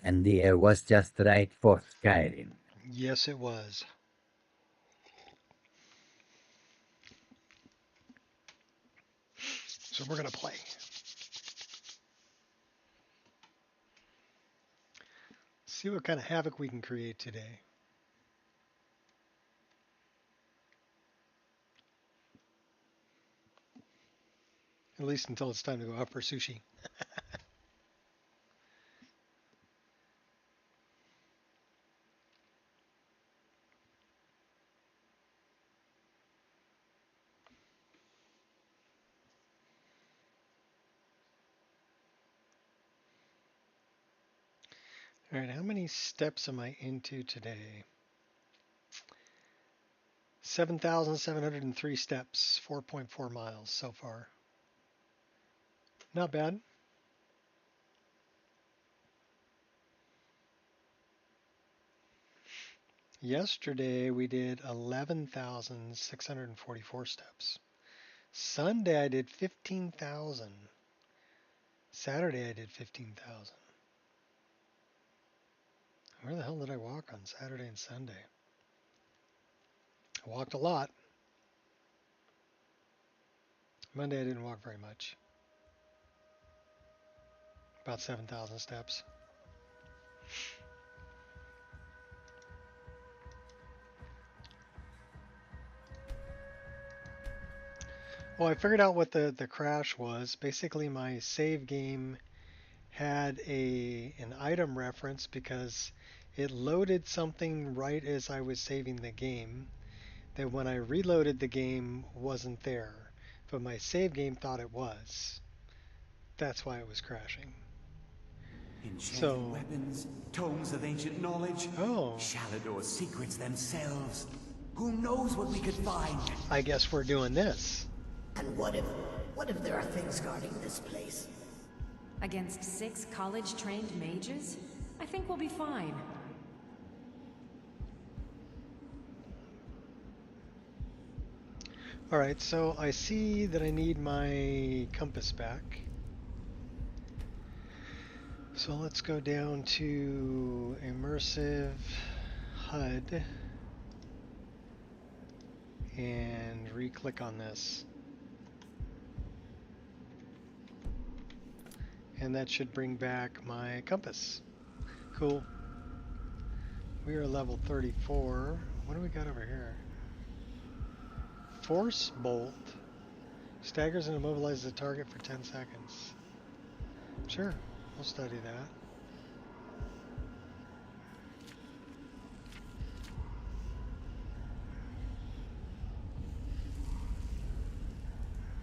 and the air was just right for Skyrim. Yes, it was. So we're gonna play. See what kind of havoc we can create today. At least until it's time to go out for sushi. All right, how many steps am I into today? 7,703 steps, 4.4 miles so far. Not bad. Yesterday we did 11,644 steps. Sunday I did 15,000. Saturday I did 15,000. Where the hell did I walk on Saturday and Sunday? I walked a lot. Monday I didn't walk very much. About 7,000 steps. Well, I figured out what the crash was. Basically, my save game had an item reference because it loaded something right as I was saving the game that when I reloaded the game wasn't there, but my save game thought it was. That's why it was crashing. Enchanted So, weapons, tomes of ancient knowledge, oh, Shalador's secrets themselves. Who knows what we could find? I guess we're doing this. And what if there are things guarding this place? Against 6 college-trained mages? I think we'll be fine. Alright, so I see that I need my compass back. So let's go down to immersive HUD and re-click on this. And that should bring back my compass. Cool. We are level 34. What do we got over here? Force Bolt. Staggers and immobilizes the target for 10 seconds. Sure, we'll study that.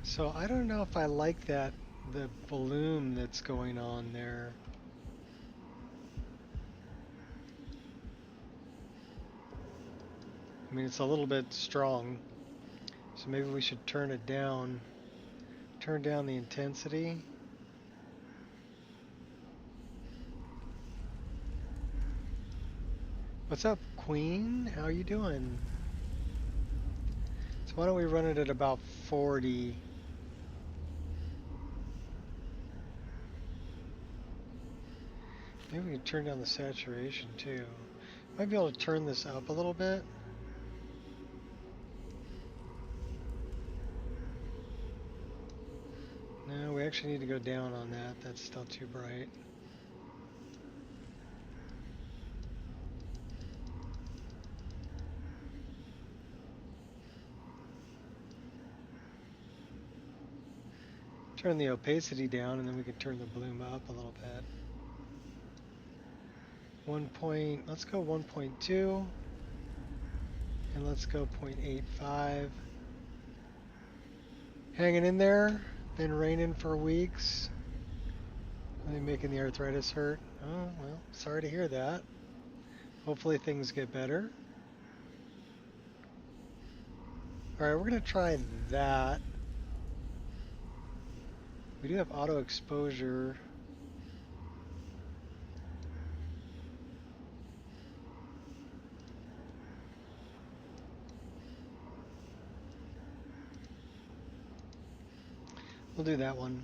So I don't know if I like that, the volume that's going on there. I mean, it's a little bit strong. So maybe we should turn it down. Turn down the intensity. What's up, Queen? How you doing? So why don't we run it at about 40? Maybe we can turn down the saturation too. Might be able to turn this up a little bit. No, we actually need to go down on that. That's still too bright. Turn the opacity down and then we can turn the bloom up a little bit. Let's go 1.2 and let's go 0.85. Hanging in there, been raining for weeks. Really making the arthritis hurt. Oh, well, sorry to hear that. Hopefully things get better. Alright, we're going to try that. We do have auto exposure. We'll do that one.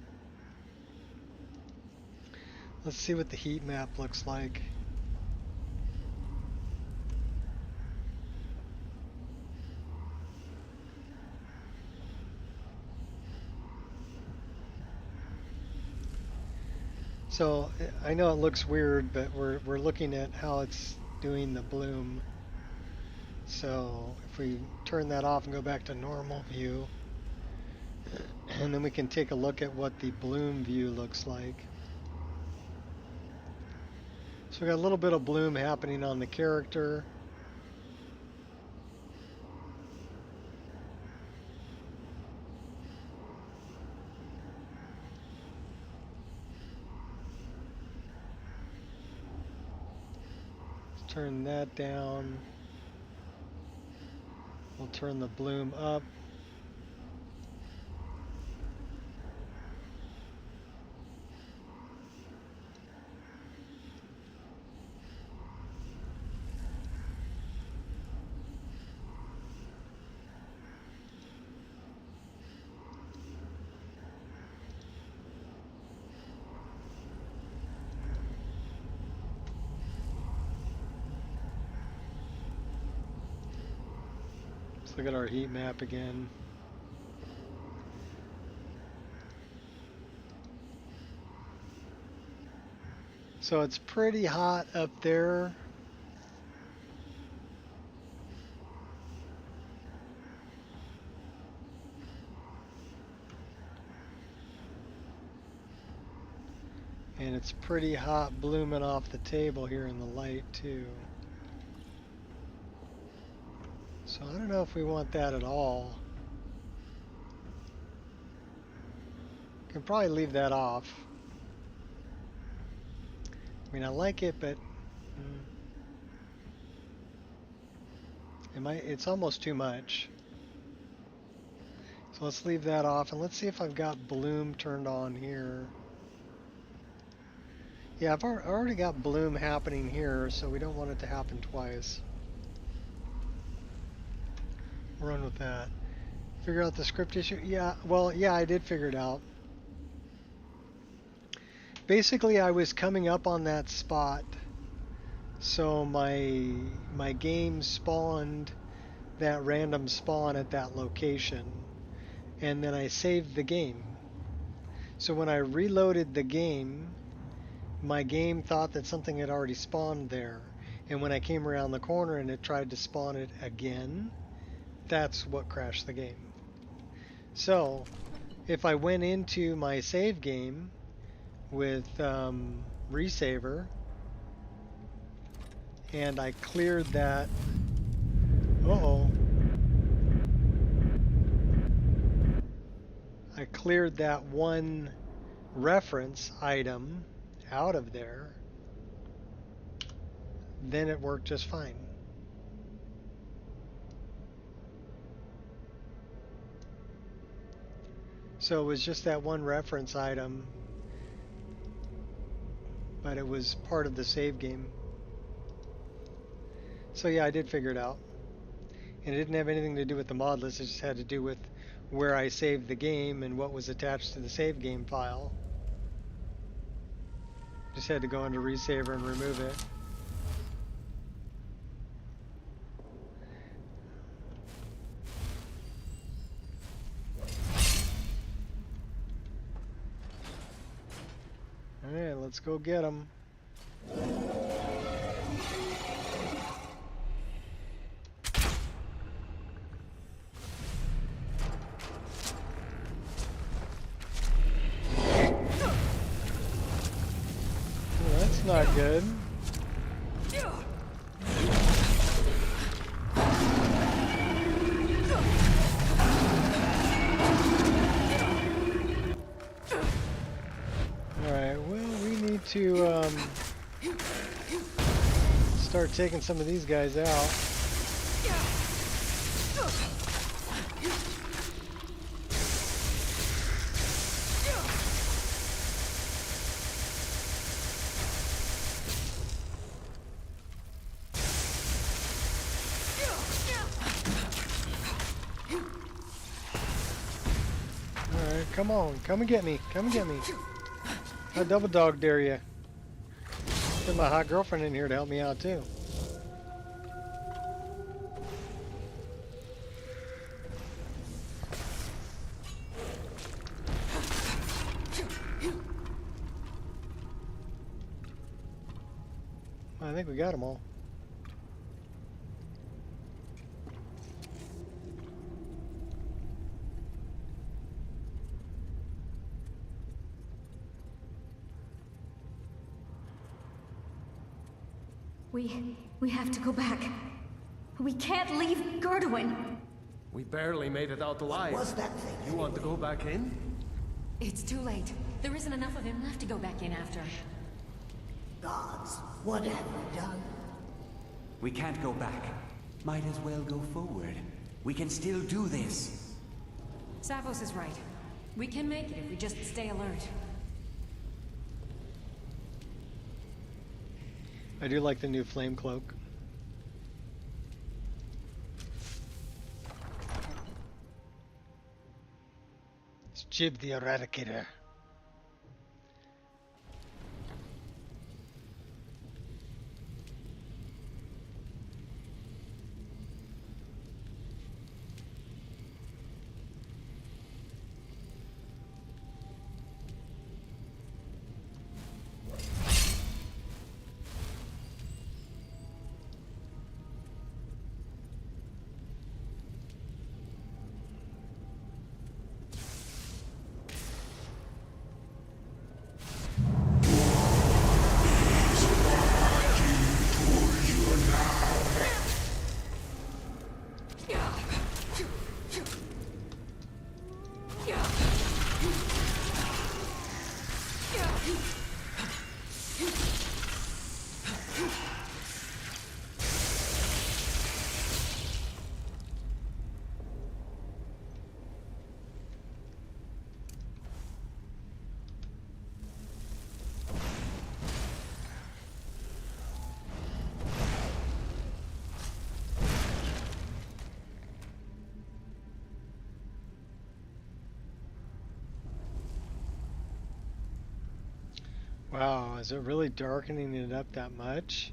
Let's see what the heat map looks like. So I know it looks weird, but we're looking at how it's doing the bloom. So if we turn that off and go back to normal view, and then we can take a look at what the bloom view looks like. So we got a little bit of bloom happening on the character. Let's turn that down. We'll turn the bloom up. Let's look at our heat map again. So it's pretty hot up there. And it's pretty hot blooming off the table here in the light too. So I don't know if we want that at all. Can probably leave that off. I mean, I like it, but it's almost too much. So let's leave that off, and let's see if I've got bloom turned on here. Yeah, I've already got bloom happening here, so we don't want it to happen twice. Run with that. Figure out the script issue? Yeah, well, yeah, I did figure it out. Basically, I was coming up on that spot, so my game spawned that random spawn at that location, and then I saved the game. So when I reloaded the game, my game thought that something had already spawned there, and when I came around the corner and it tried to spawn it again, that's what crashed the game. So if I went into my save game with resaver and I cleared that, I cleared that one reference item out of there, then it worked just fine. So it was just that one reference item, but it was part of the save game. So yeah, I did figure it out. And it didn't have anything to do with the mod list, it just had to do with where I saved the game and what was attached to the save game file. Just had to go into resaver and remove it. Alright, let's go get them. Well, that's not good. To start taking some of these guys out. All right, come on, come and get me, come and get me. I double dog dare you. Get my hot girlfriend in here to help me out too. I think we got them all. We have to go back. We can't leave Gerduin. We barely made it out alive. What's that thing? You want to go back in? It's too late. There isn't enough of him left to go back in after. Gods, what have we done? We can't go back. Might as well go forward. We can still do this. Savos is right. We can make it if we just stay alert. I do like the new flame cloak. It's Jib the Eradicator. Wow, is it really darkening it up that much?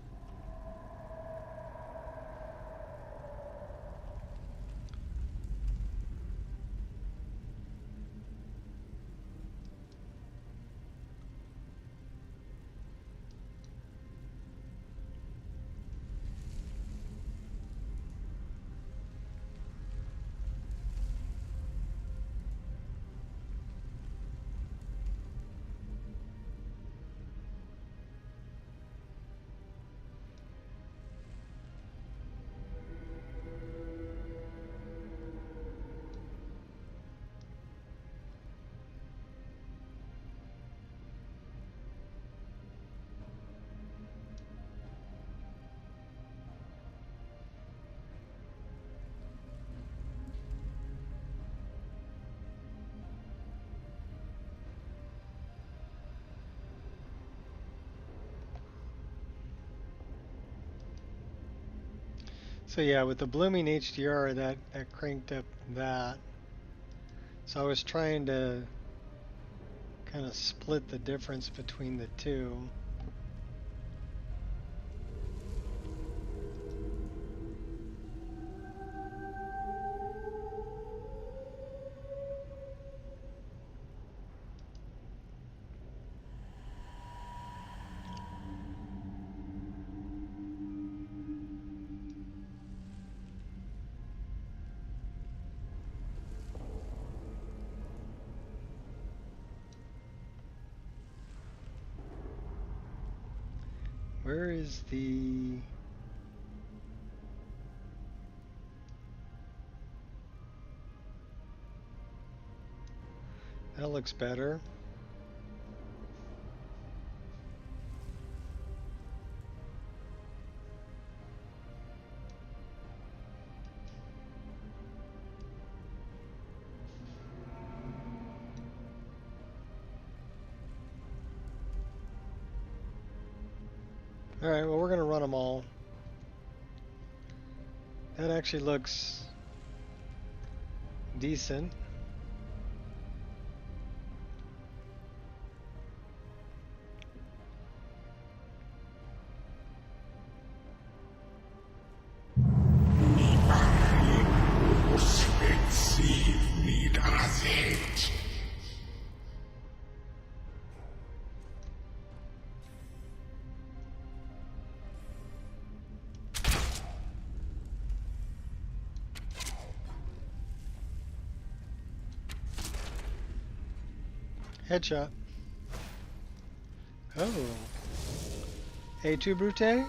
So yeah, with the blooming HDR, that cranked up that. So I was trying to kind of split the difference between the two. Where is the... That looks better. Alright, well we're going to run them all. That actually looks decent. Headshot. Oh. A2 Brute?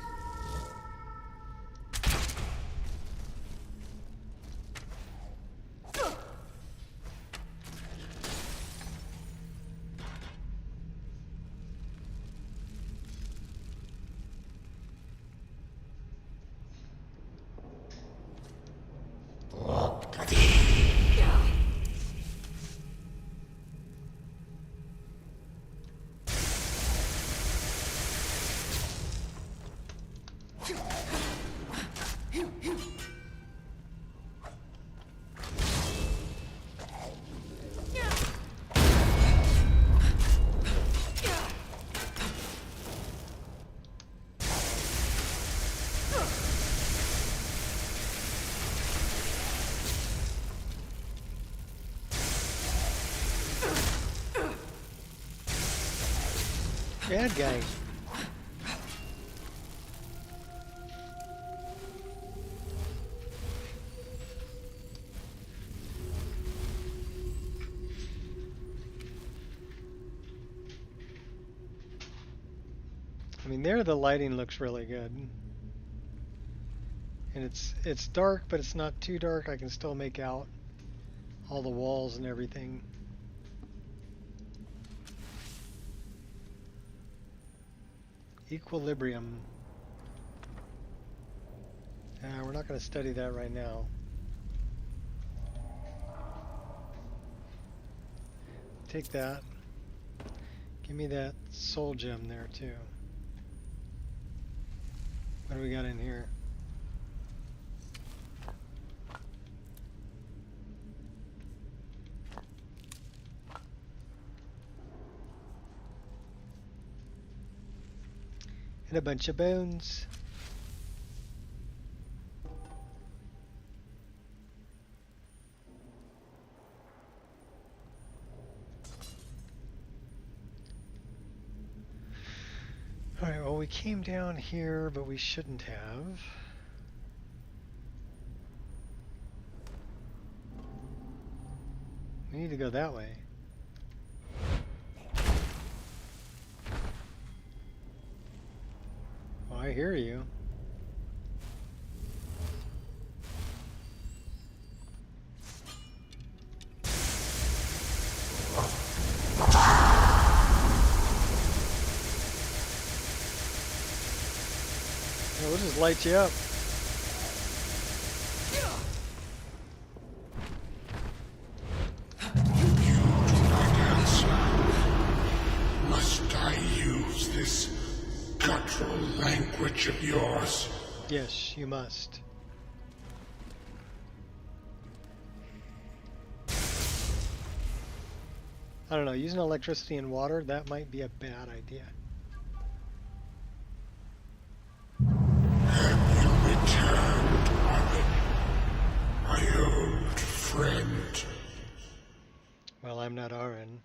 Bad guy. I mean, there the lighting looks really good. And it's dark, but it's not too dark. I can still make out all the walls and everything. Equilibrium. We're not going to study that right now. Take that. Give me that soul gem there too. What do we got in here? And a bunch of bones. Alright, well, we came down here, but we shouldn't have. We need to go that way. Oh, I hear you. We'll just light you up. Must I use this guttural language of yours? Yes, you must. I don't know, using electricity and water, that might be a bad idea. My old friend. Well, I'm not Aaron.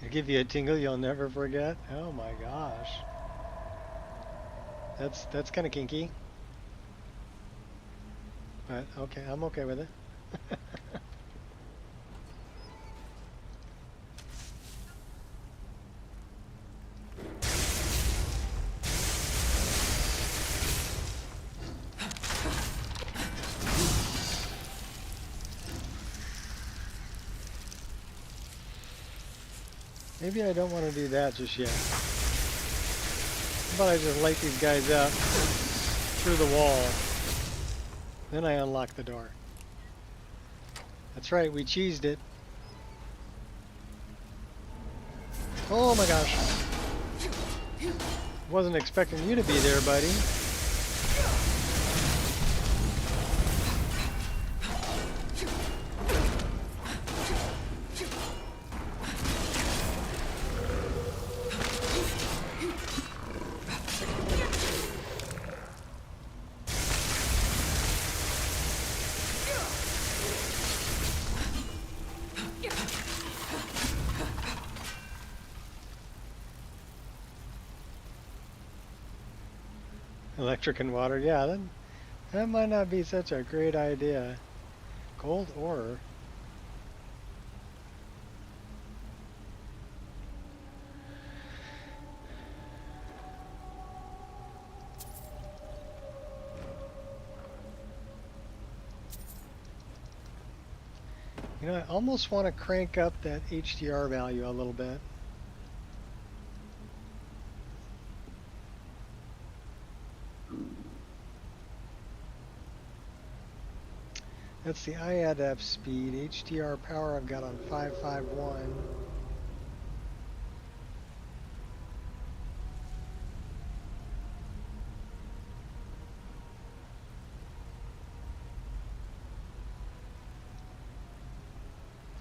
It'll give you a tingle you'll never forget. Oh my gosh. That's kind of kinky. But okay, I'm okay with it. Maybe I don't want to do that just yet. How about I just light these guys up through the wall, then I unlock the door. That's right, we cheesed it. Oh my gosh. Wasn't expecting you to be there, buddy. Electric and water. Yeah, that might not be such a great idea. Gold ore. You know, I almost want to crank up that HDR value a little bit. That's the IADF speed. HDR power I've got on 551.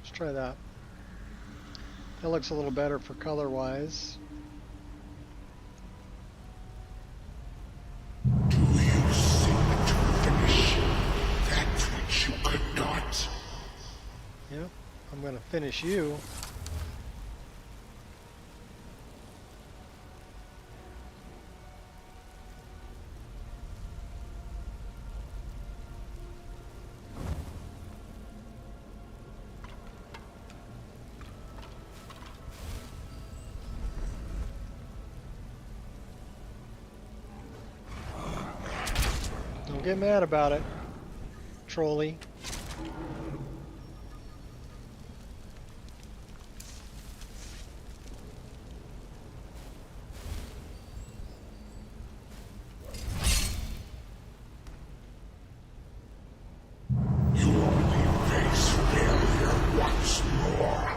Let's try that. That looks a little better for color-wise. Do you seek to finish that which you could not? Yep, I'm going to finish you. Don't get mad about it, trolley. You only face failure once more.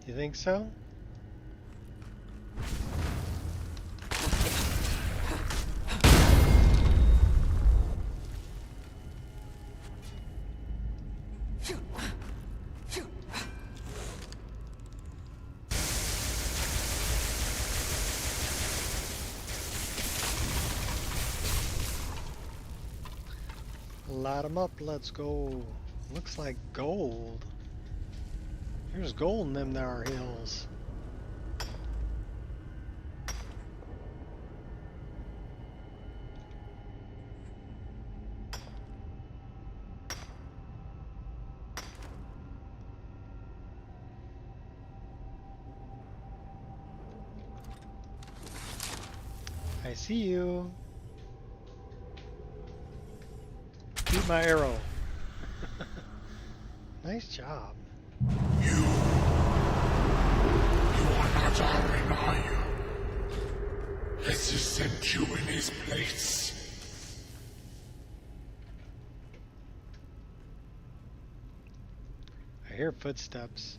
You think so? Light 'em up, let's go. Looks like gold. There's gold in them there hills. I see you. Shoot my arrow. Nice job. You are not Aaron, are you? Asus sent you in his place. I hear footsteps.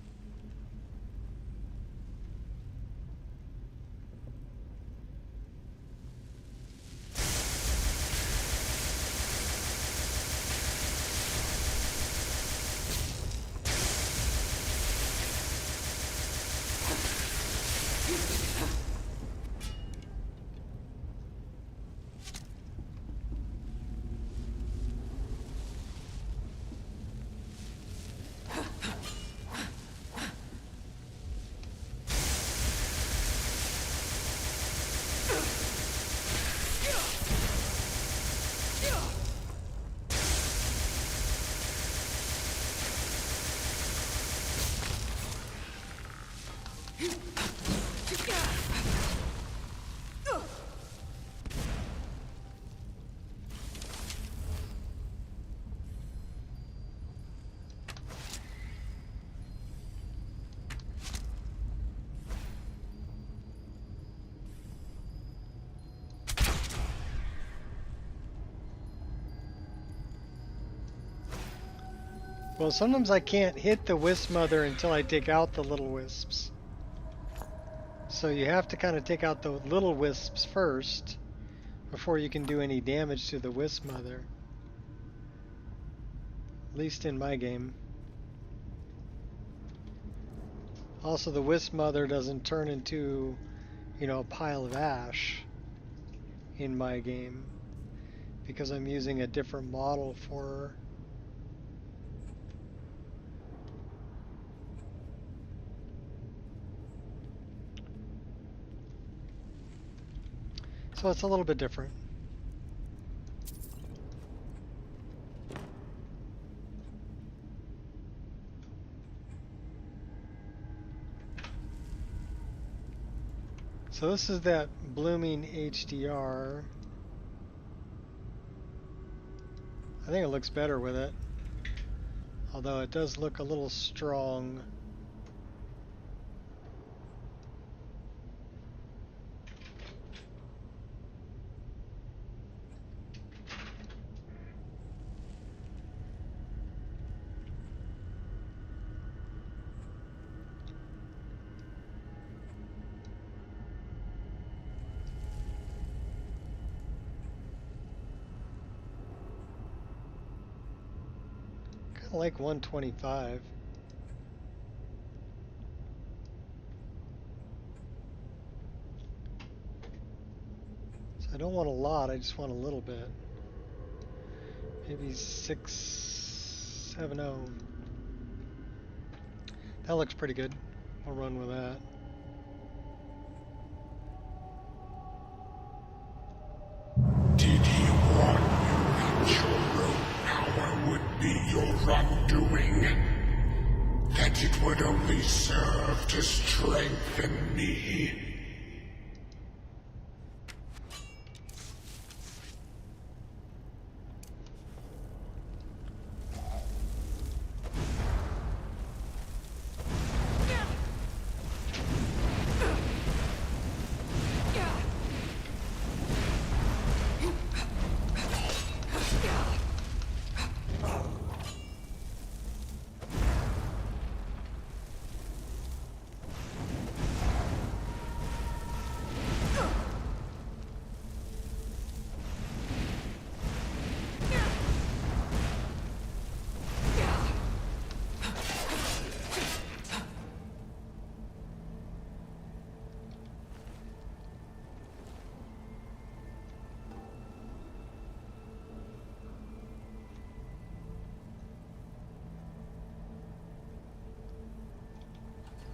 Well, sometimes I can't hit the wisp mother until I take out the little wisps. So you have to kind of take out the little wisps first before you can do any damage to the wisp mother. At least in my game. Also, the wisp mother doesn't turn into, you know, a pile of ash in my game because I'm using a different model for her. So it's a little bit different. So this is that blooming HDR. I think it looks better with it, although it does look a little strong. Kind of like 125. So I don't want a lot, I just want a little bit. Maybe 670. That looks pretty good. I'll run with that. Did he warn you that your rogue power would be your undoing? That it would only serve to strengthen me?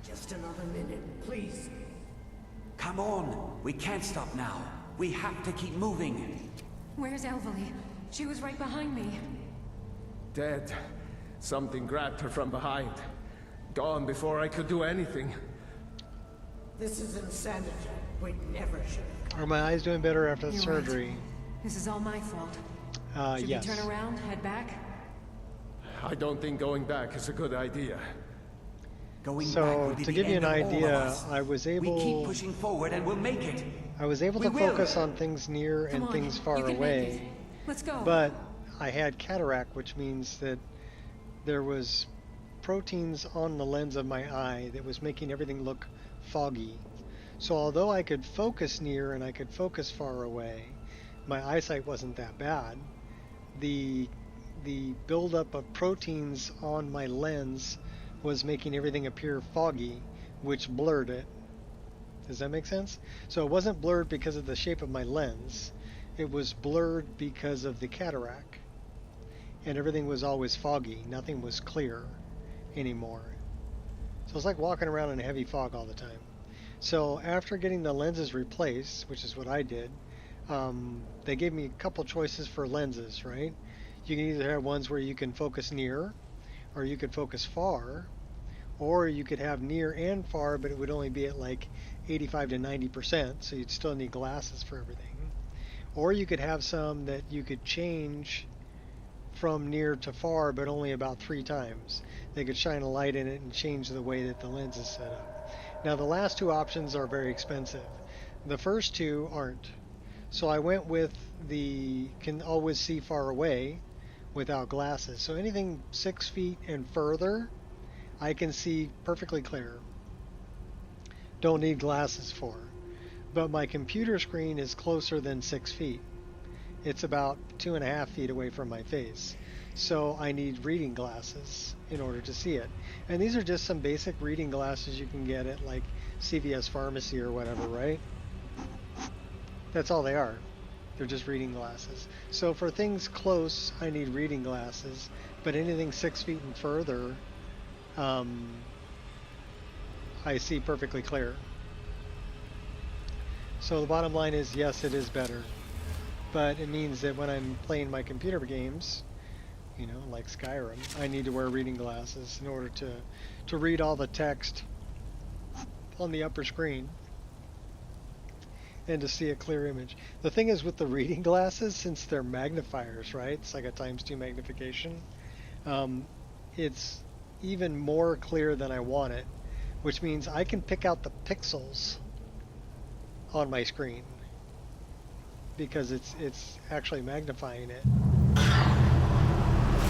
Just another minute, please. Come on! We can't stop now. We have to keep moving. Where's Elvalie? She was right behind me. Dead. Something grabbed her from behind. Gone before I could do anything. This is insanity. We never should have. Are my eyes doing better after the You're surgery? right. This is all my fault. Should Yes. we turn around, head back? I don't think going back is a good idea. Going back So would be to the give you end an of all of idea, us. I was We keep able pushing forward and we'll make it. to We will. focus on things near Come and on, things far you can make away. it. Let's go. But I had cataract, which means that there was proteins on the lens of my eye that was making everything look foggy. So although I could focus near and I could focus far away, my eyesight wasn't that bad. The buildup of proteins on my lens was making everything appear foggy, which blurred it. Does that make sense? So it wasn't blurred because of the shape of my lens. It was blurred because of the cataract. And everything was always foggy. Nothing was clear anymore. So it's like walking around in a heavy fog all the time. So after getting the lenses replaced, which is what I did, they gave me a couple choices for lenses, right? You can either have ones where you can focus near, or you could focus far, or you could have near and far, but it would only be at like 85 to 90%, so you'd still need glasses for everything. Or you could have some that you could change from near to far, but only about 3 times. They could shine a light in it and change the way that the lens is set up. Now the last 2 options are very expensive. The first 2 aren't. So I went with the can always see far away without glasses. So anything 6 feet and further, I can see perfectly clear. Don't need glasses for. But my computer screen is closer than 6 feet. It's about 2.5 feet away from my face. So I need reading glasses in order to see it. And these are just some basic reading glasses you can get at like CVS Pharmacy or whatever, right? That's all they are. They're just reading glasses. So for things close, I need reading glasses. But anything 6 feet and further, I see perfectly clear. So the bottom line is, yes, it is better. But it means that when I'm playing my computer games, you know, like Skyrim, I need to wear reading glasses in order to read all the text on the upper screen and to see a clear image. The thing is with the reading glasses, since they're magnifiers, right? It's like a ×2 magnification. It's even more clear than I want it, which means I can pick out the pixels on my screen because it's actually magnifying it.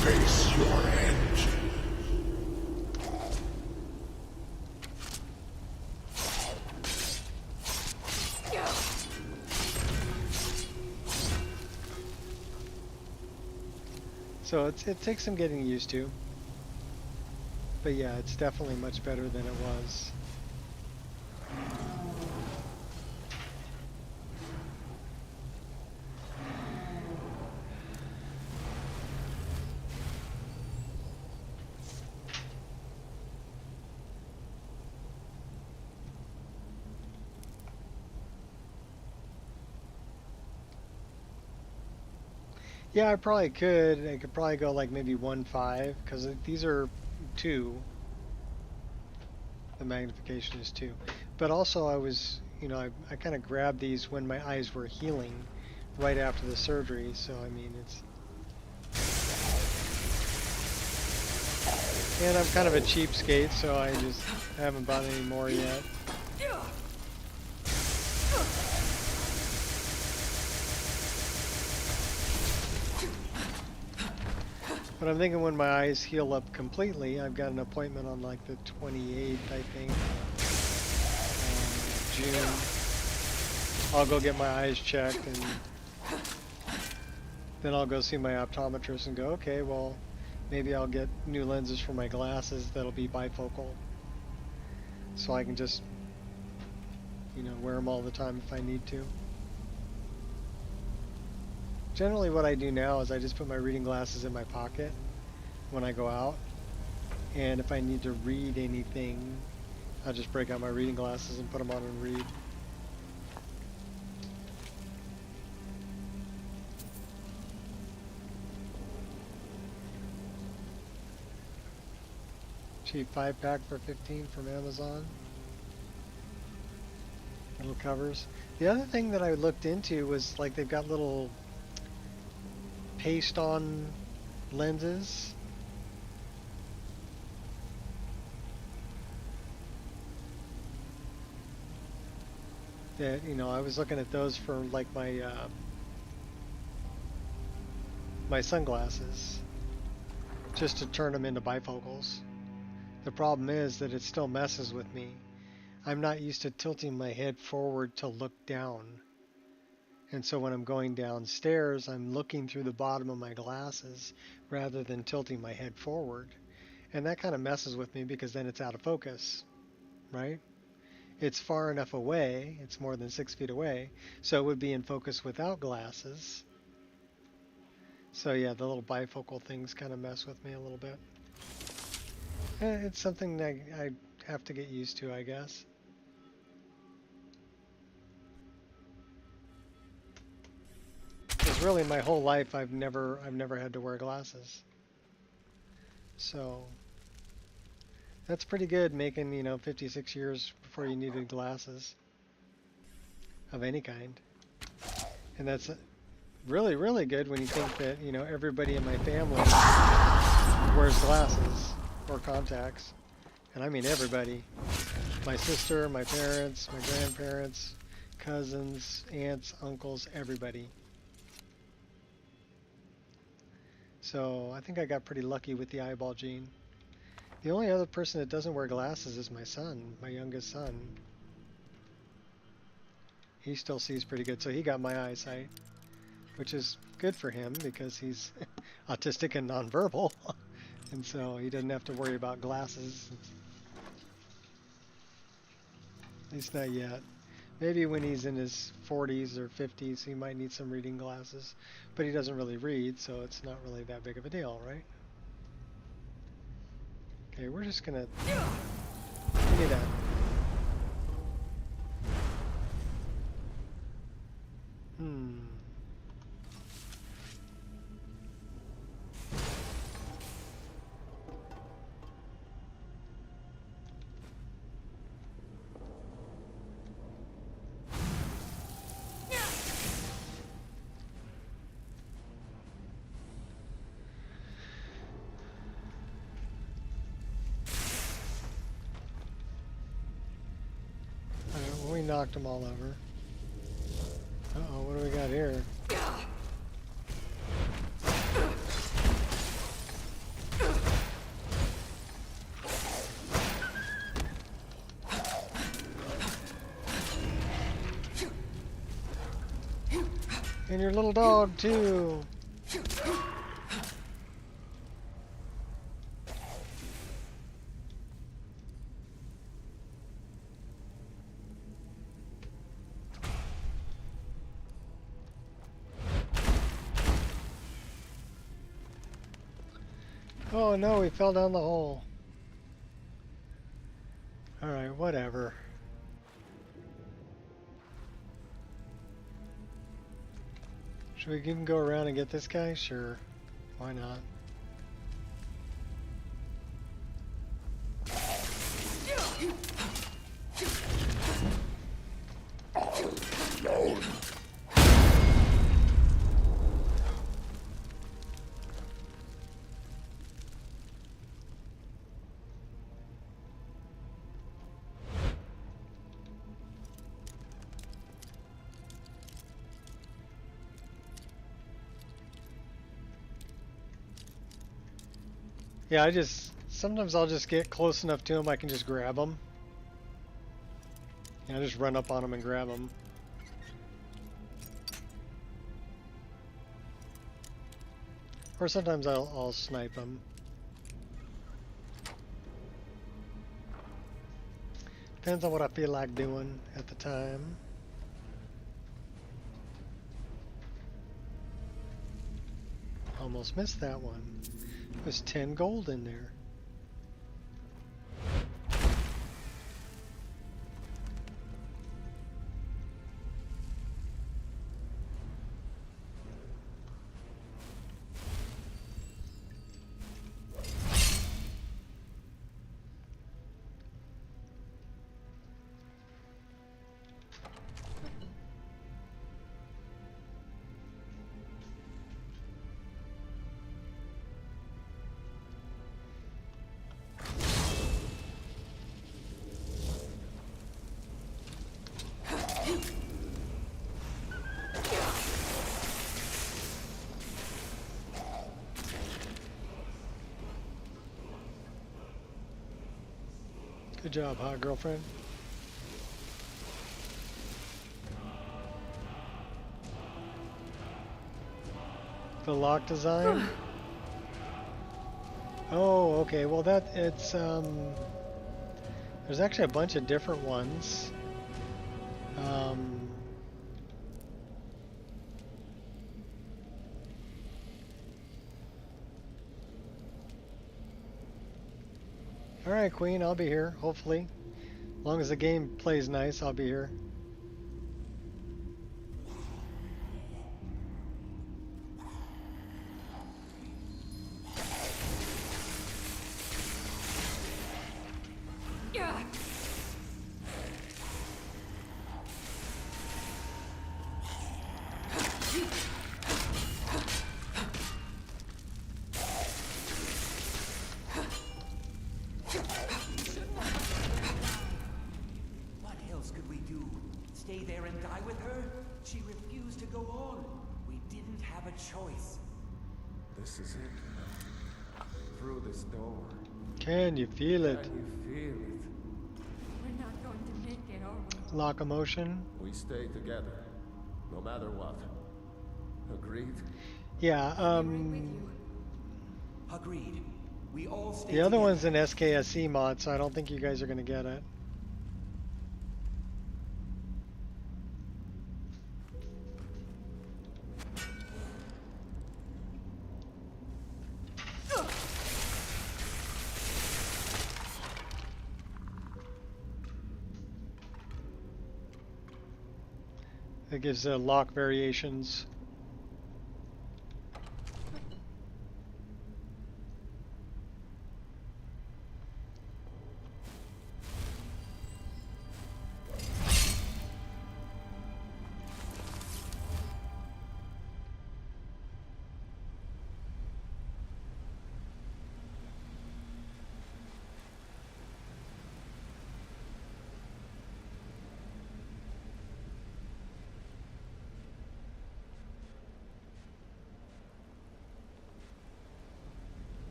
Face your end. So it takes some getting used to. But yeah, it's definitely much better than it was. Yeah, I probably could. I could probably go like maybe 1.5 because these are 2. The magnification is 2. But also I was, you know, I kind of grabbed these when my eyes were healing right after the surgery. So, I mean, it's... And I'm kind of a cheapskate, so I just haven't bought any more yet. But I'm thinking when my eyes heal up completely, I've got an appointment on like the 28th, I think, June. I'll go get my eyes checked, and then I'll go see my optometrist and go, okay, well, maybe I'll get new lenses for my glasses that'll be bifocal. So I can just, you know, wear them all the time if I need to. Generally what I do now is I just put my reading glasses in my pocket when I go out, and if I need to read anything, I'll just break out my reading glasses and put them on and read. Cheap 5-pack for 15 from Amazon. Little covers. The other thing that I looked into was like they've got little paste-on lenses. That, you know, I was looking at those for like my my sunglasses, just to turn them into bifocals. The problem is that it still messes with me. I'm not used to tilting my head forward to look down. And so when I'm going downstairs, I'm looking through the bottom of my glasses rather than tilting my head forward. And that kind of messes with me because then it's out of focus, right? It's far enough away, it's more than 6 feet away, so it would be in focus without glasses. So yeah, the little bifocal things kind of mess with me a little bit. It's something that I have to get used to, I guess. Because really my whole life I've never had to wear glasses. So that's pretty good, making, you know, 56 years before you needed glasses of any kind. And that's really, really good when you think that, you know, everybody in my family wears glasses or contacts. And I mean everybody. My sister, my parents, my grandparents, cousins, aunts, uncles, everybody. So I think I got pretty lucky with the eyeball gene. The only other person that doesn't wear glasses is my son, my youngest son. He still sees pretty good, so he got my eyesight, which is good for him because he's autistic and nonverbal, and so he doesn't have to worry about glasses. At least not yet. Maybe when he's in his 40s or 50s, he might need some reading glasses, but he doesn't really read, so it's not really that big of a deal, right? Okay, we're just gonna give me that. Alright, well, we knocked them all over. Uh-oh, what do we got here? And your little dog, too. Oh no, we fell down the hole. Alright, whatever. Should we even go around and get this guy? Sure. Why not? Yeah, sometimes I'll just get close enough to him I can just grab him. Yeah, just run up on him and grab him. Or sometimes I'll snipe him. Depends on what I feel like doing at the time. Almost missed that one. There's 10 gold in there. Good job, hot girlfriend. The lock design? Oh, okay. Well, it's there's actually a bunch of different ones. Alright, Queen, I'll be here, hopefully. As long as the game plays nice, I'll be here. This is it. Through this door. Can you feel it? Can you feel it? We're not going to make it, are we? Locomotion. We stay together, no matter what. Agreed? Yeah, Agreed. We all stay the other together. one's an SKSE mod, so I don't think you guys are gonna get it. That gives lock variations.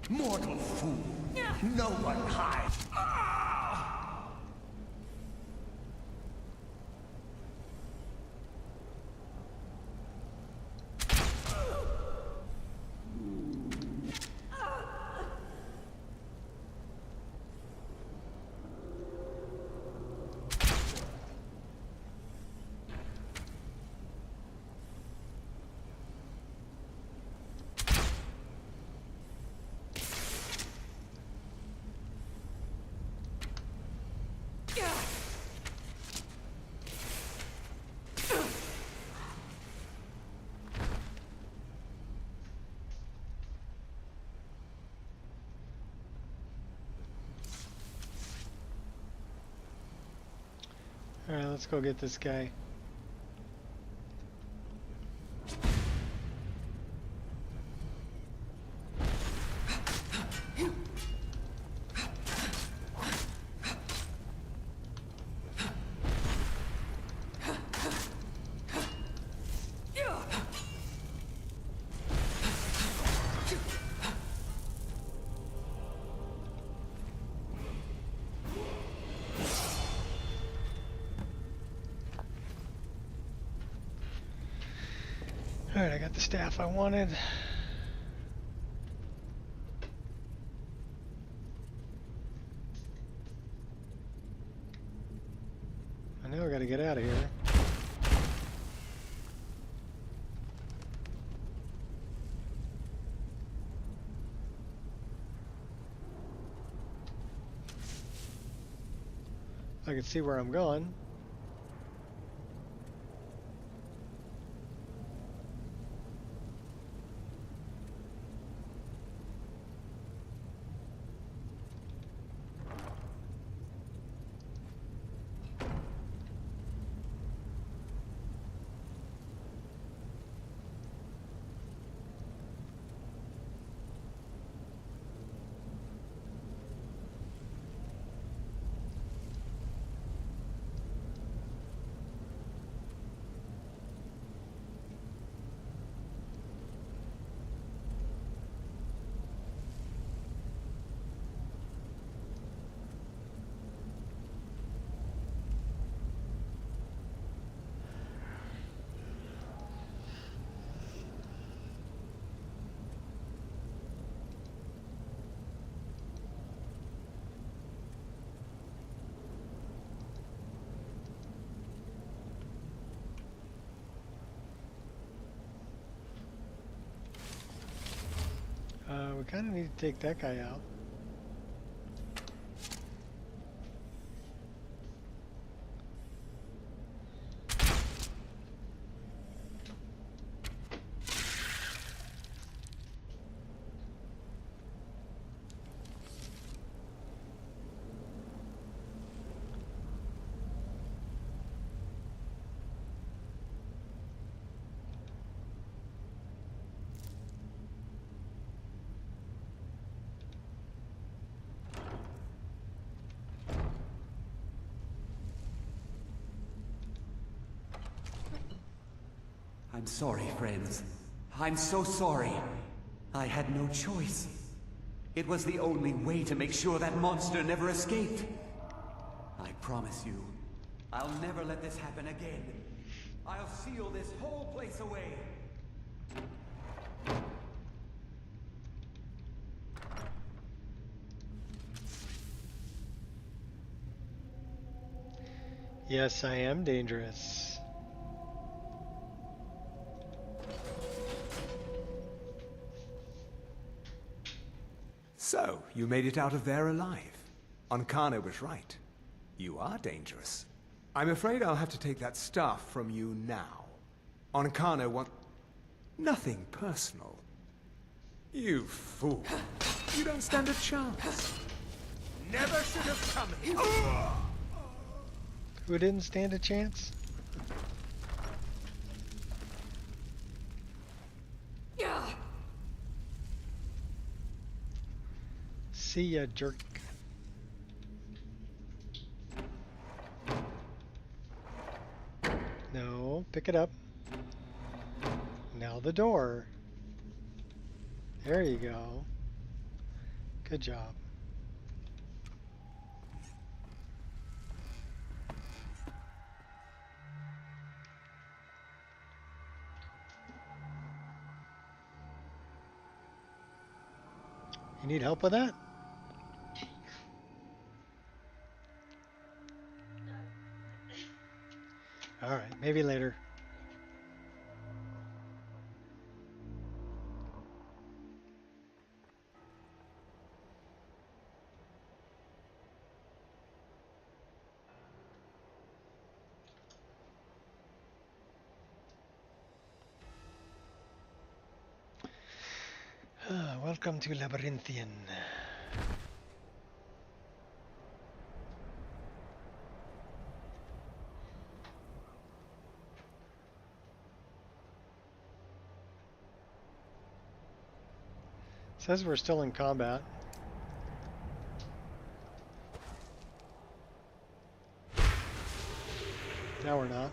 Mortal fool! No one hides! Alright, let's go get this guy. Alright, I got the staff I wanted. I know I gotta get out of here. I can see where I'm going. We kind of need to take that guy out. I'm sorry, friends. I'm so sorry. I had no choice. It was the only way to make sure that monster never escaped. I promise you, I'll never let this happen again. I'll seal this whole place away. Yes, I am dangerous. So, you made it out of there alive. Ankana was right. You are dangerous. I'm afraid I'll have to take that stuff from you now. Ankana wants... Nothing personal. You fool. You don't stand a chance. Never should have come here. Who didn't stand a chance? See ya, jerk. No, pick it up. Now the door. There you go. Good job. You need help with that? Alright, maybe later. Welcome to Labyrinthian. Says we're still in combat. Now we're not.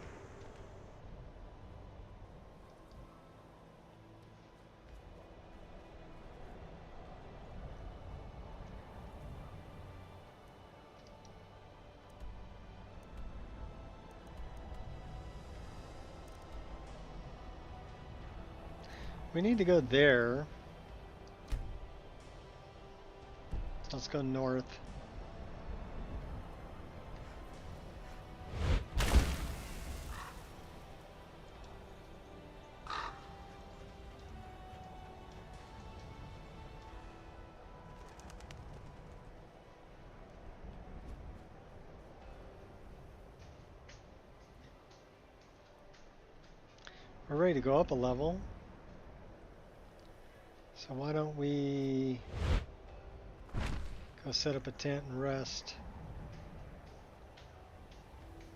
We need to go there. Let's go north. We're ready to go up a level. So why don't we go set up a tent and rest.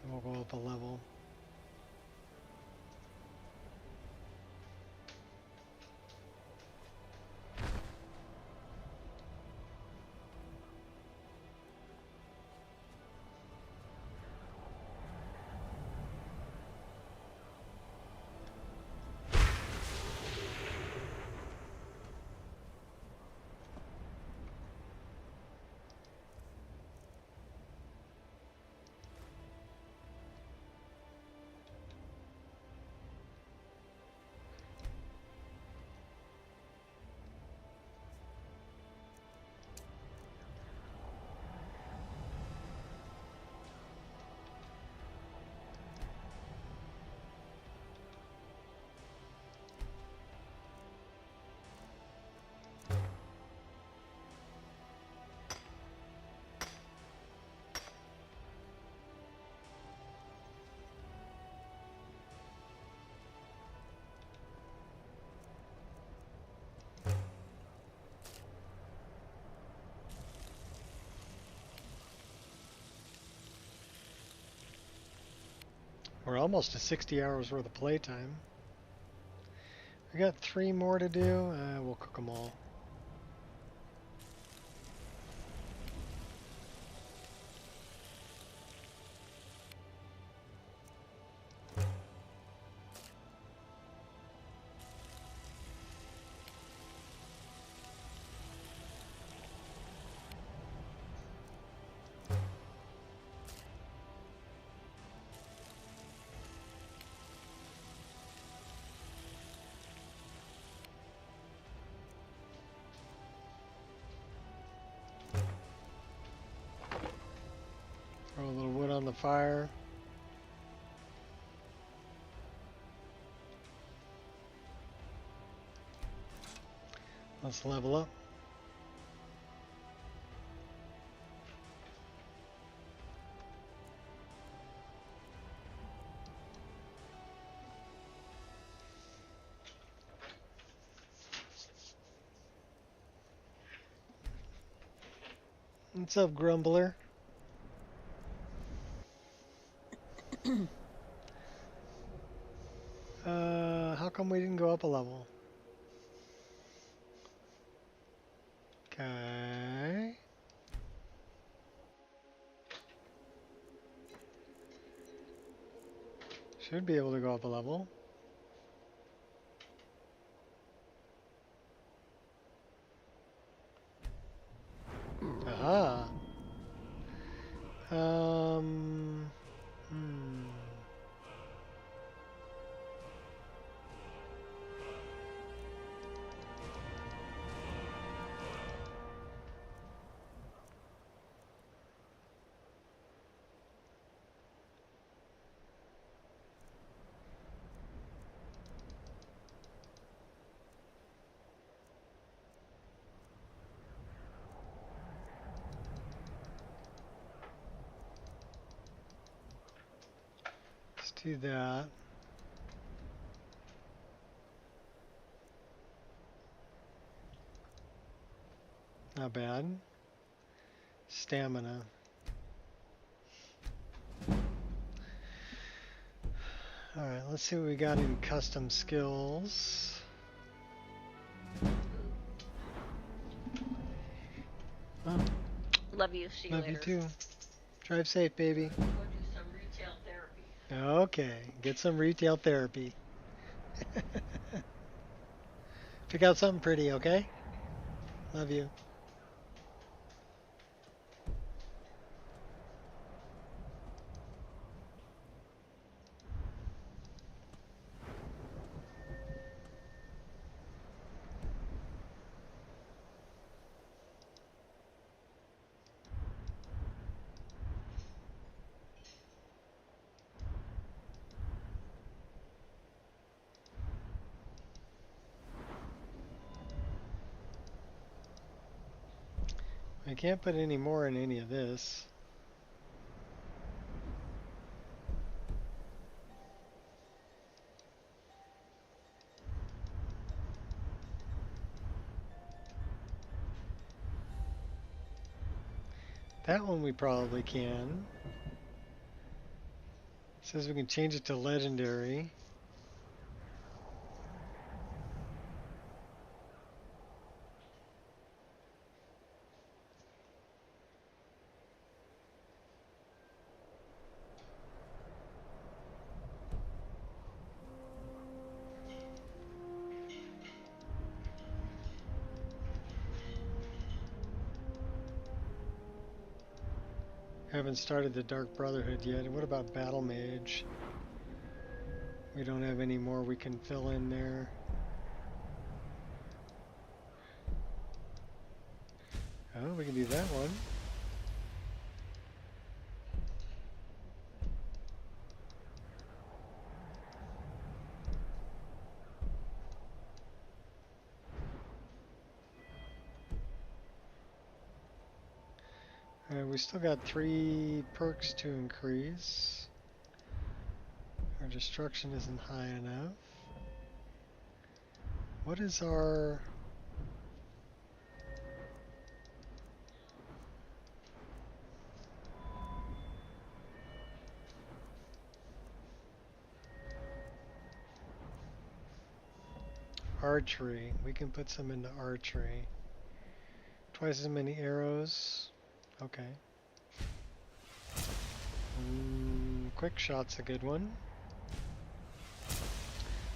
And we'll go up a level. We're almost to 60 hours worth of playtime. We got 3 more to do. We'll cook them all. Throw a little wood on the fire. Let's level up. What's up, Grumbler? How come we didn't go up a level? Okay. Should be able to go up a level. Aha. Hmm. Let's do that. Not bad. Stamina. Alright, let's see what we got in custom skills. Oh, Love you. See you love later. you too. Drive safe, baby. Go do some retail therapy. Okay, get some retail therapy. Pick out something pretty, okay? Love you. I can't put any more in any of this. That one we probably can. It says we can change it to legendary. Haven't started the Dark Brotherhood yet. And what about Battle Mage? We don't have any more we can fill in there. Oh, we can do that one. We still got 3 perks to increase. Our destruction isn't high enough. What is our... Archery. We can put some into archery. Twice as many arrows. Okay. Quick shot's a good one.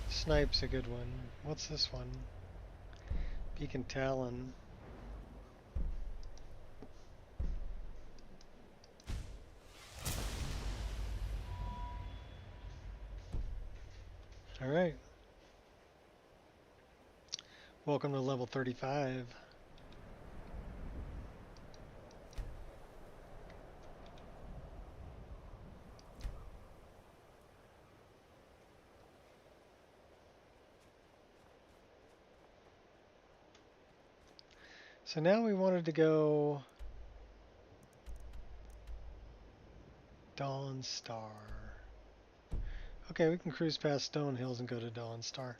Snipe's a good one. What's this one? Beacon Talon. Alright. Welcome to level 35. So now we wanted to go Dawn Star. Okay, we can cruise past Stone Hills and go to Dawn Star.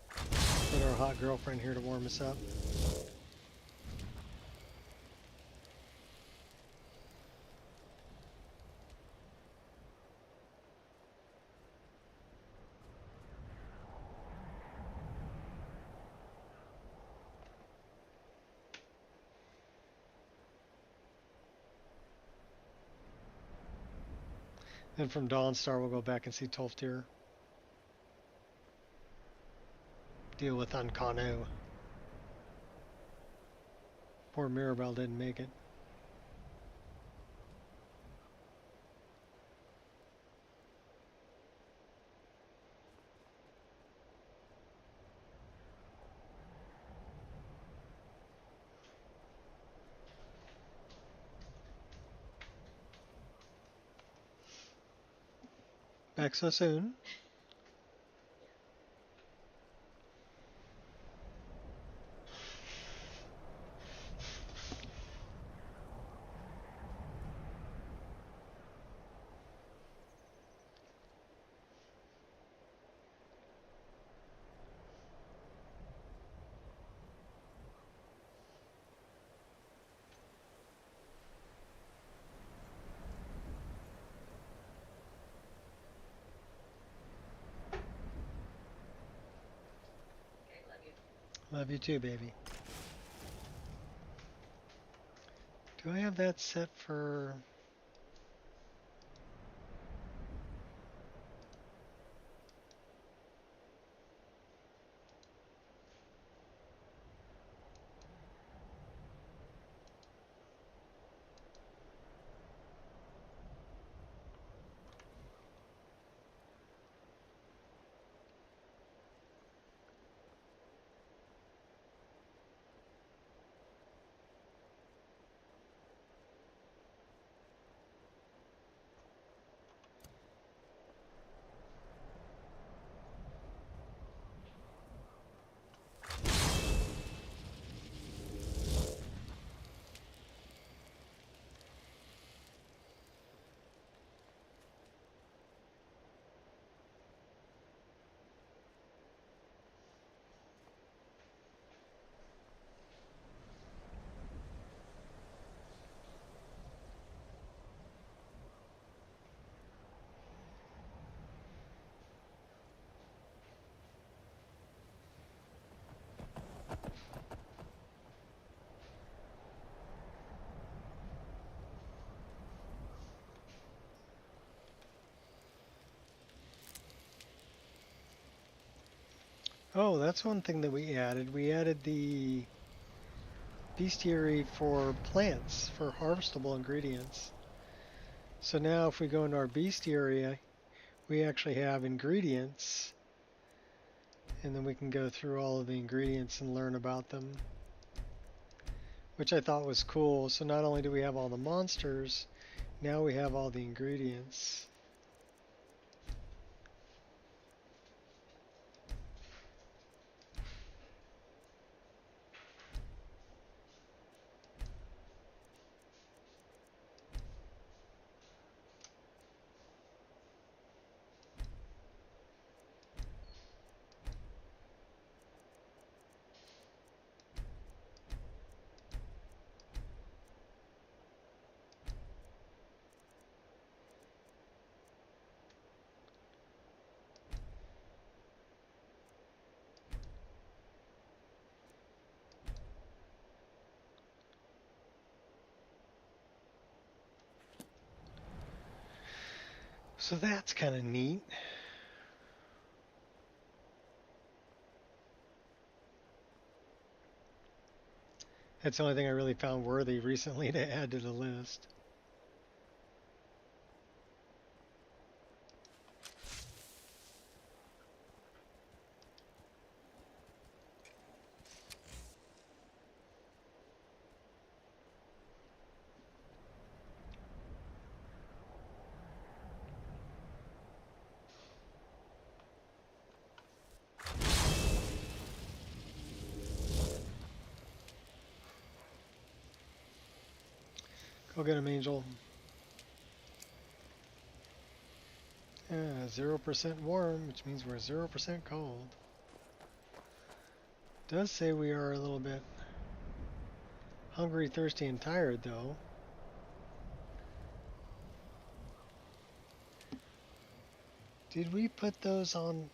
Put our hot girlfriend here to warm us up. Then from Dawnstar, we'll go back and see Tolftir. Deal with Ankano. Poor Mirabelle didn't make it. Back so soon. Love you too, baby. Do I have that set for... Oh, that's one thing that we added. We added the bestiary for plants, for harvestable ingredients. So now if we go into our bestiary, we actually have ingredients, and then we can go through all of the ingredients and learn about them, which I thought was cool. So not only do we have all the monsters, now we have all the ingredients. So that's kind of neat. That's the only thing I really found worthy recently to add to the list. Go get him, Angel. 0% warm, which means we're 0% cold. Does say we are a little bit hungry, thirsty, and tired, though. Did we put those on?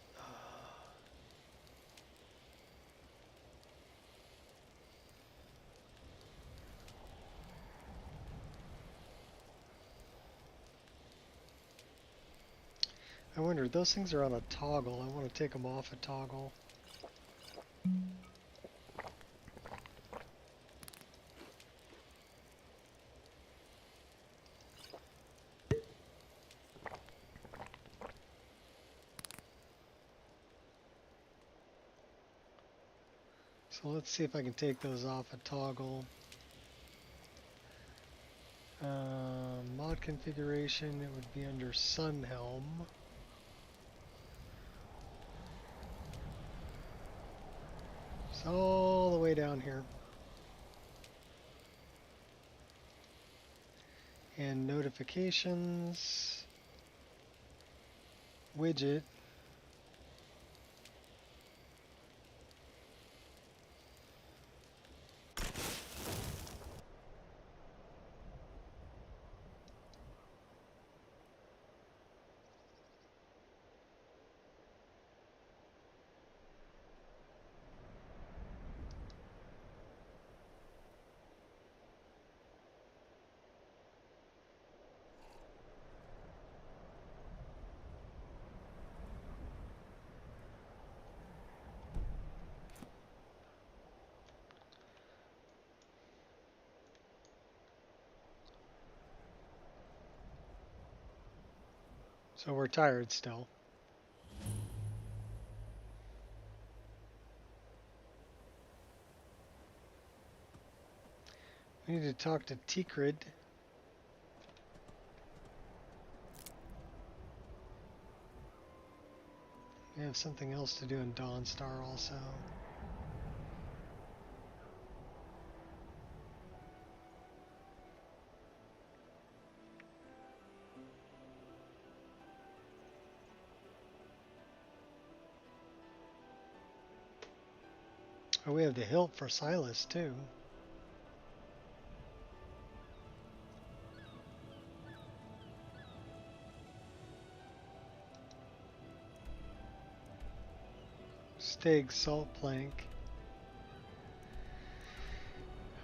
I wonder, those things are on a toggle. I want to take them off a toggle. So let's see if I can take those off a toggle. Mod configuration, it would be under Sun Helm. It's all the way down here. And notifications, widget. So we're tired still. We need to talk to Tikrid. We have something else to do in Dawnstar also. Oh, we have the hilt for Silas too. Steg salt plank.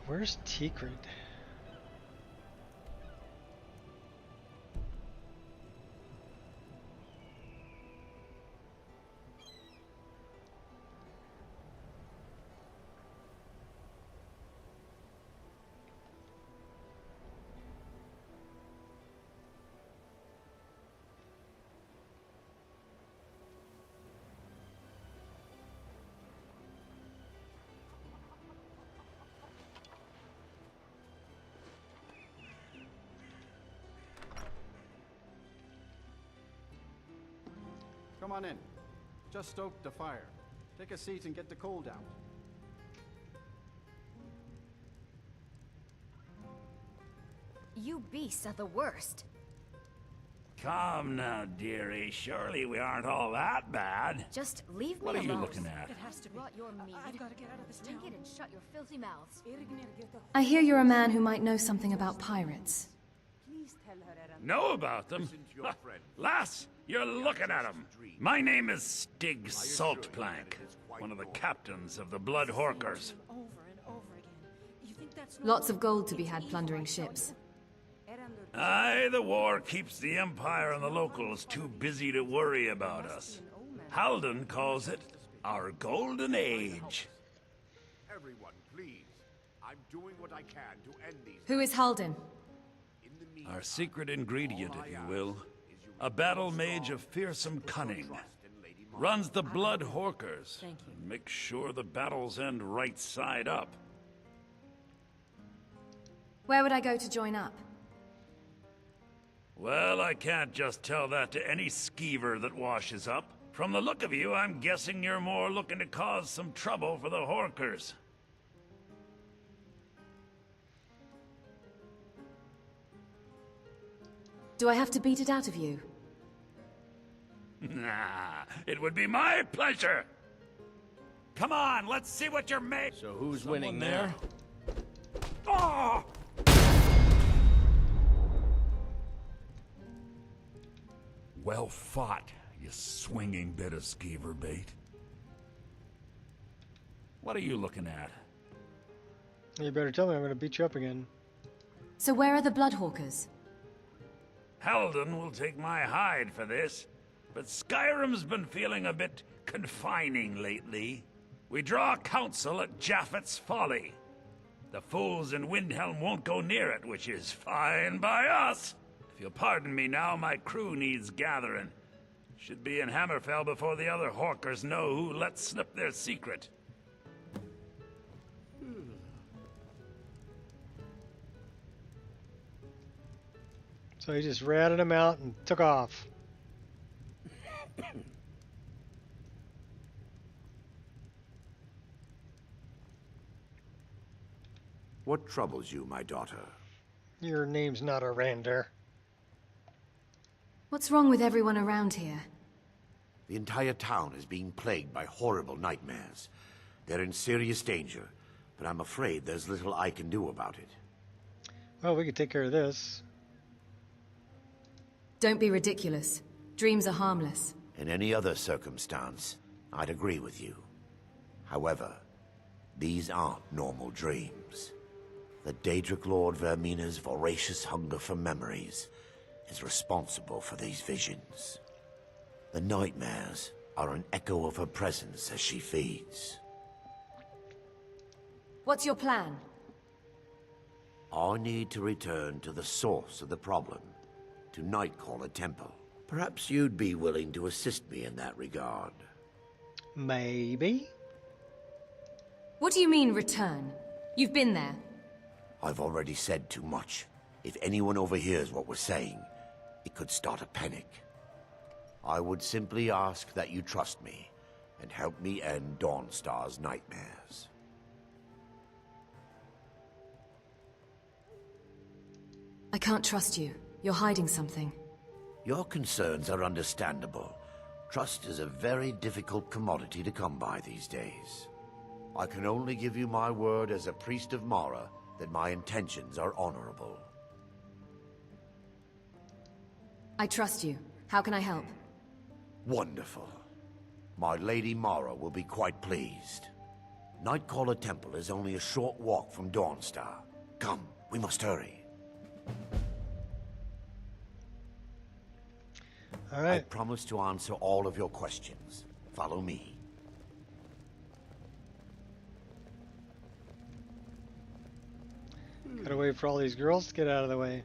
Where's Tikrid? Come on in. Just stoked the fire. Take a seat and get the cold out. You beasts are the worst. Come now, dearie. Surely we aren't all that bad. Just leave me What are alone. you looking at? It has to be. Rot your mead. I've got to get out of this town. Drink it and shut your filthy mouths. I hear you're a man who might know something about pirates. Know about them? Lass, you're looking at them. My name is Stig Saltplank, one of the captains of the Blood Horkers. Lots of gold to be had plundering ships. Aye, the war keeps the Empire and the locals too busy to worry about us. Halden calls it our golden age. Everyone, please. I'm doing what I can to end these. Who is Halden? Our secret ingredient, if you will. A battle mage of fearsome cunning. Runs the Blood Horkers. And makes sure the battles end right side up. Where would I go to join up? Well, I can't just tell that to any skeever that washes up. From the look of you, I'm guessing you're more looking to cause some trouble for the Horkers. Do I have to beat it out of you? Nah, it would be my pleasure. Come on, let's see what you're made. So who's winning there? Oh! Well fought, you swinging bit of skeever bait. What are you looking at? You better tell me, I'm going to beat you up again. So where are the Bloodhawkers? Halden will take my hide for this. but Skyrim's been feeling a bit confining lately. We draw counsel at Japhet's Folly. The fools in Windhelm won't go near it, which is fine by us. If you'll pardon me now, my crew needs gathering. Should be in Hammerfell before the other Hawkers know who let slip their secret. So he just ratted him out and took off. What troubles you, my daughter? Your name's not Arander. What's wrong with everyone around here? The entire town is being plagued by horrible nightmares. They're in serious danger, but I'm afraid there's little I can do about it. Well, we could take care of this. Don't be ridiculous. Dreams are harmless. In any other circumstance, I'd agree with you. However, these aren't normal dreams. The Daedric Lord Vermina's voracious hunger for memories is responsible for these visions. The nightmares are an echo of her presence as she feeds. What's your plan? I need to return to the source of the problem, to Nightcaller Temple. Perhaps you'd be willing to assist me in that regard. Maybe. What do you mean, return? You've been there. I've already said too much. If anyone overhears what we're saying, it could start a panic. I would simply ask that you trust me and help me end Dawnstar's nightmares. I can't trust you. You're hiding something. Your concerns are understandable. Trust is a very difficult commodity to come by these days. I can only give you my word as a priest of Mara that my intentions are honorable. I trust you. How can I help? Wonderful. My Lady Mara will be quite pleased. Nightcaller Temple is only a short walk from Dawnstar. Come, we must hurry. All right. I promise to answer all of your questions. Follow me. Gotta wait for all these girls to get out of the way.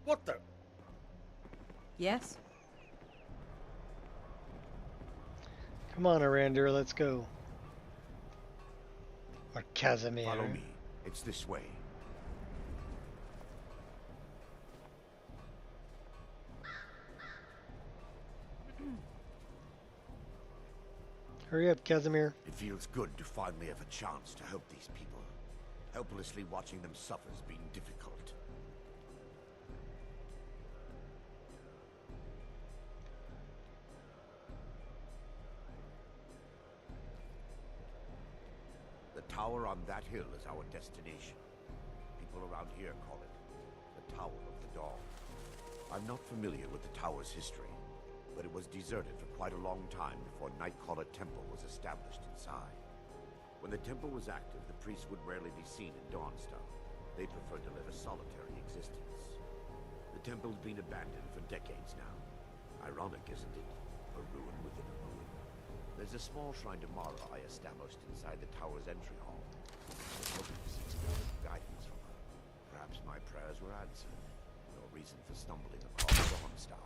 What the? Yes? Come on, Arander, let's go. Or Casimir. Follow me. It's this way. Hurry up, Casimir. It feels good to finally have a chance to help these people. Helplessly watching them suffer has been difficult. The tower on that hill is our destination. People around here call it the Tower of the Dawn. I'm not familiar with the tower's history, but it was deserted for quite a long time before Nightcaller Temple was established inside. When the temple was active, the priests would rarely be seen in Dawnstar. They preferred to live a solitary existence. The temple's been abandoned for decades now. Ironic, isn't it? A ruin within a ruin. There's a small shrine to Mara I established inside the tower's entry hall. I was hoping to seek some guidance from her. Perhaps my prayers were answered. No reason for stumbling across Dawnstar.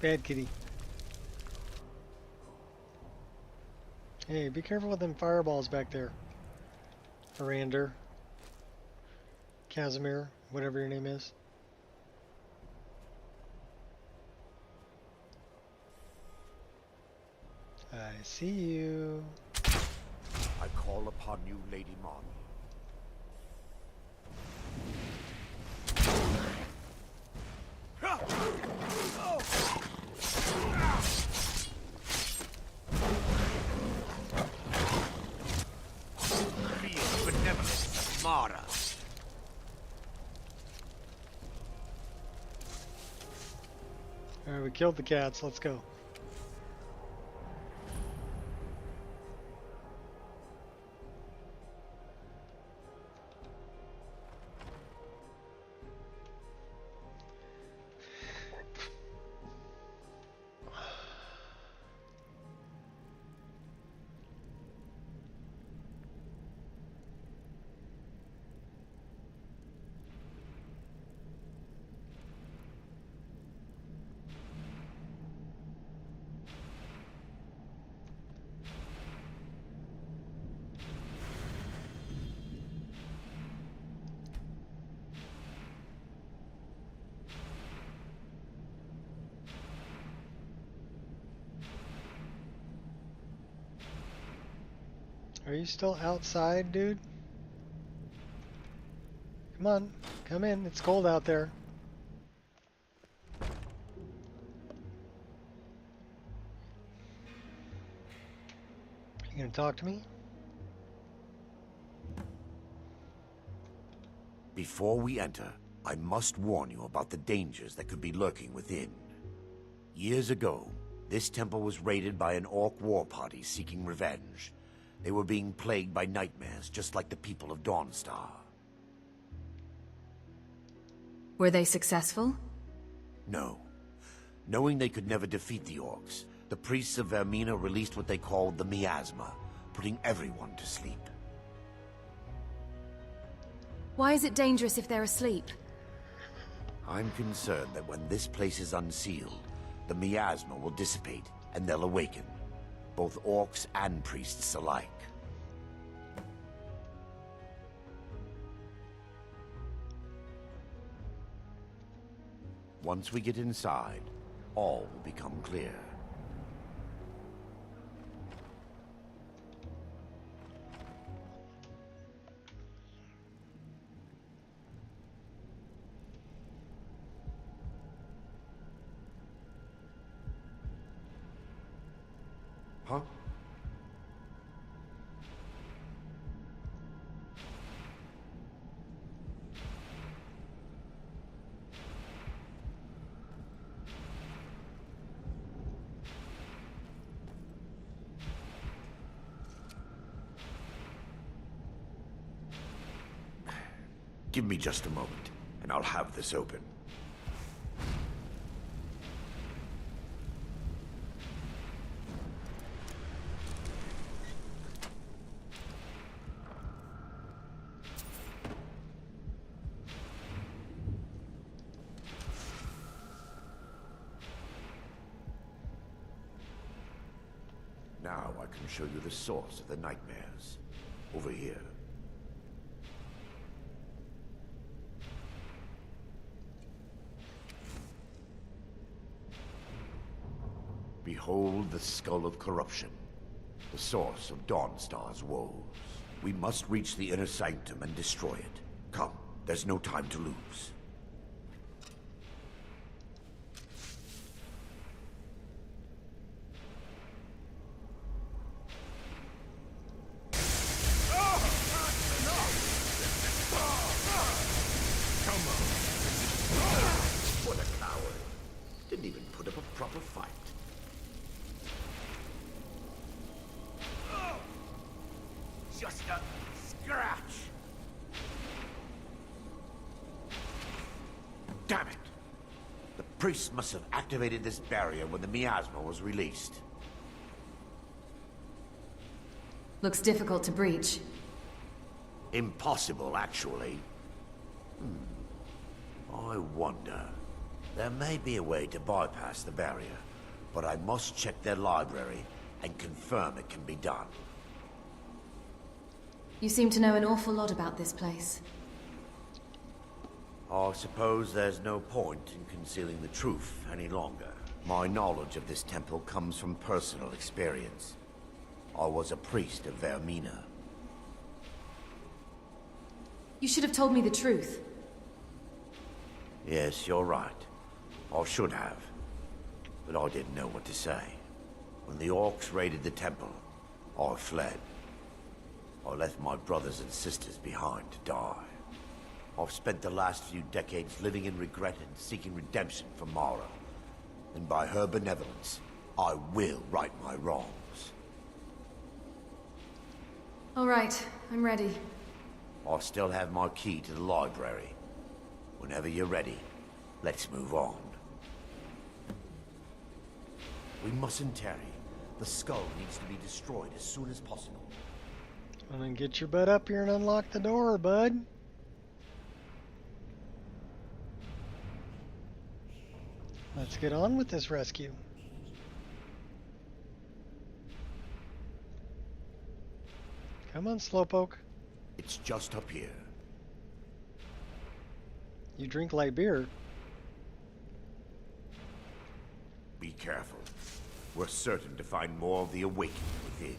Bad kitty. Hey, be careful with them fireballs back there. Arander. Casimir, whatever your name is. I see you. I call upon you, Lady Mara. harder. Alright, we killed the cats. Let's go. Are you still outside, dude? Come on, come in. It's cold out there. You gonna talk to me? Before we enter, I must warn you about the dangers that could be lurking within. Years ago, this temple was raided by an orc war party seeking revenge. They were being plagued by nightmares, just like the people of Dawnstar. Were they successful? No. Knowing they could never defeat the orcs, the priests of Vermina released what they called the miasma, putting everyone to sleep. Why is it dangerous if they're asleep? I'm concerned that when this place is unsealed, the miasma will dissipate and they'll awaken. Both orcs and priests alike. Once we get inside, all will become clear. Huh? Give me just a moment, and I'll have this open. Now I can show you the source of the nightmares. Over here. Behold the Skull of Corruption, the source of Dawnstar's woes. We must reach the inner sanctum and destroy it. Come, there's no time to lose. What a coward. Didn't even put up a proper fight. Just a scratch. Damn it! The priests must have activated this barrier when the miasma was released. Looks difficult to breach. Impossible, actually. I wonder. There may be a way to bypass the barrier, but I must check their library and confirm it can be done. You seem to know an awful lot about this place. I suppose there's no point in concealing the truth any longer. My knowledge of this temple comes from personal experience. I was a priest of Vermina. You should have told me the truth. Yes, you're right. I should have. But I didn't know what to say. When the orcs raided the temple, I fled. I left my brothers and sisters behind to die. I've spent the last few decades living in regret and seeking redemption from Mara. And by her benevolence, I will right my wrongs. All right, I'm ready. I still have my key to the library. Whenever you're ready, let's move on. We mustn't tarry. The skull needs to be destroyed as soon as possible. Well, then get your butt up here and unlock the door, bud. Let's get on with this rescue. Come on, Slowpoke. It's just up here. You drink light beer. Be careful. We're certain to find more of the awakening within.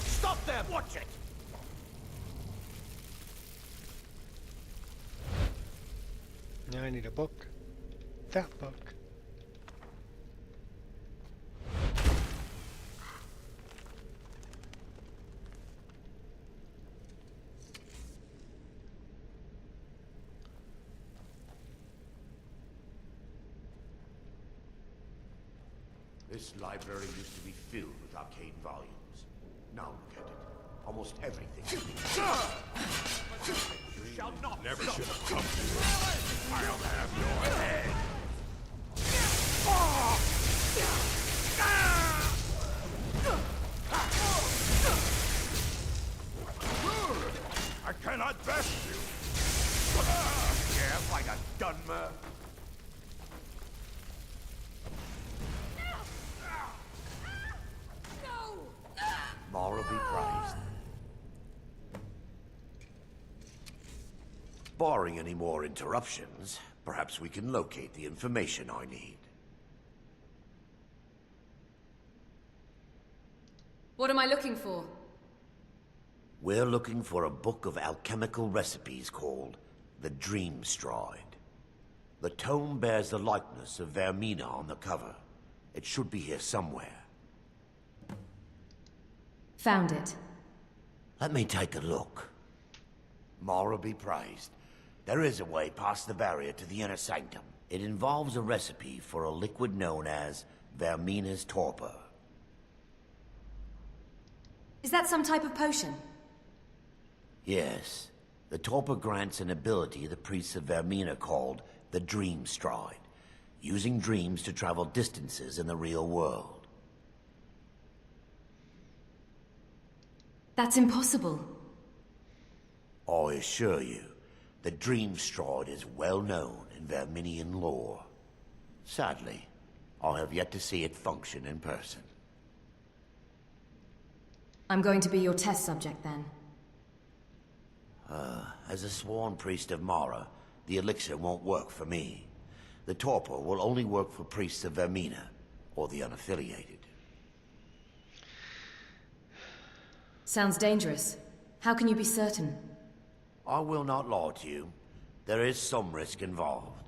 Stop them! Watch it! Now I need a book. That book. This library used to be filled with arcane volumes. Now look at it. Almost everything is being You shall not Never stop. should have come to you. I'll have your head. I cannot best you. Yeah, like a Dunmer. Mara be praised. Barring any more interruptions, perhaps we can locate the information I need. What am I looking for? We're looking for a book of alchemical recipes called the Dream Stride. The tome bears the likeness of Vermina on the cover. It should be here somewhere. Found it. Let me take a look. Mara be praised. There is a way past the barrier to the inner sanctum. It involves a recipe for a liquid known as Vermina's torpor. Is that some type of potion? Yes. The torpor grants an ability the priests of Vermina called the Dream Stride, using dreams to travel distances in the real world. That's impossible. I assure you, the Dream Stride is well known in Verminian lore. Sadly, I have yet to see it function in person. I'm going to be your test subject then. As a sworn priest of Mara, the elixir won't work for me. The torpor will only work for priests of Vermina, or the unaffiliated. Sounds dangerous. How can you be certain? I will not lie to you. There is some risk involved.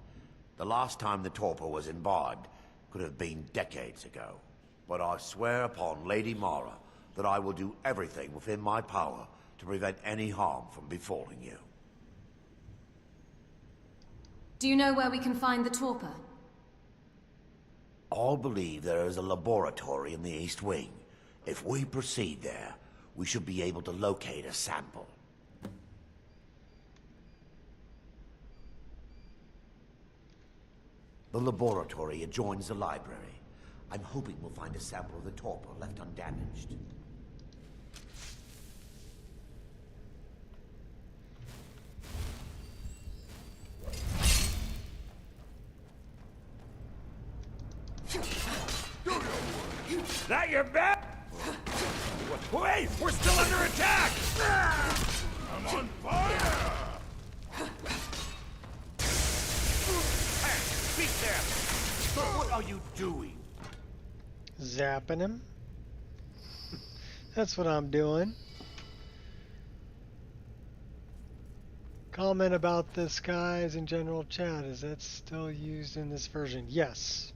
The last time the torpor was imbibed could have been decades ago. But I swear upon Lady Mara that I will do everything within my power to prevent any harm from befalling you. Do you know where we can find the torpor? I believe there is a laboratory in the East Wing. If we proceed there, we should be able to locate a sample. The laboratory adjoins the library. I'm hoping we'll find a sample of the torpor left undamaged. That your bet? Wait! We're still under attack! I'm on fire! Hey, speak there! What are you doing? Zapping him. That's what I'm doing. Comment about the skies in general chat. Is that still used in this version? Yes.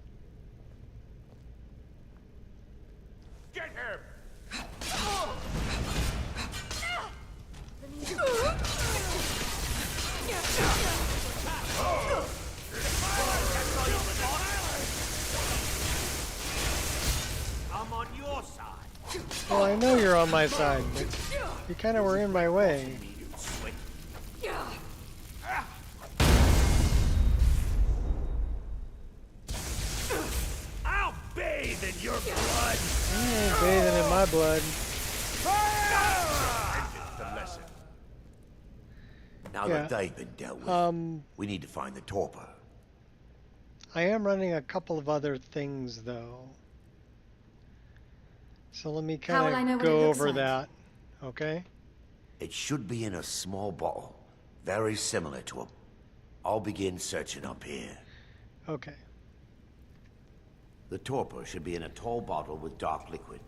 Get him! I'm on your side. Well, I know you're on my side, but you kind of were in my way. I'll bathe in your blood. You ain't bathing in my blood. The lesson. Now that they've been dealt with, we need to find the torpor. I am running a couple of other things, though. So let me kind of go over that, okay? It should be in a small bottle, very similar to a... I'll begin searching up here. Okay. The torpor should be in a tall bottle with dark liquid.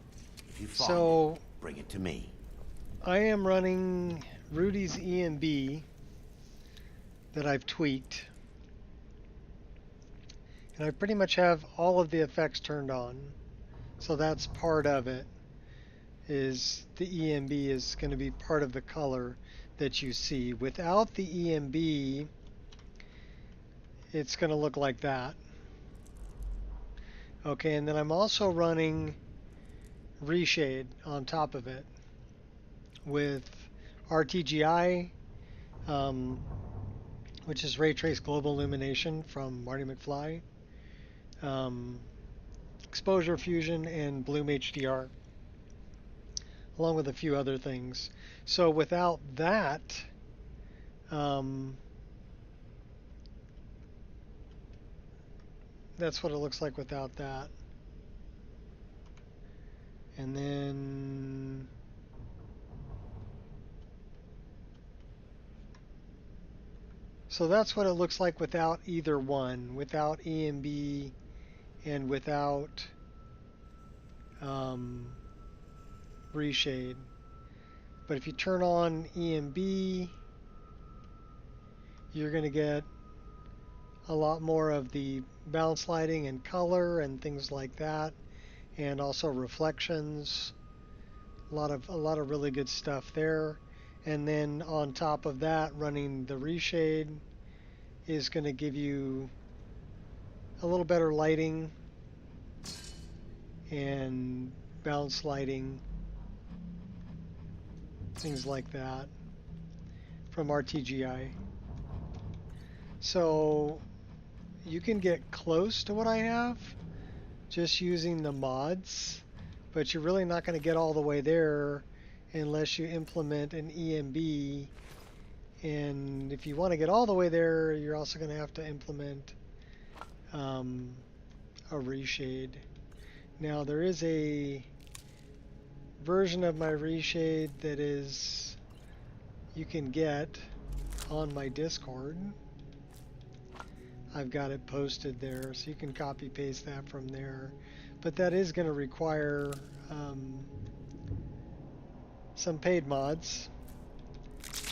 If you find it, bring it to me. I am running Rudy's EMB that I've tweaked. And I pretty much have all of the effects turned on. So that's part of it. Is the EMB is going to be part of the color that you see. Without the EMB, it's going to look like that. Okay, and then I'm also running Reshade on top of it with RTGI, which is Ray Trace Global Illumination from Marty McFly, Exposure Fusion, and Bloom HDR, along with a few other things. So without that, that's what it looks like without that. And then so that's what it looks like without either one, without EMB and without Reshade. But if you turn on EMB, you're going to get a lot more of the bounce lighting and color and things like that, and also reflections. A lot of really good stuff there. And then on top of that, running the Reshade is going to give you a little better lighting and bounce lighting, things like that, from RTGI. So you can get close to what I have just using the mods, but you're really not going to get all the way there unless you implement an EMB. And if you want to get all the way there, you're also going to have to implement a Reshade. Now there is a version of my Reshade that is you can get on my Discord. I've got it posted there, so you can copy paste that from there. But that is going to require some paid mods,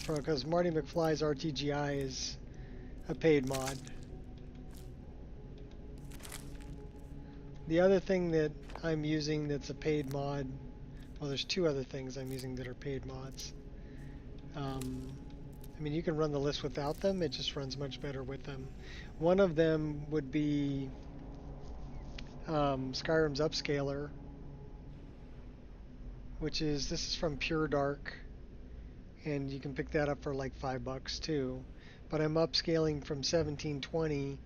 because Marty McFly's RTGI is a paid mod. The other thing that I'm using that's a paid mod, well, there's two other things I'm using that are paid mods. I mean, you can run the list without them, it just runs much better with them. One of them would be Skyrim's Upscaler, which is, this is from Pure Dark, and you can pick that up for like $5 too. But I'm upscaling from 1720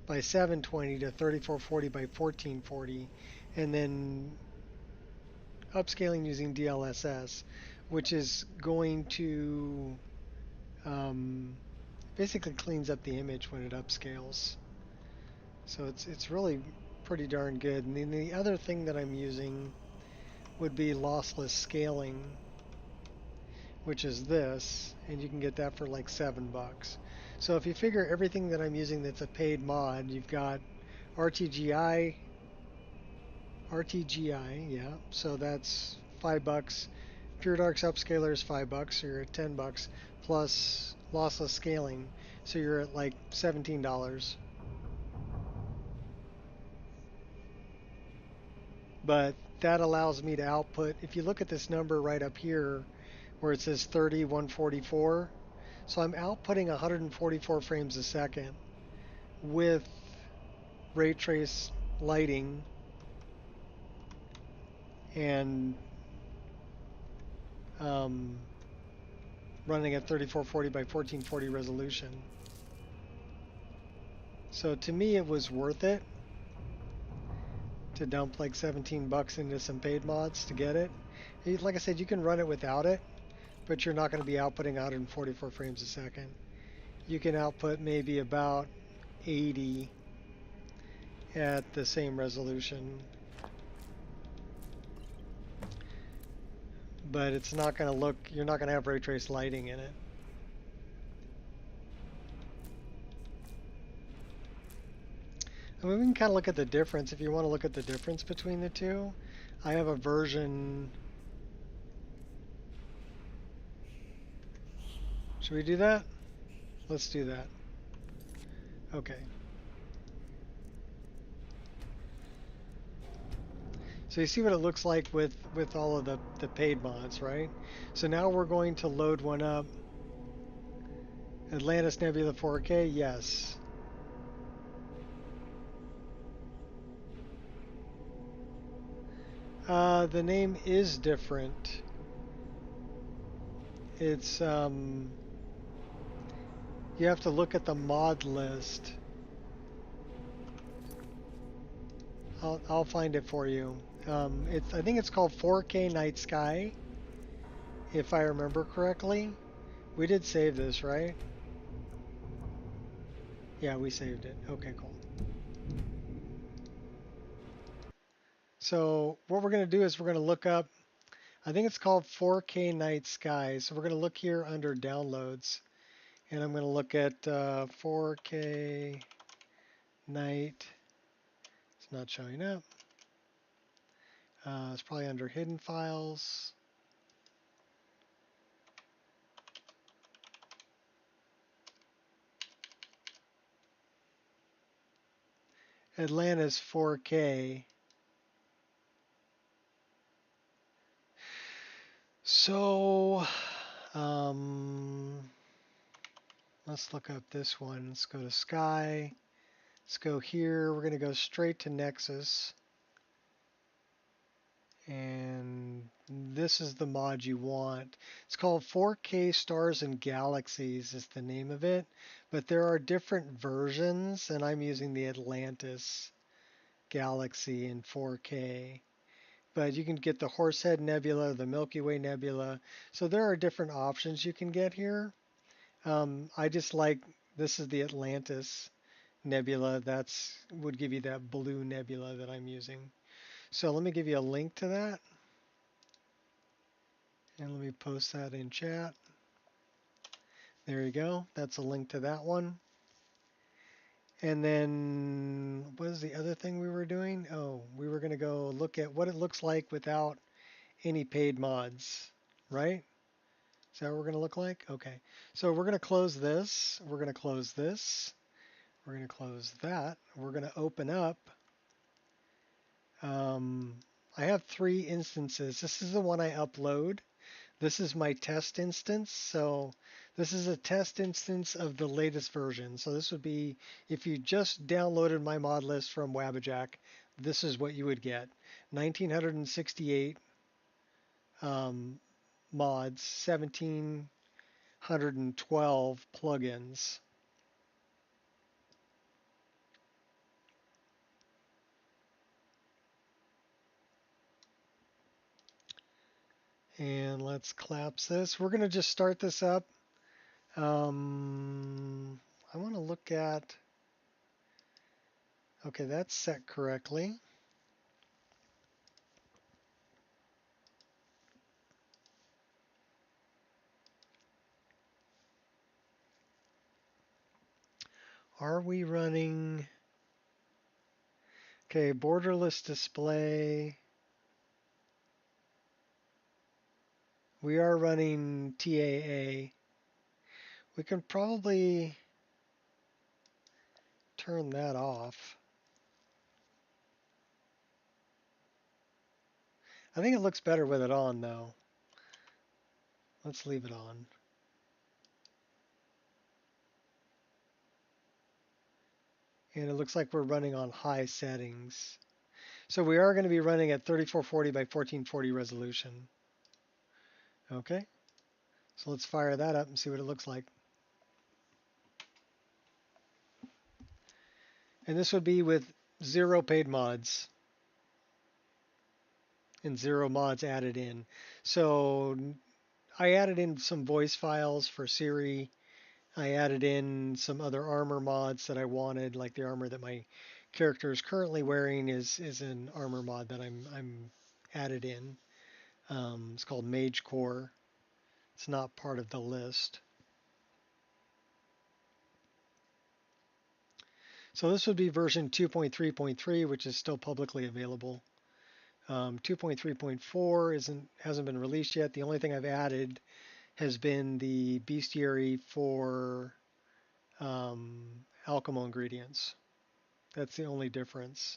by 720 to 3440 by 1440, and then upscaling using DLSS, which is going to basically cleans up the image when it upscales. So it's really pretty darn good. And then the other thing that I'm using would be lossless scaling, which is this, and you can get that for like $7. So if you figure everything that I'm using that's a paid mod, you've got RTGI, yeah, so that's $5. Pure Dark's upscaler is $5, so you're at $10 plus lossless scaling, so you're at like $17. But that allows me to output, if you look at this number right up here where it says 144, so I'm outputting 144 frames a second with ray trace lighting and running at 3440 by 1440 resolution. So to me it was worth it to dump like $17 into some paid mods to get it. Like I said, you can run it without it, but you're not going to be outputting 144 frames a second. You can output maybe about 80 at the same resolution, but it's not going to look, you're not going to have ray trace lighting in it. I mean, we can kind of look at the difference if you want to look at the difference between the two. I have a version. Should we do that? Let's do that. Okay. So you see what it looks like with all of the paid mods, right? So now we're going to load one up. Atlantis Nebula 4K, yes. The name is different. It's you have to look at the mod list. I'll find it for you. I think it's called 4K Night Sky, if I remember correctly. We did save this, right? Yeah, we saved it. Okay, cool. So what we're going to do is we're going to look up, I think it's called 4K Night Sky. So we're going to look here under downloads, and I'm going to look at 4K Night. It's not showing up. It's probably under hidden files. Atlantis 4K. So, let's look up this one. Let's go to Sky. Let's go here. We're going to go straight to Nexus. And this is the mod you want. It's called 4K Stars and Galaxies is the name of it. But there are different versions, and I'm using the Atlantis Galaxy in 4K. But you can get the Horsehead Nebula, the Milky Way Nebula. So there are different options you can get here. I just like, this is the Atlantis Nebula. That's would give you that blue nebula that I'm using. So let me give you a link to that. And let me post that in chat. There you go. That's a link to that one. And then what was the other thing we were doing? Oh, we were going to go look at what it looks like without any paid mods, right? Is that what we're going to look like? Okay. So we're going to close this. We're going to close this. We're going to close that. We're going to open up. I have 3 instances. This is the one I upload. This is my test instance. So this is a test instance of the latest version. So this would be, if you just downloaded my mod list from Wabbajack, this is what you would get. 1968 mods, 1712 plugins. And let's collapse this. We're going to just start this up. I want to look at, okay, that's set correctly. Are we running, okay, borderless display. We are running TAA. We can probably turn that off. I think it looks better with it on, though. Let's leave it on. And it looks like we're running on high settings. So we are going to be running at 3440 by 1440 resolution. Okay, so let's fire that up and see what it looks like. And this would be with 0 paid mods and 0 mods added in. So I added in some voice files for Siri. I added in some other armor mods that I wanted, like the armor that my character is currently wearing is an armor mod that I'm added in. It's called Mage Core. It's not part of the list. So this would be version 2.3.3, which is still publicly available. 2.3.4 hasn't been released yet. The only thing I've added has been the bestiary for alchemy ingredients. That's the only difference.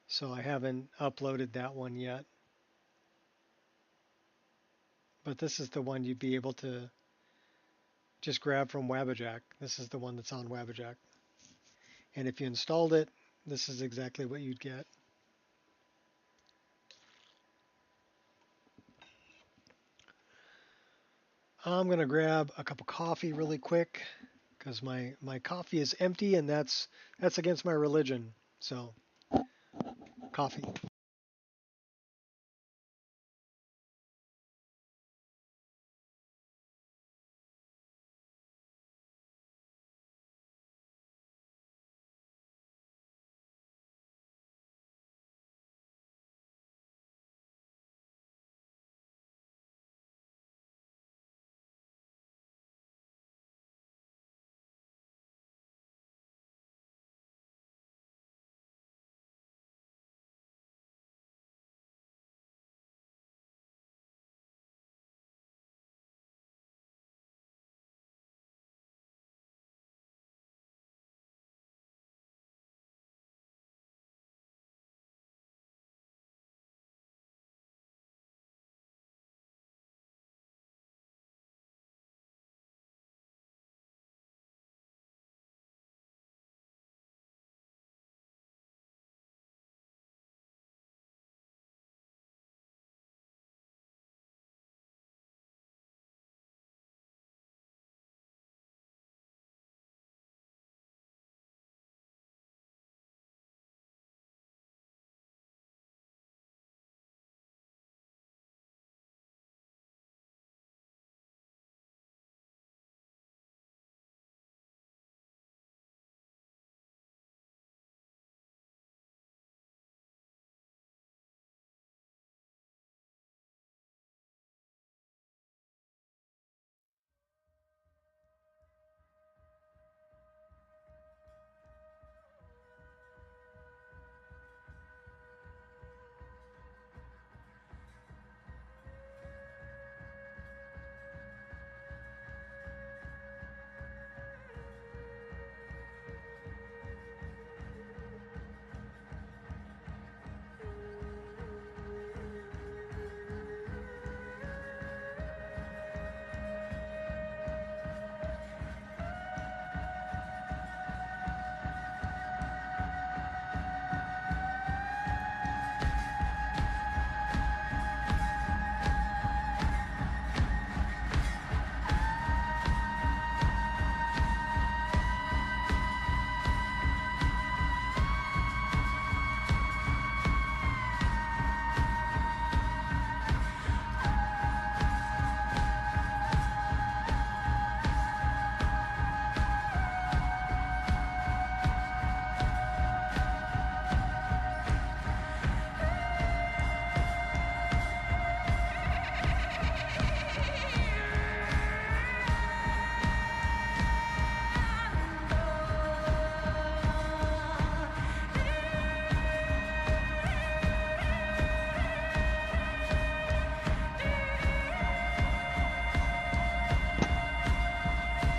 So I haven't uploaded that one yet. But this is the one you'd be able to just grab from Wabbajack. This is the one that's on Wabbajack. And if you installed it, this is exactly what you'd get. I'm going to grab a cup of coffee really quick because my coffee is empty, and that's against my religion. So, coffee.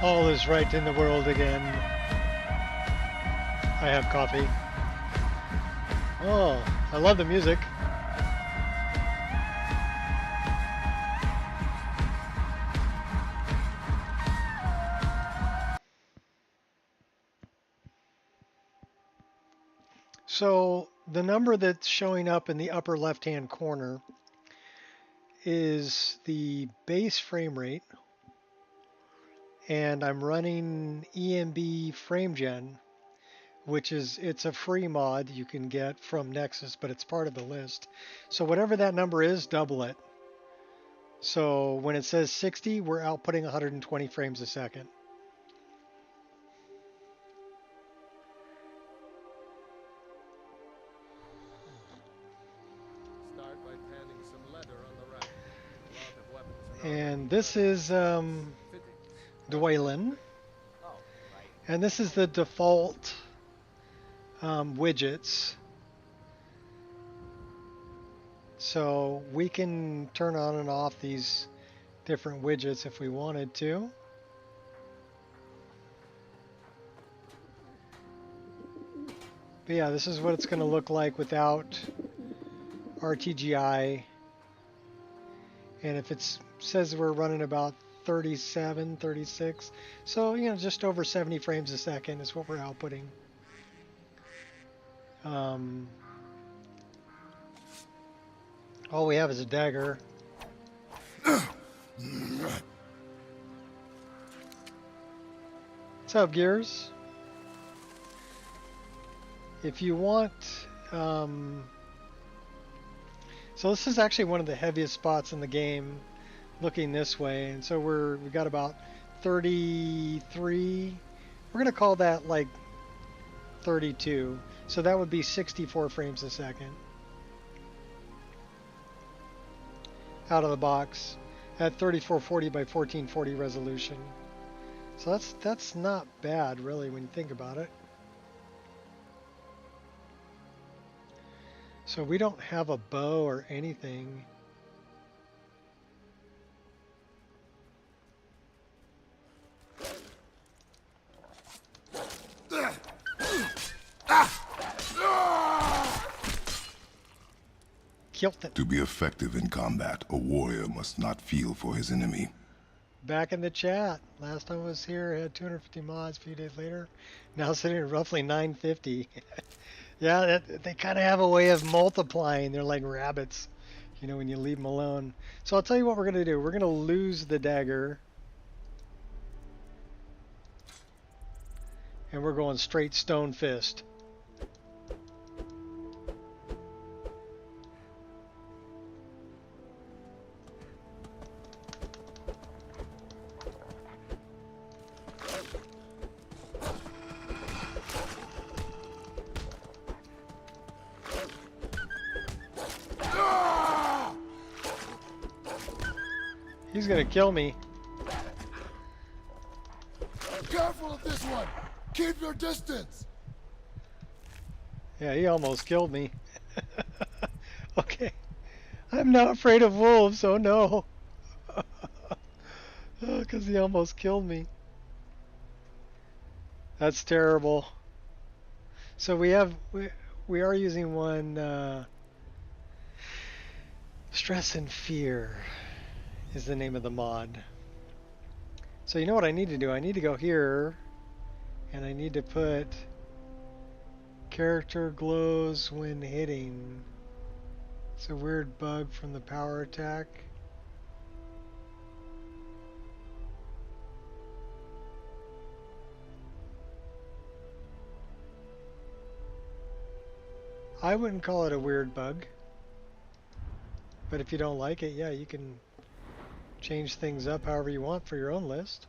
All is right in the world again. I have coffee. Oh, I love the music. So the number that's showing up in the upper left-hand corner is the base frame rate, and I'm running EMB FrameGen, which is, it's a free mod you can get from Nexus, but it's part of the list. So whatever that number is, double it. So when it says 60, we're outputting 120 frames a second. Start by panning some leather on the rack. A lot of weapons are And this is Dwaylen. And this is the default widgets. So we can turn on and off these different widgets if we wanted to. But yeah, this is what it's going to look like without RTGI. And if it says we're running about 37, 36, so you know, just over 70 frames a second is what we're outputting. All we have is a dagger. What's up, Gears? If you want, so this is actually one of the heaviest spots in the game, looking this way, and so we got about 33. We're gonna call that like 32. So that would be 64 frames a second out of the box at 3440 by 1440 resolution. So that's not bad really when you think about it. So we don't have a bow or anything. Killed it. To be effective in combat, a warrior must not feel for his enemy. Back in the chat. Last time I was here, I had 250 mods. A few days later, now sitting at roughly 950. Yeah, they kind of have a way of multiplying. They're like rabbits, you know, when you leave them alone. So I'll tell you what we're going to do. We're going to lose the dagger. And we're going straight stone fist. He's gonna kill me. Careful of this one! Keep your distance! Yeah, he almost killed me. Okay. I'm not afraid of wolves, oh no. Because he almost killed me. That's terrible. So we are using one Stress and Fear is the name of the mod. So you know what I need to do? I need to go here and I need to put character glows when hitting. It's a weird bug from the power attack. I wouldn't call it a weird bug. But if you don't like it, yeah, you can change things up however you want for your own list.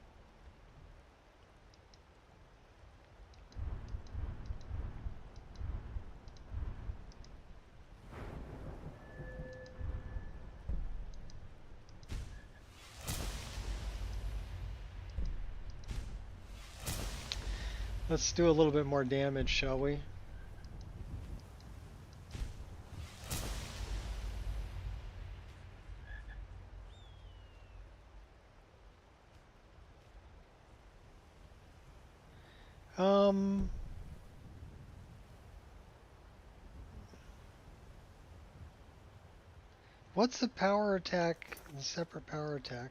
Let's do a little bit more damage, shall we? What's the power attack, the separate power attack?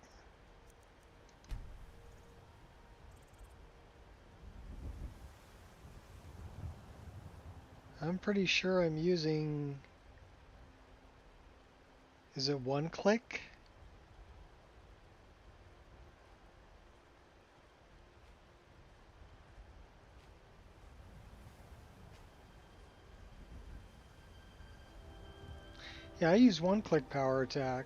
I'm pretty sure I'm using, is it one click? Yeah, I use one click power attack.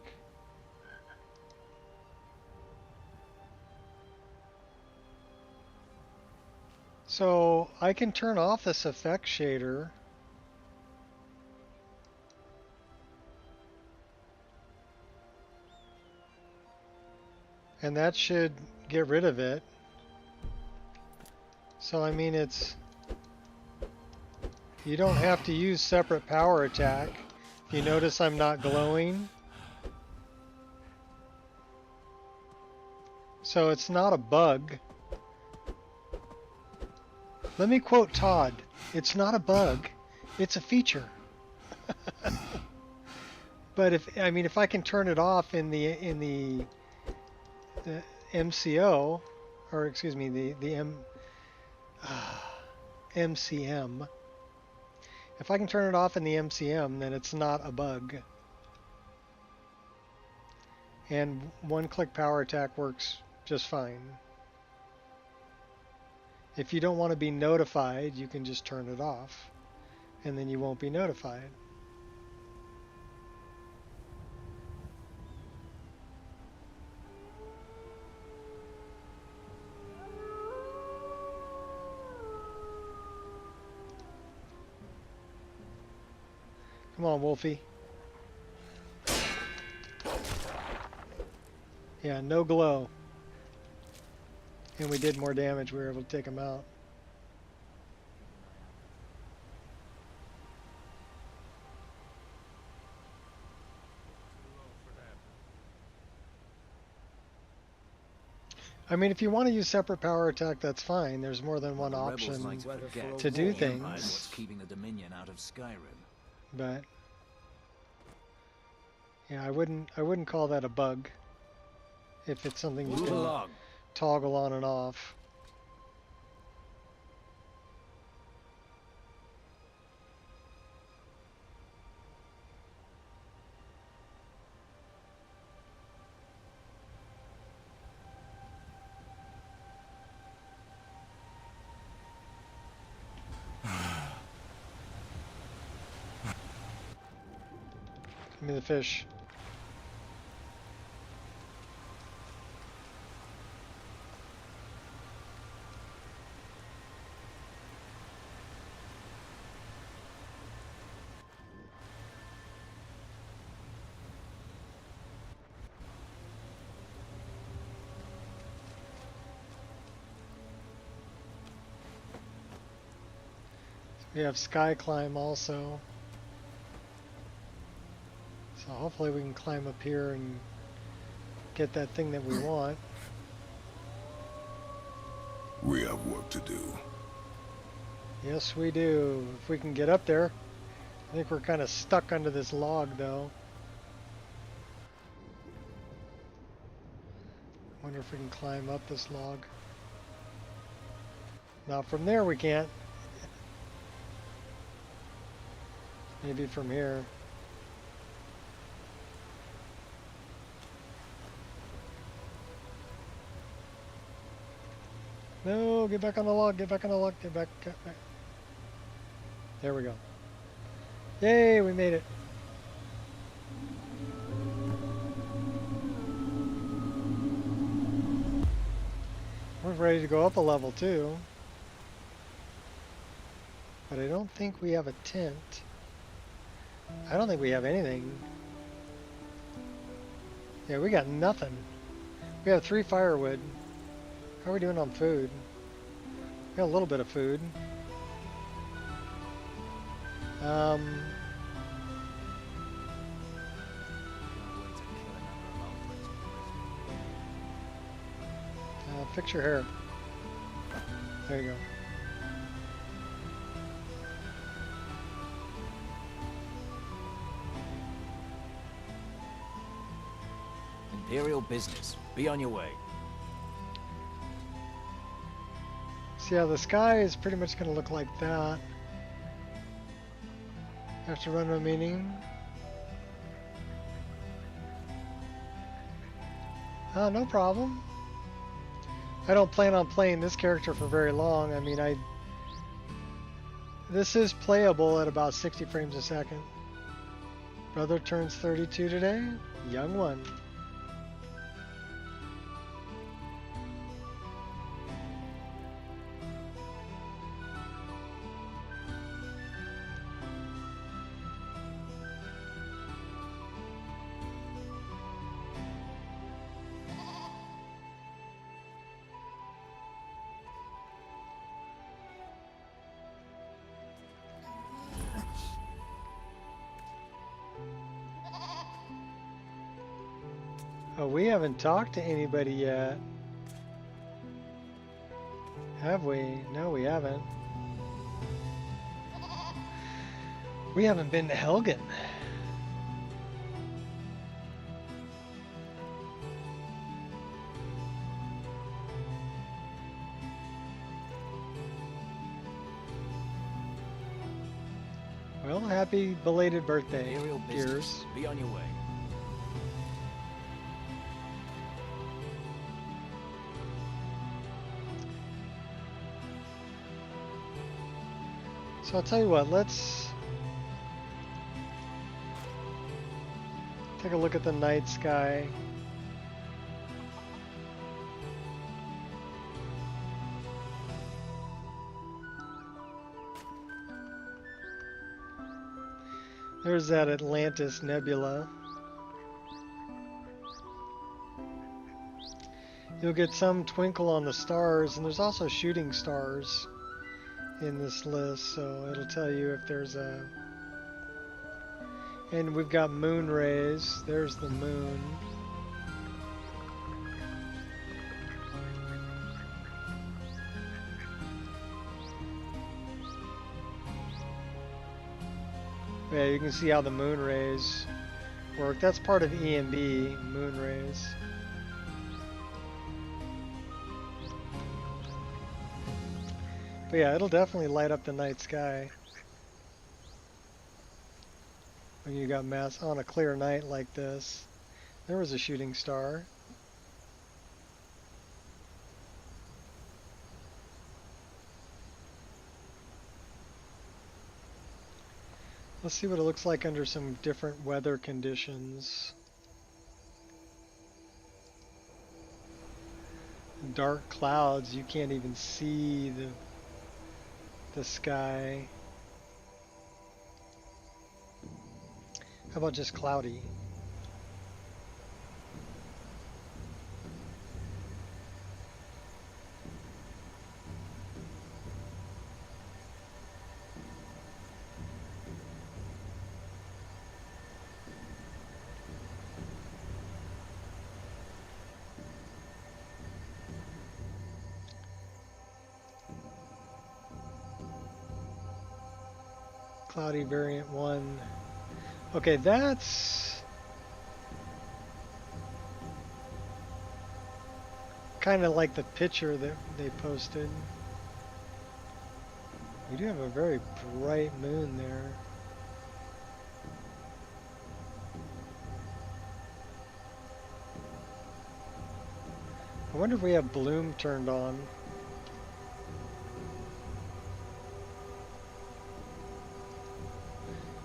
So I can turn off this effect shader. And that should get rid of it. So I mean, it's, you don't have to use separate power attack. If you notice I'm not glowing. So it's not a bug. Let me quote Todd. It's not a bug. It's a feature. But if I can turn it off in the MCO, or excuse me, the MCM. If I can turn it off in the MCM, then it's not a bug. And one-click power attack works just fine. If you don't want to be notified, you can just turn it off, and then you won't be notified. Come on, Wolfie. Yeah, no glow. And we did more damage. We were able to take him out. I mean, if you want to use separate power attack, that's fine. There's more than one option to do things. What's keeping the Dominion out of Skyrim? But yeah, I wouldn't call that a bug if it's something you can toggle on and off. Give me the fish. We have sky climb also. So hopefully we can climb up here and get that thing that we want. We have work to do. Yes, we do. If we can get up there. I think we're kind of stuck under this log, though. Wonder if we can climb up this log. Now from there we can't. Maybe from here. No, get back on the log, get back on the log, get back. There we go. Yay, we made it. We're ready to go up a level too. But I don't think we have a tent. I don't think we have anything. Yeah, we got nothing. We have 3 firewood. How are we doing on food? We got a little bit of food. Fix your hair. There you go. Imperial business. Be on your way. So yeah, the sky is pretty much going to look like that. Have to run a meeting. No problem. I don't plan on playing this character for very long. I mean, this is playable at about 60 frames a second. Brother turns 32 today. Young one. Oh, we haven't talked to anybody yet. Have we? No, we haven't. We haven't been to Helgen. Well, happy belated birthday, Gears. Be on your way. So I'll tell you what, let's take a look at the night sky. There's that Atlantis nebula. You'll get some twinkle on the stars, and there's also shooting stars in this list, so it'll tell you if there's a... And we've got moon rays. There's the moon. Yeah, you can see how the moon rays work. That's part of EMB, moon rays. But yeah, it'll definitely light up the night sky when you got mass on a clear night like this. There was a shooting star. Let's see what it looks like under some different weather conditions. Dark clouds, you can't even see the sky. How about just cloudy? Cloudy variant 1. Okay, that's kind of like the picture that they posted. We do have a very bright moon there. I wonder if we have bloom turned on.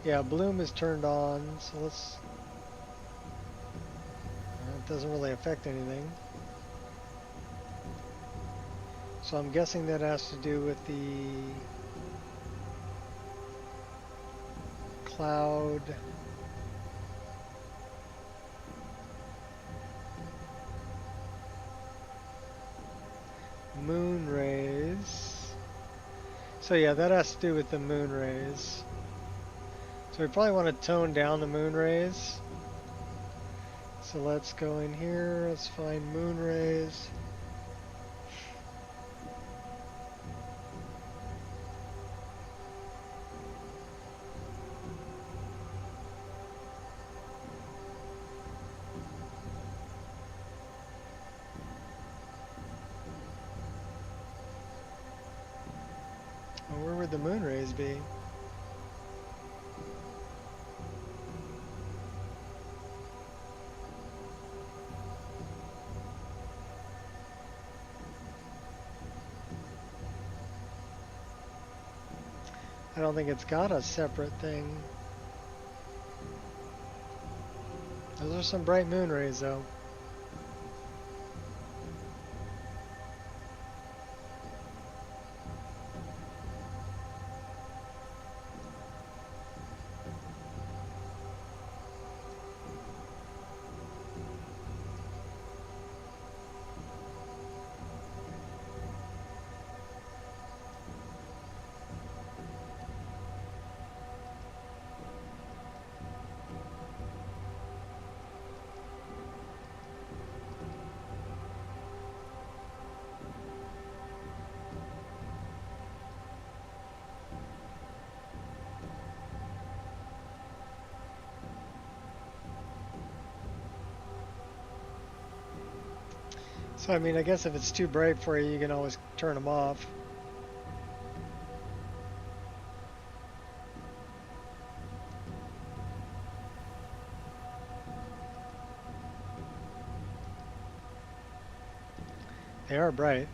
Yeah, bloom is turned on, so let's... It doesn't really affect anything. So I'm guessing that has to do with the cloud. Moon rays. So yeah, that has to do with the moon rays. So we probably want to tone down the moon rays. So let's go in here, let's find moon rays. would the moon rays be? I don't think it's got a separate thing. Those are some bright moon rays, though. So, I mean, I guess if it's too bright for you, you can always turn them off. They are bright.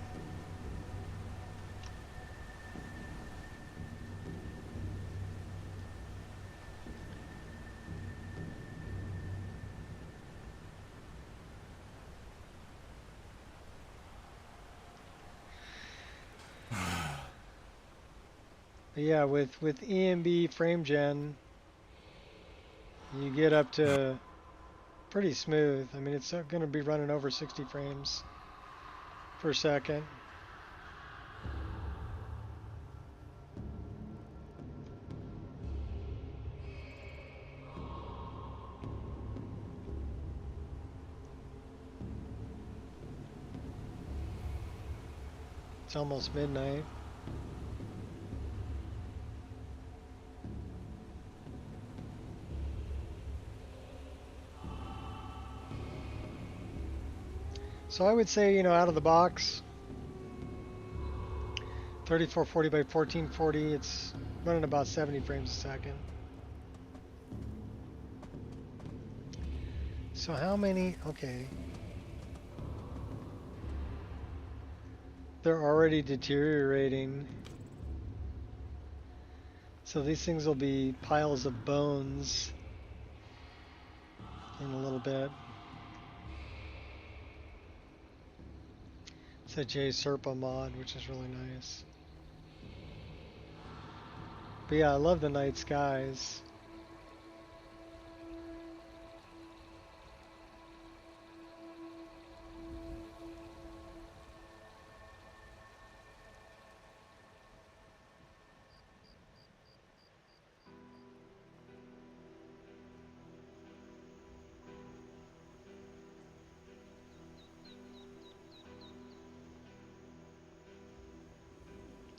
But yeah, with EMB frame gen, you get up to pretty smooth. I mean, it's going to be running over 60 frames per second. It's almost midnight. So I would say, you know, out of the box, 3440 by 1440, it's running about 70 frames a second. So how many, okay. They're already deteriorating. So these things will be piles of bones in a little bit. It's a J Serpa mod, which is really nice. But yeah, I love the night skies.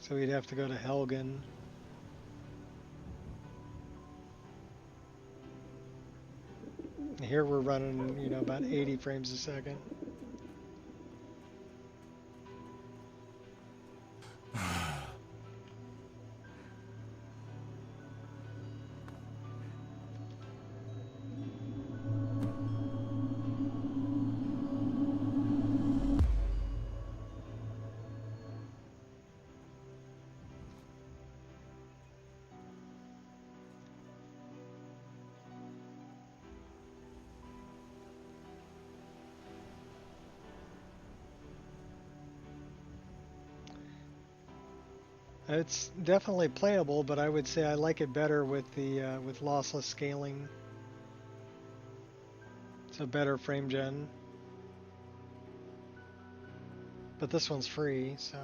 So we'd have to go to Helgen. Here we're running, you know, about 80 frames a second. It's definitely playable, but I would say I like it better with the with lossless scaling. It's a better frame gen. But this one's free, so.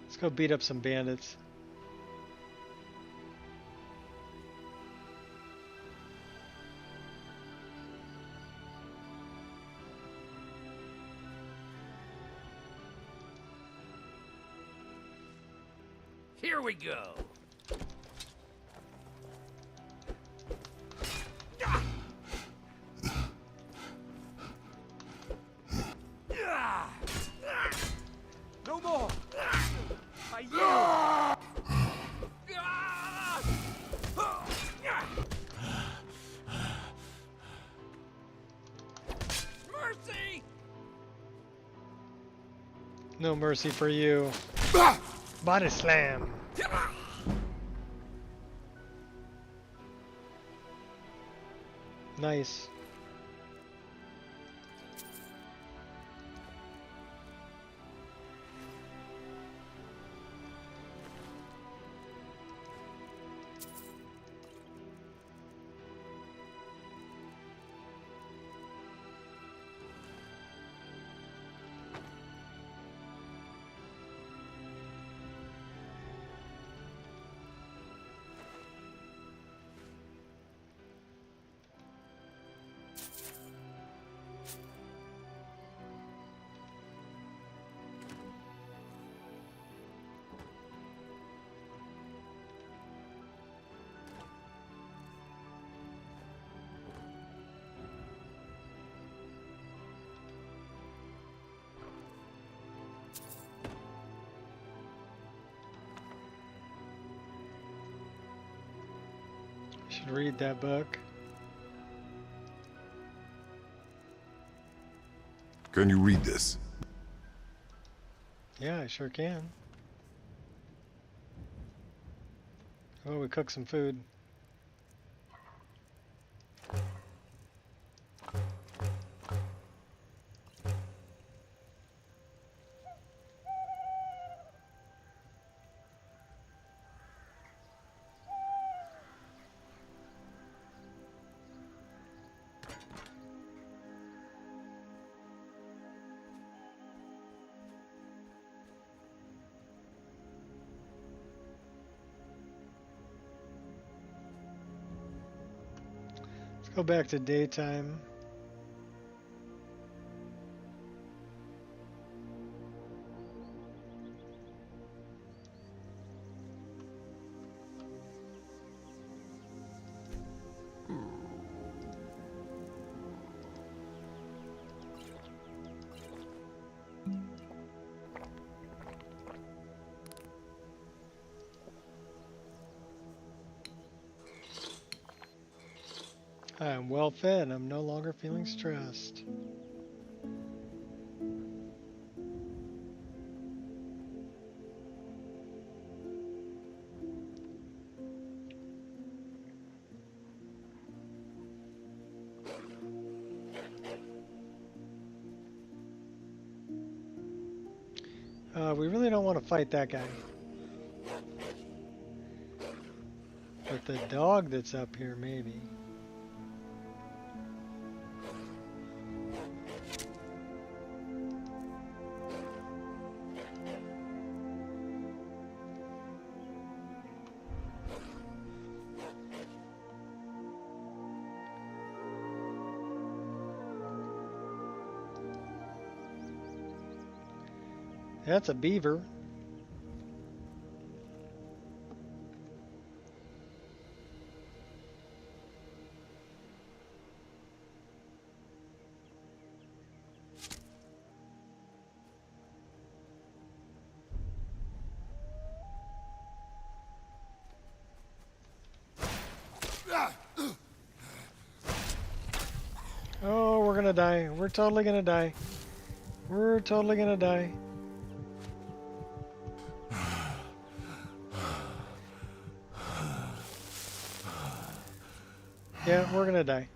Let's go beat up some bandits. Here we go. No more! I yield! Mercy! No mercy for you. Body slam. Nice. Should read that book. Can you read this? Yeah, I sure can. Oh, we cooked some food. Let's go back to daytime. I am well fed. I'm no longer feeling stressed. We really don't want to fight that guy. But the dog that's up here, maybe. That's a beaver. Oh, we're gonna die. We're totally gonna die. We're totally gonna die. Yeah, we're gonna die.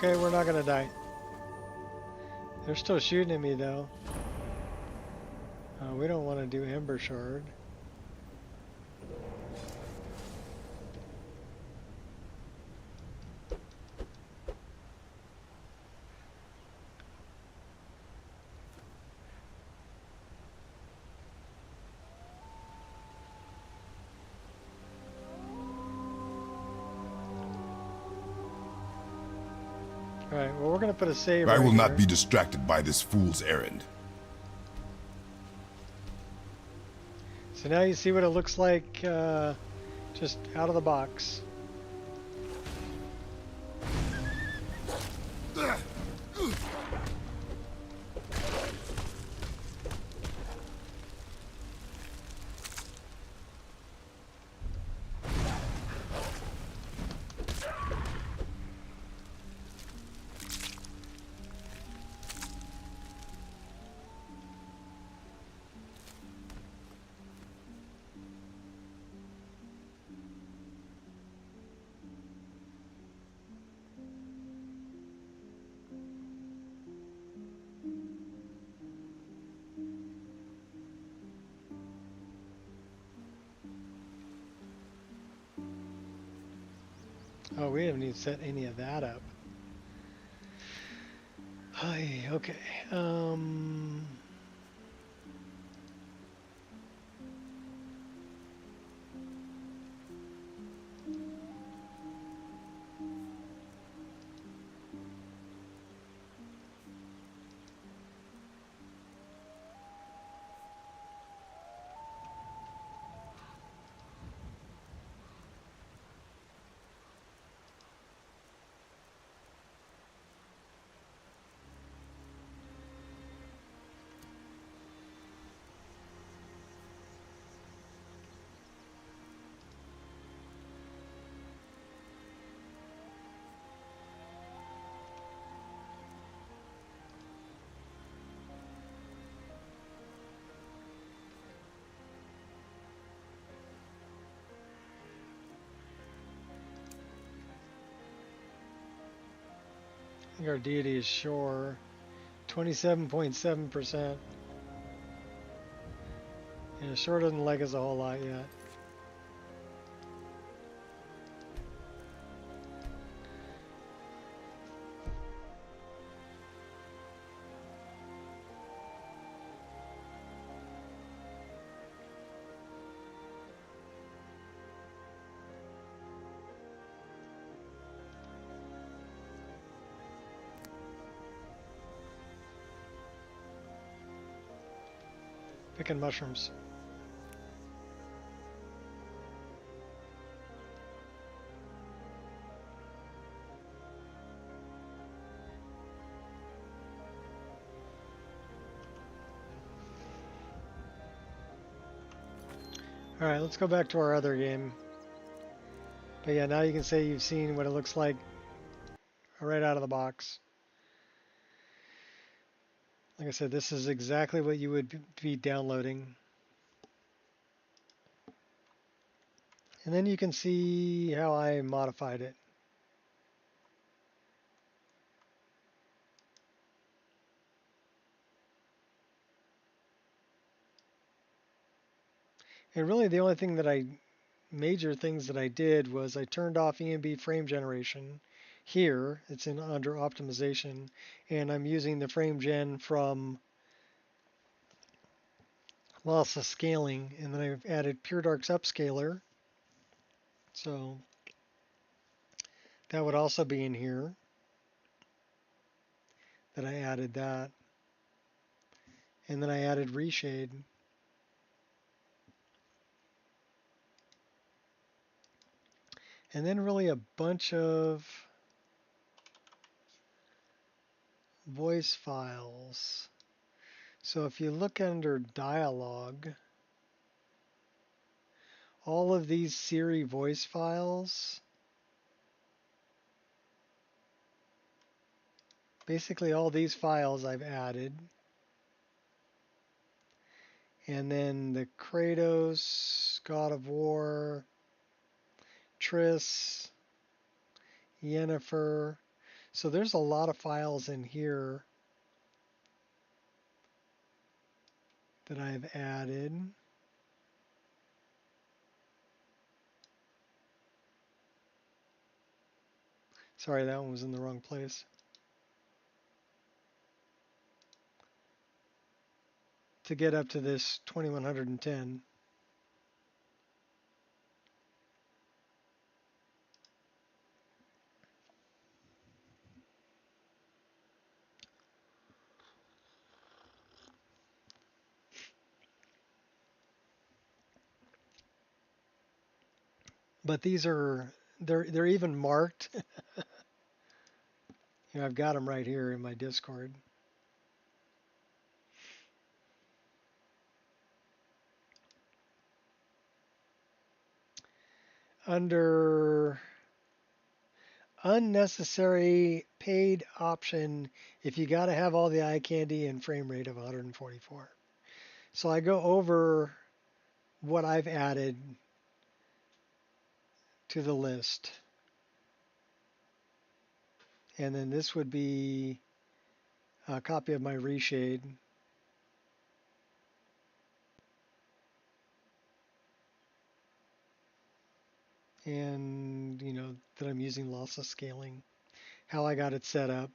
Okay, we're not gonna die. They're still shooting at me though. We don't want to do Ember Shard. Alright, well we're gonna put a save I right will not here. be distracted by this fool's errand. So now you see what it looks like just out of the box. Oh, we haven't even set any of that up. Hi, okay. I think our deity is Shore. 27.7%. Yeah, Shore doesn't like us a whole lot yet. Picking mushrooms. Alright, let's go back to our other game. But yeah, now you can say you've seen what it looks like right out of the box. Like I said, this is exactly what you would be downloading. And then you can see how I modified it. And really the only thing that major things that I did was I turned off EMB frame generation. Here, it's in under optimization, and I'm using the frame gen from lossless scaling, and then I've added Pure Dark's upscaler. So that would also be in here, that I added that. And then I added reshade. And then really a bunch of voice files. So if you look under dialogue, all of these Siri voice files, basically all these files I've added. And then the Kratos, God of War, Triss, Yennefer. So there's a lot of files in here that I've added. Sorry, that one was in the wrong place. To get up to this 2110. But these are they're even marked. You know, I've got them right here in my Discord. Under unnecessary paid option, if you got to have all the eye candy and frame rate of 144. So I go over what I've added to the list. And then this would be a copy of my reshade. And, you know, that I'm using lossless scaling, how I got it set up.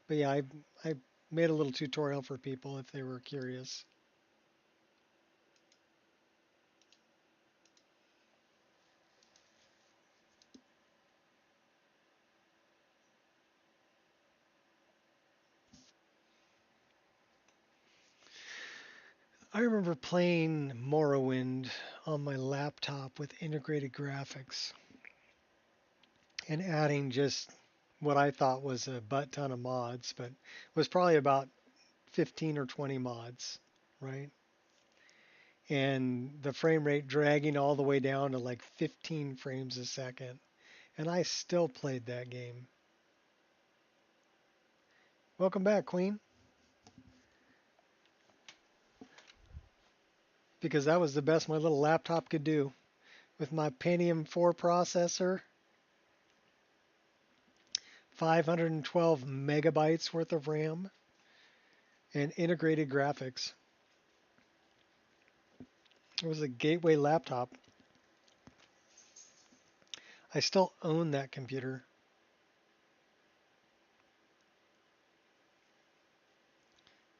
But yeah, I made a little tutorial for people if they were curious. I remember playing Morrowind on my laptop with integrated graphics and adding just what I thought was a butt ton of mods, but was probably about 15 or 20 mods, right? And the frame rate dragging all the way down to like 15 frames a second. And I still played that game. Welcome back, Queen. Because that was the best my little laptop could do. With my Pentium 4 processor, 512 megabytes worth of RAM, and integrated graphics. It was a gateway laptop. I still own that computer.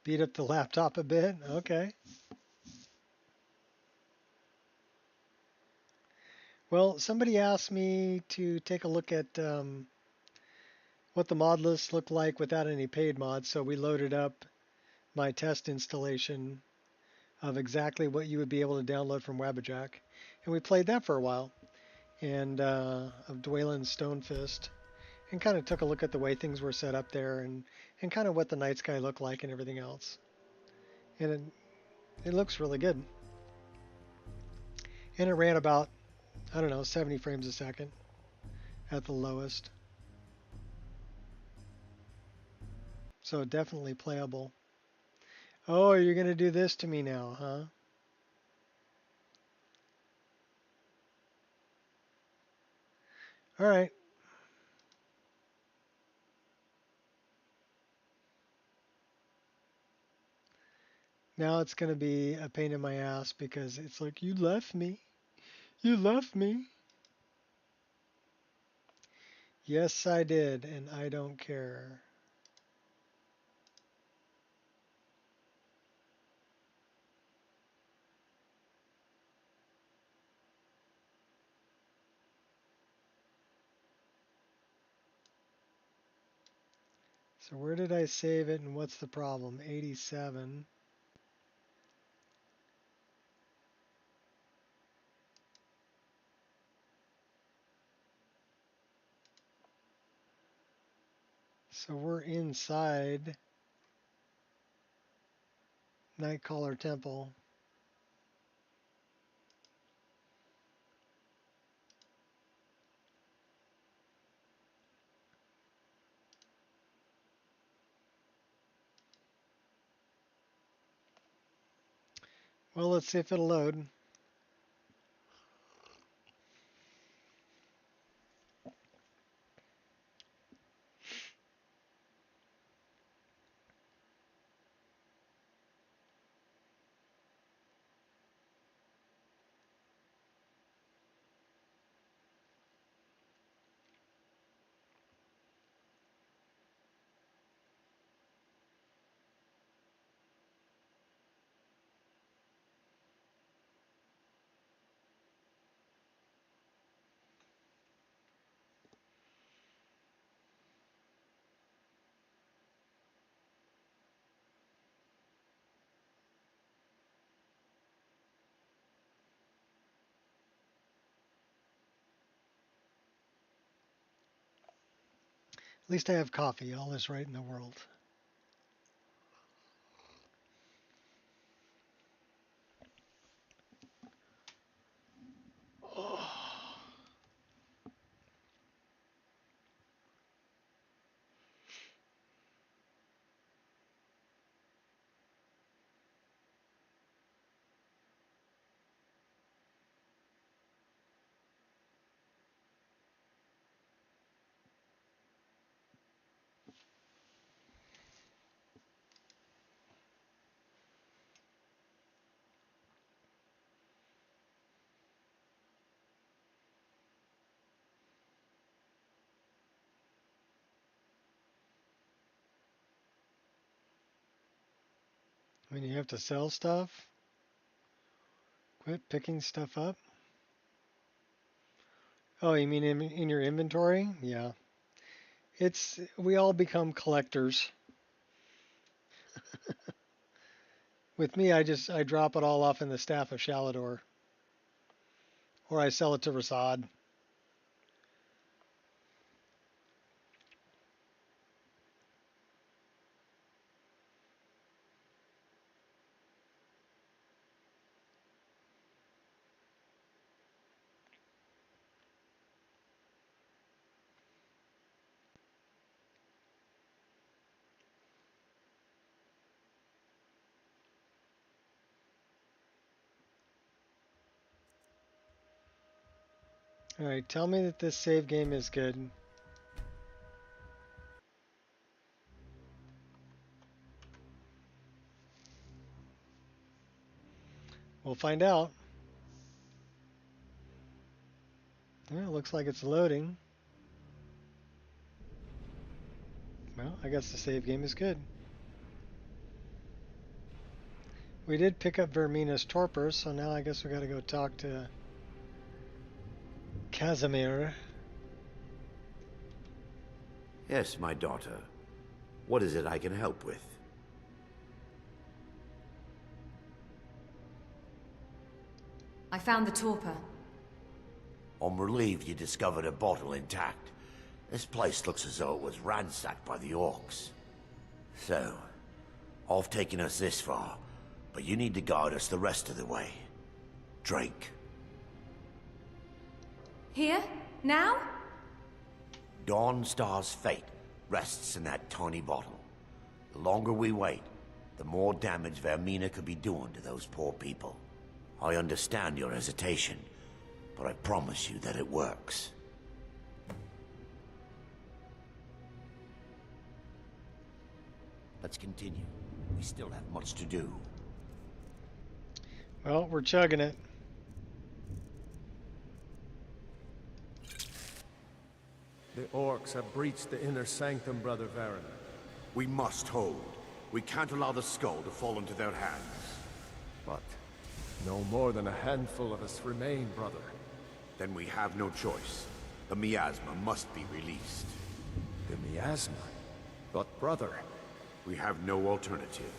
Beat up the laptop a bit? Okay. Well, somebody asked me to take a look at what the mod list looked like without any paid mods, so we loaded up my test installation of exactly what you would be able to download from Wabbajack. And we played that for a while, and of Dwaylen's Stonefist, and kind of took a look at the way things were set up there and kind of what the night sky looked like and everything else. And it looks really good. And it ran about, I don't know, 70 frames a second at the lowest. So definitely playable. Oh, you're going to do this to me now, huh? All right. Now it's going to be a pain in my ass because it's like, you left me. You left me. Yes, I did, and I don't care. So where did I save it and what's the problem? 87. So we're inside Nightcaller Temple. Well, let's see if it'll load. At least I have coffee. All is right in the world. Oh. When you have to sell stuff, quit picking stuff up. Oh, you mean in your inventory? Yeah. We all become collectors. With me, I drop it all off in the staff of Shalador. Or I sell it to Rasad. Alright, tell me that this save game is good. We'll find out. Yeah, it looks like it's loading. Well, I guess the save game is good. We did pick up Vermina's torpor, so now I guess we gotta go talk to Casimir. Yes, my daughter. What is it I can help with? I found the torpor. I'm relieved you discovered a bottle intact. This place looks as though it was ransacked by the orcs. So, I've taken us this far, but you need to guide us the rest of the way. Drink. Here? Now? Dawnstar's fate rests in that tiny bottle. The longer we wait, the more damage Vermina could be doing to those poor people. I understand your hesitation, but I promise you that it works. Let's continue. We still have much to do. Well, we're chugging it. The orcs have breached the inner sanctum, Brother Varen. We must hold. We can't allow the skull to fall into their hands. But no more than a handful of us remain, brother. Then we have no choice. The miasma must be released. The miasma? But brother... We have no alternative.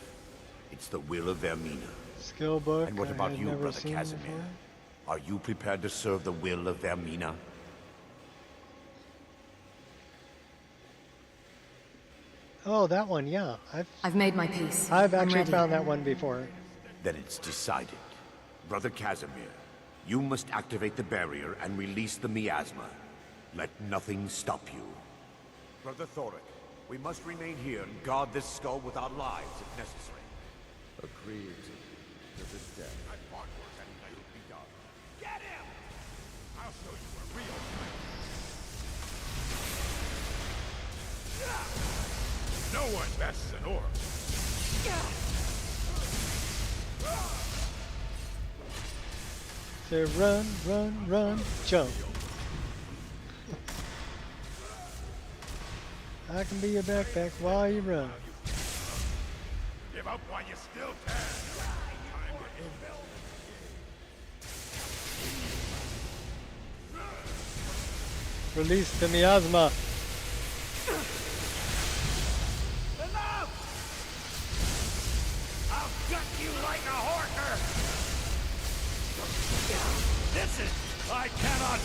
It's the will of Vermina. Skill book. And what about you, Brother Casimir? Before. Are you prepared to serve the will of Vermina? Oh, that one, yeah. I've made my peace. I've actually found that one before. Then it's decided. Brother Casimir, you must activate the barrier and release the miasma. Let nothing stop you. Brother Thoric, we must remain here and guard this skull with our lives if necessary. Agreed to the death. Get him! I'll show you a real fight. No one bests an orc. Say run, run, run, jump. I can be your backpack while you run. Give up while you still can. Time to end this. Release the miasma. Enough! I'll gut you like a horker! This is... I cannot...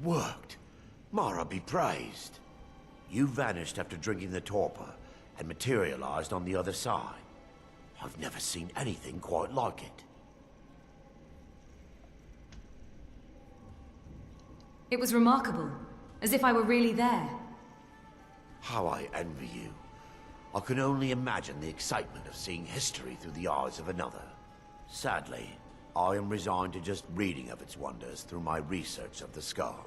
worked. Mara be praised. You vanished after drinking the torpor and materialized on the other side. I've never seen anything quite like it. It was remarkable, as if I were really there. How I envy you. I can only imagine the excitement of seeing history through the eyes of another. Sadly, I am resigned to just reading of its wonders through my research of the skull.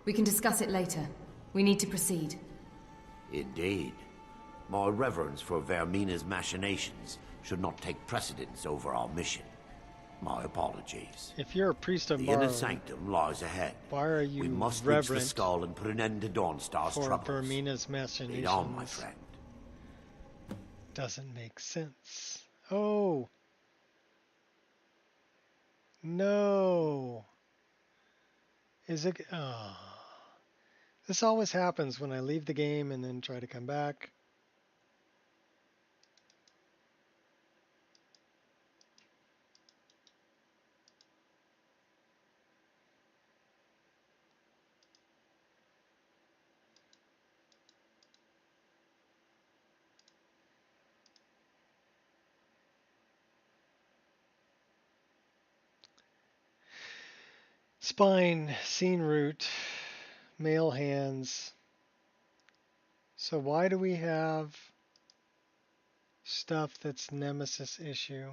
We can discuss it later. We need to proceed. Indeed. My reverence for Vermina's machinations should not take precedence over our mission. My apologies. If you're a priest of The Mara, inner sanctum lies ahead. why are you We must reach the reverent skull and put an end to Dawnstar's for troubles. Vermina's machinations? Lead on, my friend. Doesn't make sense. Oh. No. Is it... Oh. This always happens when I leave the game and then try to come back. Spine, scene root, male hands. So why do we have stuff that's Nemesis issue?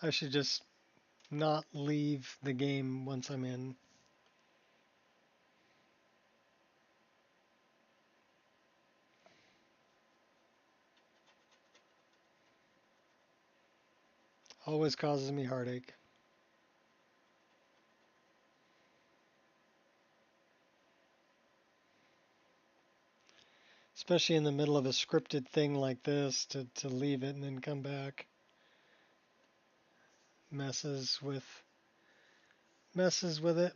I should just not leave the game once I'm in. Always causes me heartache. Especially in the middle of a scripted thing like this, to leave it and then come back. Messes with it.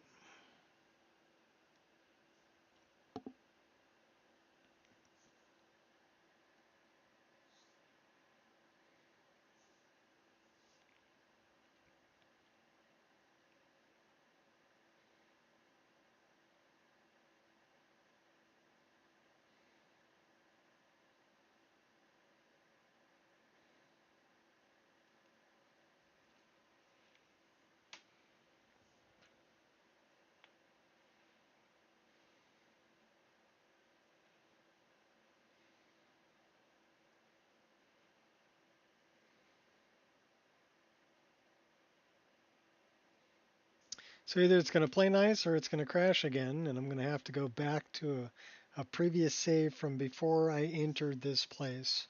So either it's going to play nice or it's going to crash again, and I'm going to have to go back to a previous save from before I entered this place.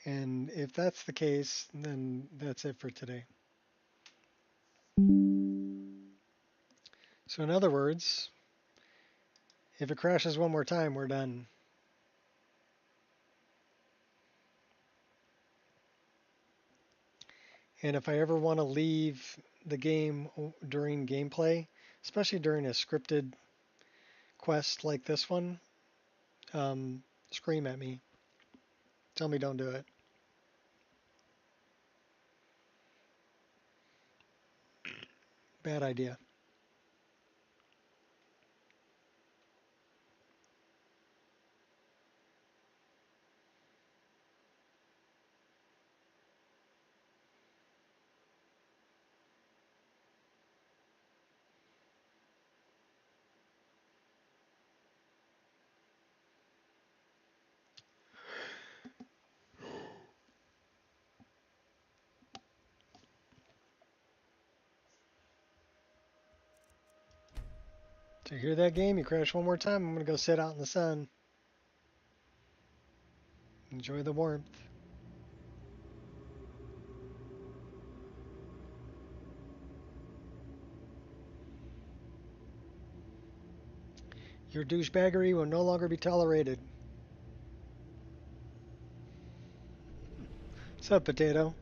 And if that's the case, then that's it for today. So in other words, if it crashes one more time, we're done. And if I ever want to leave the game during gameplay, especially during a scripted quest like this one, scream at me. Tell me don't do it. Bad idea. To hear that game, you crash one more time, I'm going to go sit out in the sun. Enjoy the warmth. Your douchebaggery will no longer be tolerated. What's up, potato?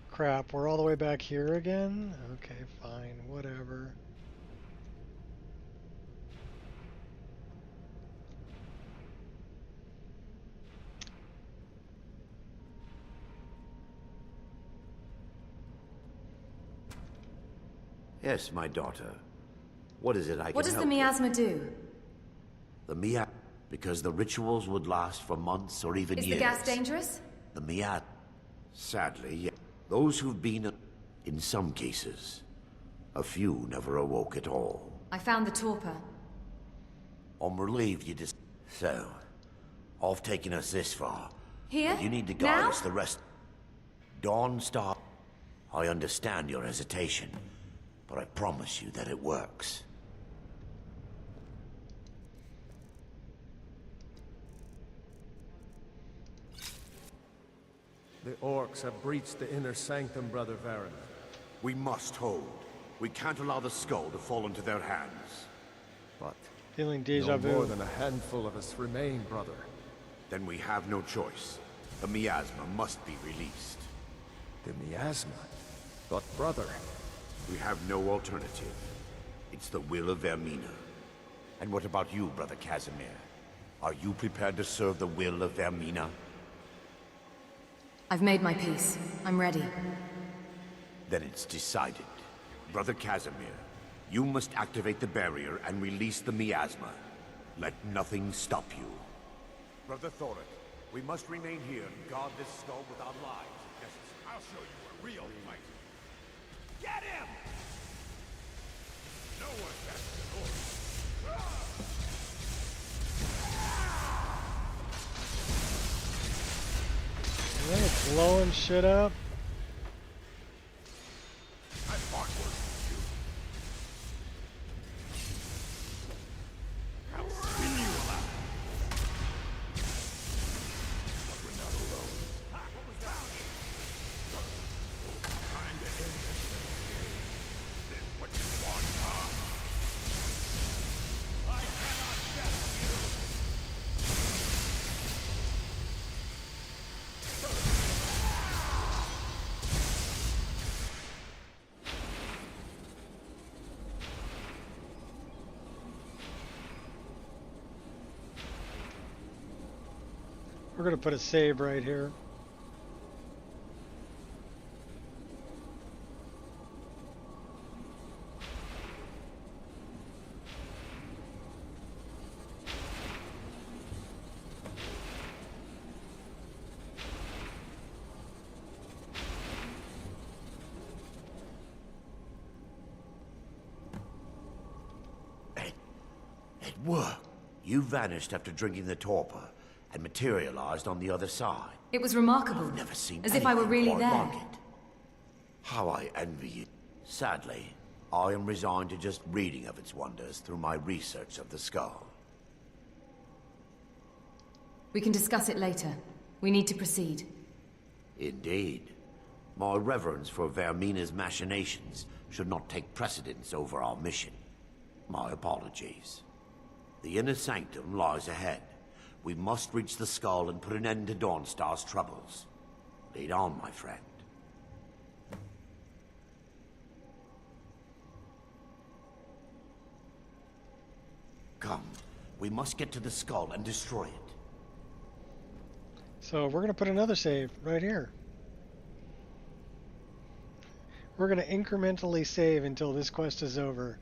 Crap, we're all the way back here again? Okay, fine, whatever. Yes, my daughter. What is it I can What does the help miasma with? do? The miasma, because the rituals would last for months or even Is years. the gas dangerous? The miasma, sadly, yes. Those who've been, in some cases, a few never awoke at all. I found the torpor. I'm relieved you just... So, off taking us this far. Here? But you need to guide Now? us the rest. Dawn Star, I understand your hesitation, but I promise you that it works. The orcs have breached the inner sanctum, Brother Varen. We must hold. We can't allow the skull to fall into their hands. But... Feeling deja no vu. more than a handful of us remain, brother. Then we have no choice. The miasma must be released. The miasma? But brother... We have no alternative. It's the will of Vermina. And what about you, Brother Casimir? Are you prepared to serve the will of Vermina? I've made my peace. I'm ready. Then it's decided. Brother Casimir, you must activate the barrier and release the miasma. Let nothing stop you. Brother Thoric, we must remain here and guard this skull with our lives. Yes, I'll show you a real fight. Get him! No one faster than Thoric. It's blowing shit up. I fought worse than you. I'll spin you alive. But we're not alone. What was that? Time to end this game. This what you want, huh? I cannot test you. We're going to put a save right here. It worked. You vanished after drinking the torpor and materialized on the other side. It was remarkable. I've never seen As if I were anything really quite there. like it. How I envy you. Sadly, I am resigned to just reading of its wonders through my research of the skull. We can discuss it later. We need to proceed. Indeed. My reverence for Vermina's machinations should not take precedence over our mission. My apologies. The inner sanctum lies ahead. We must reach the skull and put an end to Dawnstar's troubles. Lead on, my friend. come. We must get to the skull and destroy it. So we're going to put another save right here. We're going to incrementally save until this quest is over.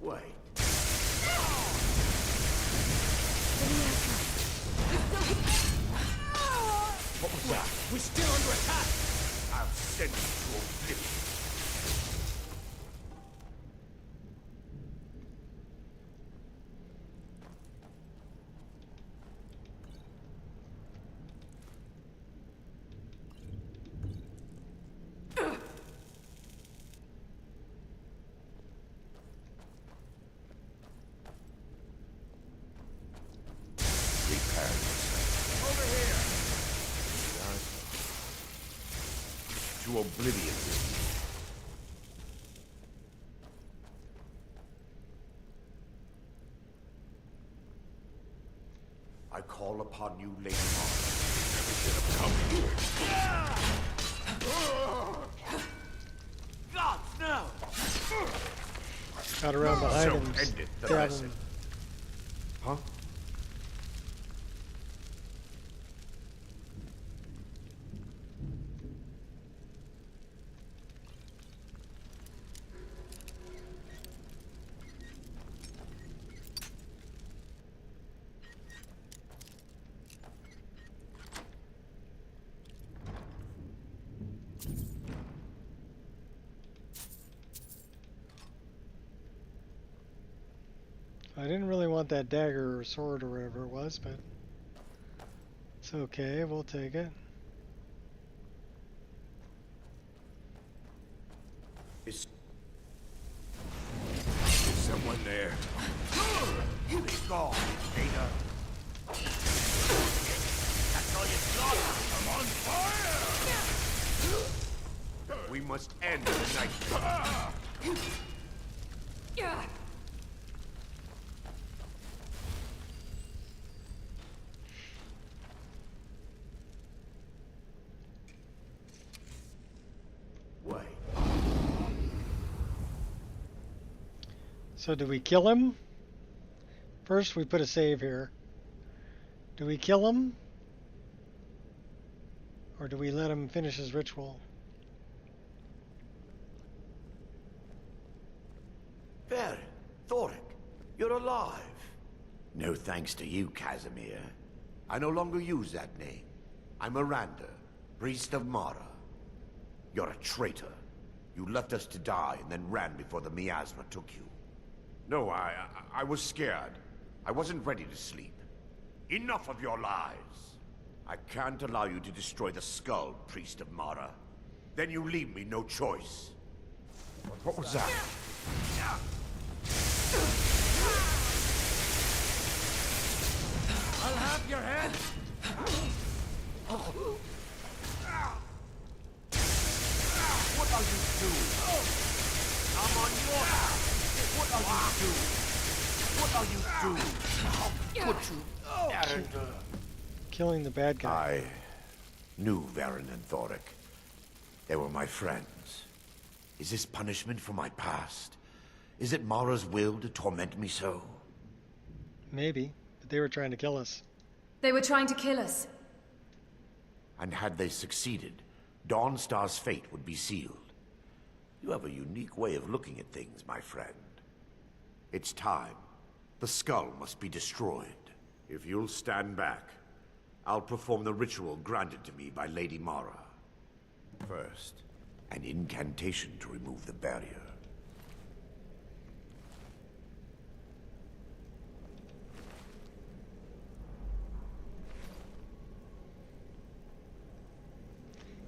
Wait. What was that? We're still under attack! I'll send you to oblivion. To oblivion. I call upon you, Lady Mara. Never should have come here. God, no! Got around behind So him. ended the Stab lesson. him. Huh? I didn't really want that dagger or sword or whatever it was, but it's okay, we'll take it. Is someone there? Be gone, Ada. That's all you got. I'm on fire! We must end the nightmare. So do we kill him? First we put a save here. Do we kill him? Or do we let him finish his ritual? There, Thoric, you're alive. No thanks to you, Casimir. I no longer use that name. I'm Miranda, priest of Mara. You're a traitor. You left us to die and then ran before the miasma took you. No, I was scared. I wasn't ready to sleep. Enough of your lies. I can't allow you to destroy the skull, priest of Mara. Then you leave me no choice. What was that? I'll have your head! What are you doing? I'm on your side. What are you doing? What are you doing? I'll put you Arender. Killing the bad guy. I knew Varen and Thoric. They were my friends. Is this punishment for my past? Is it Mara's will to torment me so? Maybe, but they were trying to kill us. They were trying to kill us. And had they succeeded, Dawnstar's fate would be sealed. You have a unique way of looking at things, my friend. It's time. The skull must be destroyed. If you'll stand back, I'll perform the ritual granted to me by Lady Mara. First, an incantation to remove the barrier.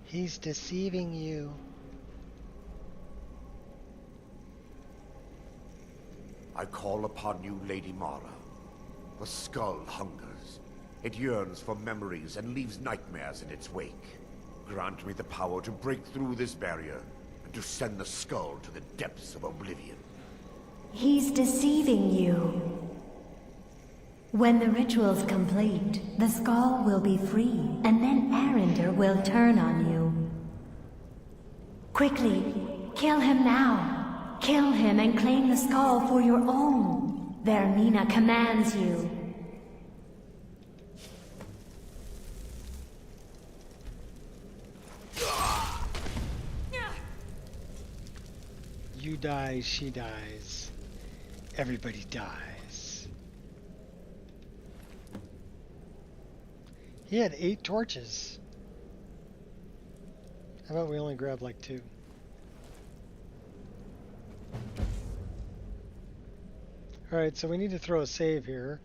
He's deceiving you. I call upon you, Lady Mara. The skull hungers. It yearns for memories and leaves nightmares in its wake. Grant me the power to break through this barrier and to send the skull to the depths of oblivion. He's deceiving you. When the ritual's complete, the skull will be free, and then Arender will turn on you. Quickly, kill him now. Kill him and claim the skull for your own. Vermina commands you. You die, she dies. Everybody dies. He had 8 torches. How about we only grab like 2? Alright, so we need to throw a save here,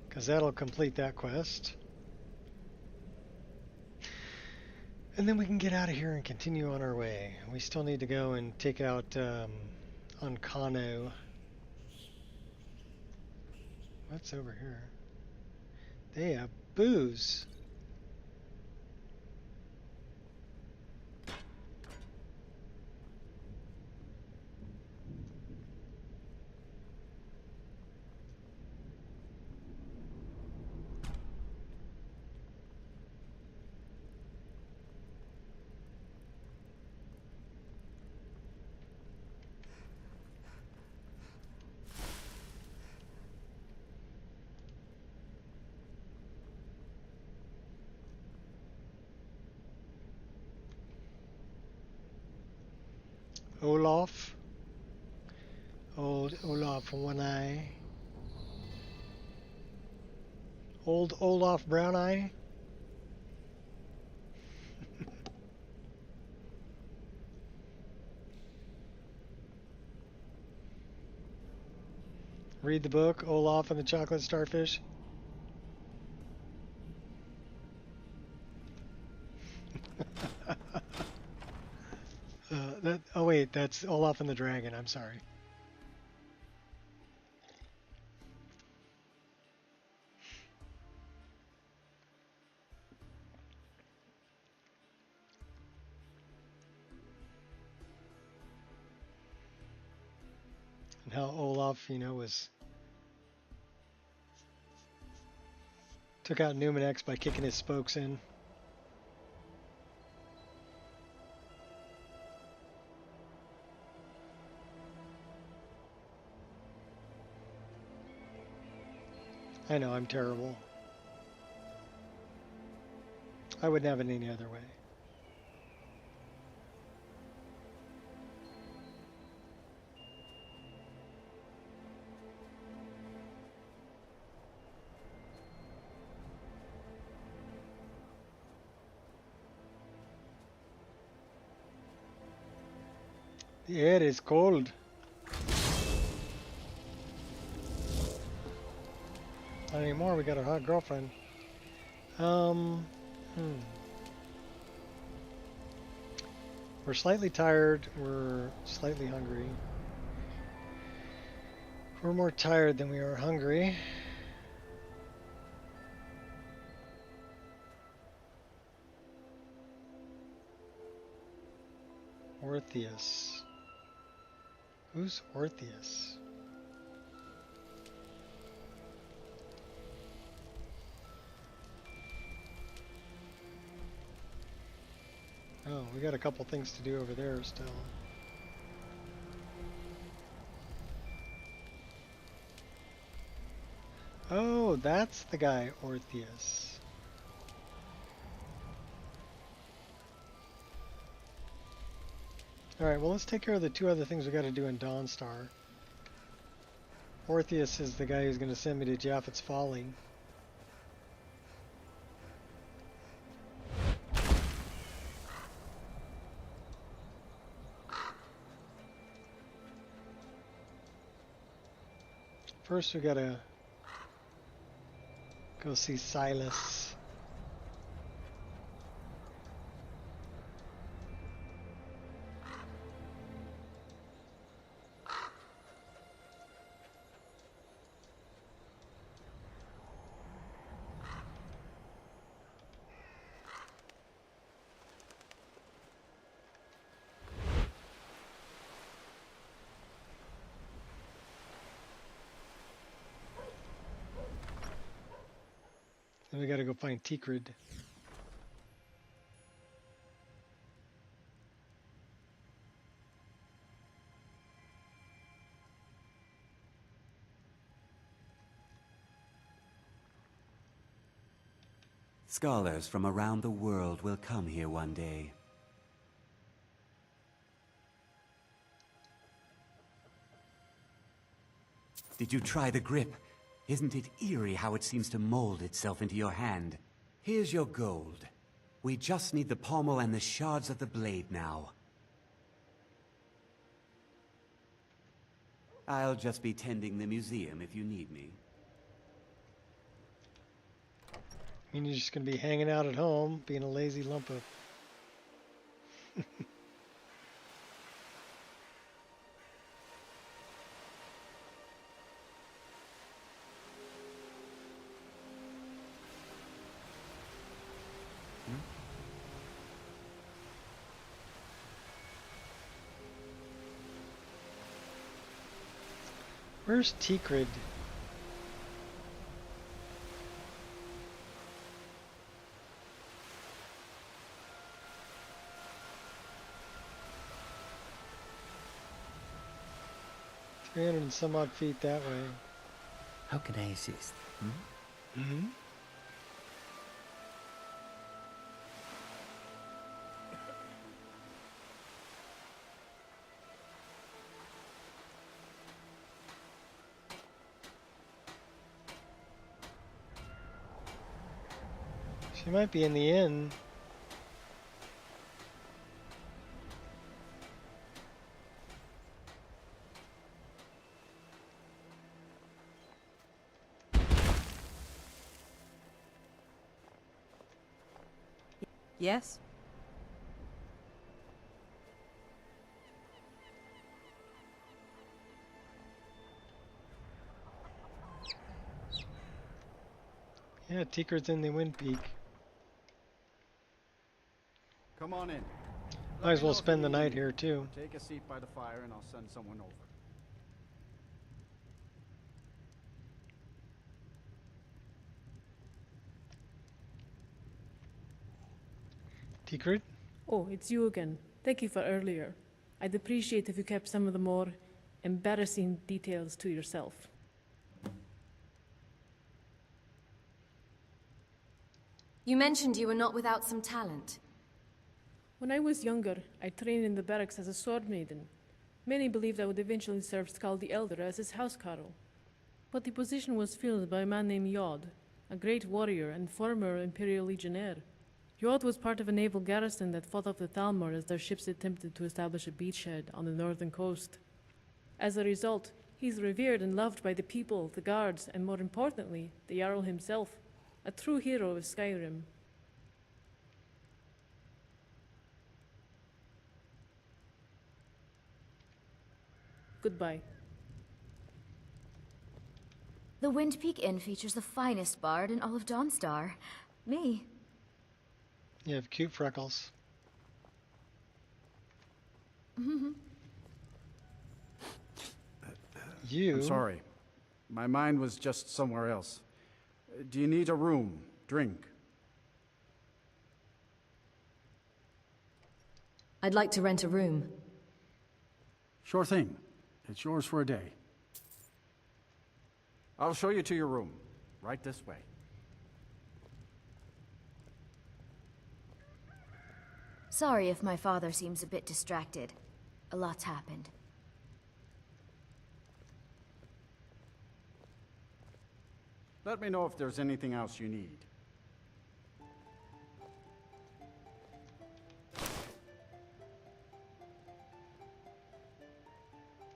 because that'll complete that quest. And then we can get out of here and continue on our way. We still need to go and take out Onkano. What's over here? They have booze. Olaf. Old Olaf One Eye. Old Olaf Brown Eye. Read the book, Olaf and the Chocolate Starfish. Oh wait, that's Olaf and the Dragon, I'm sorry. And how Olaf, you know, took out Numenex by kicking his spokes in. I know, I'm terrible. I wouldn't have it any other way. The air is cold. Not anymore, we got our hot girlfriend. We're slightly tired, we're slightly hungry. We're more tired than we are hungry. Orpheus. Who's Orpheus? Oh, we got a couple things to do over there still. Oh, that's the guy, Orpheus. Alright, well let's take care of the 2 other things we got to do in Dawnstar. Orpheus is the guy who's going to send me to Japhet's Folly. First we gotta go see Silas. We gotta go find Tikrid. Scholars from around the world will come here one day. Did you try the grip? Isn't it eerie how it seems to mold itself into your hand? Here's your gold. We just need the pommel and the shards of the blade now. I'll just be tending the museum if you need me. I mean, you're just gonna be hanging out at home, being a lazy lump of... Where's Tikrid? $300 and some odd feet that way. How can I assist? Mm-hmm. She might be in the inn. Yes? Yeah, Tikrid's in the Wind Peak. Come on in. Might as well spend the night here too. Take a seat by the fire and I'll send someone over. Tikrid? Oh, it's you again. Thank you for earlier. I'd appreciate if you kept some of the more embarrassing details to yourself. You mentioned you were not without some talent. When I was younger, I trained in the barracks as a sword maiden. Many believed I would eventually serve Skull the Elder as his housecarl. But the position was filled by a man named Yod, a great warrior and former Imperial Legionnaire. Yod was part of a naval garrison that fought off the Thalmor as their ships attempted to establish a beachhead on the northern coast. As a result, he's revered and loved by the people, the guards, and more importantly, the Jarl himself, a true hero of Skyrim. Goodbye. The Wind Peak Inn features the finest bard in all of Dawnstar. Me. You have cute freckles. You? I'm sorry. My mind was just somewhere else. Do you need a room? Drink? I'd like to rent a room. Sure thing. It's yours for a day. I'll show you to your room. Right this way. Sorry if my father seems a bit distracted. A lot's happened. Let me know if there's anything else you need.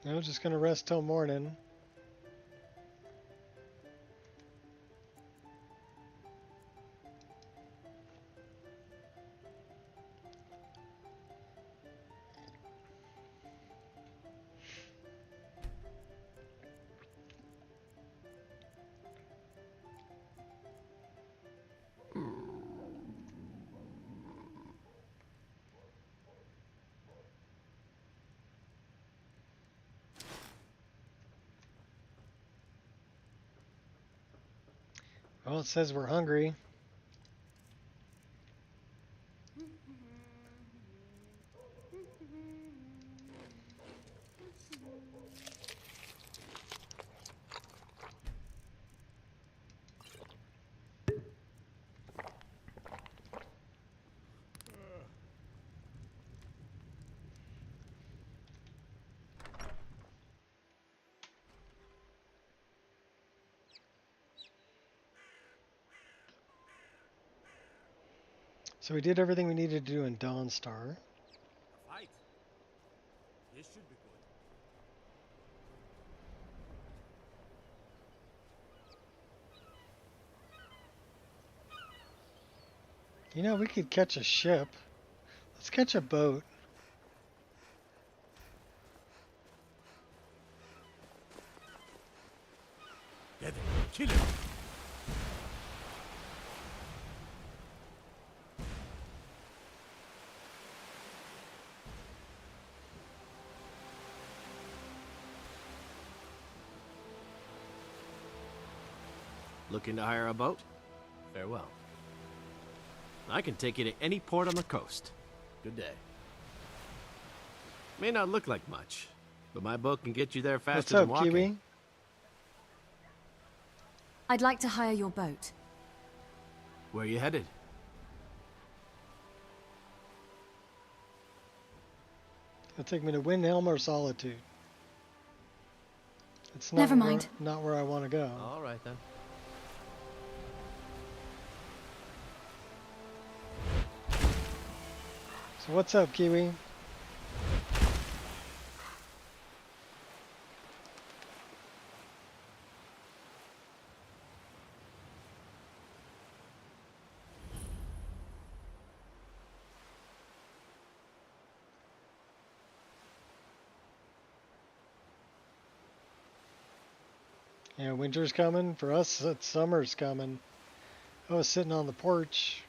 I was just gonna rest till morning. Well, it says we're hungry. So we did everything we needed to do in Dawnstar. Fight. This should be good. You know, we could catch a ship. Let's catch a boat. Get him. Kill him. Looking to hire a boat? Farewell. I can take you to any port on the coast. Good day. May not look like much, but my boat can get you there faster What's than up, walking. Kiwi? I'd like to hire your boat. Where are you headed? It'll take me to Windhelm or Solitude. It's not Never mind. Not where I want to go. All right then. So what's up, Kiwi? Yeah, winter's coming. For us, it's summer's coming. I was sitting on the porch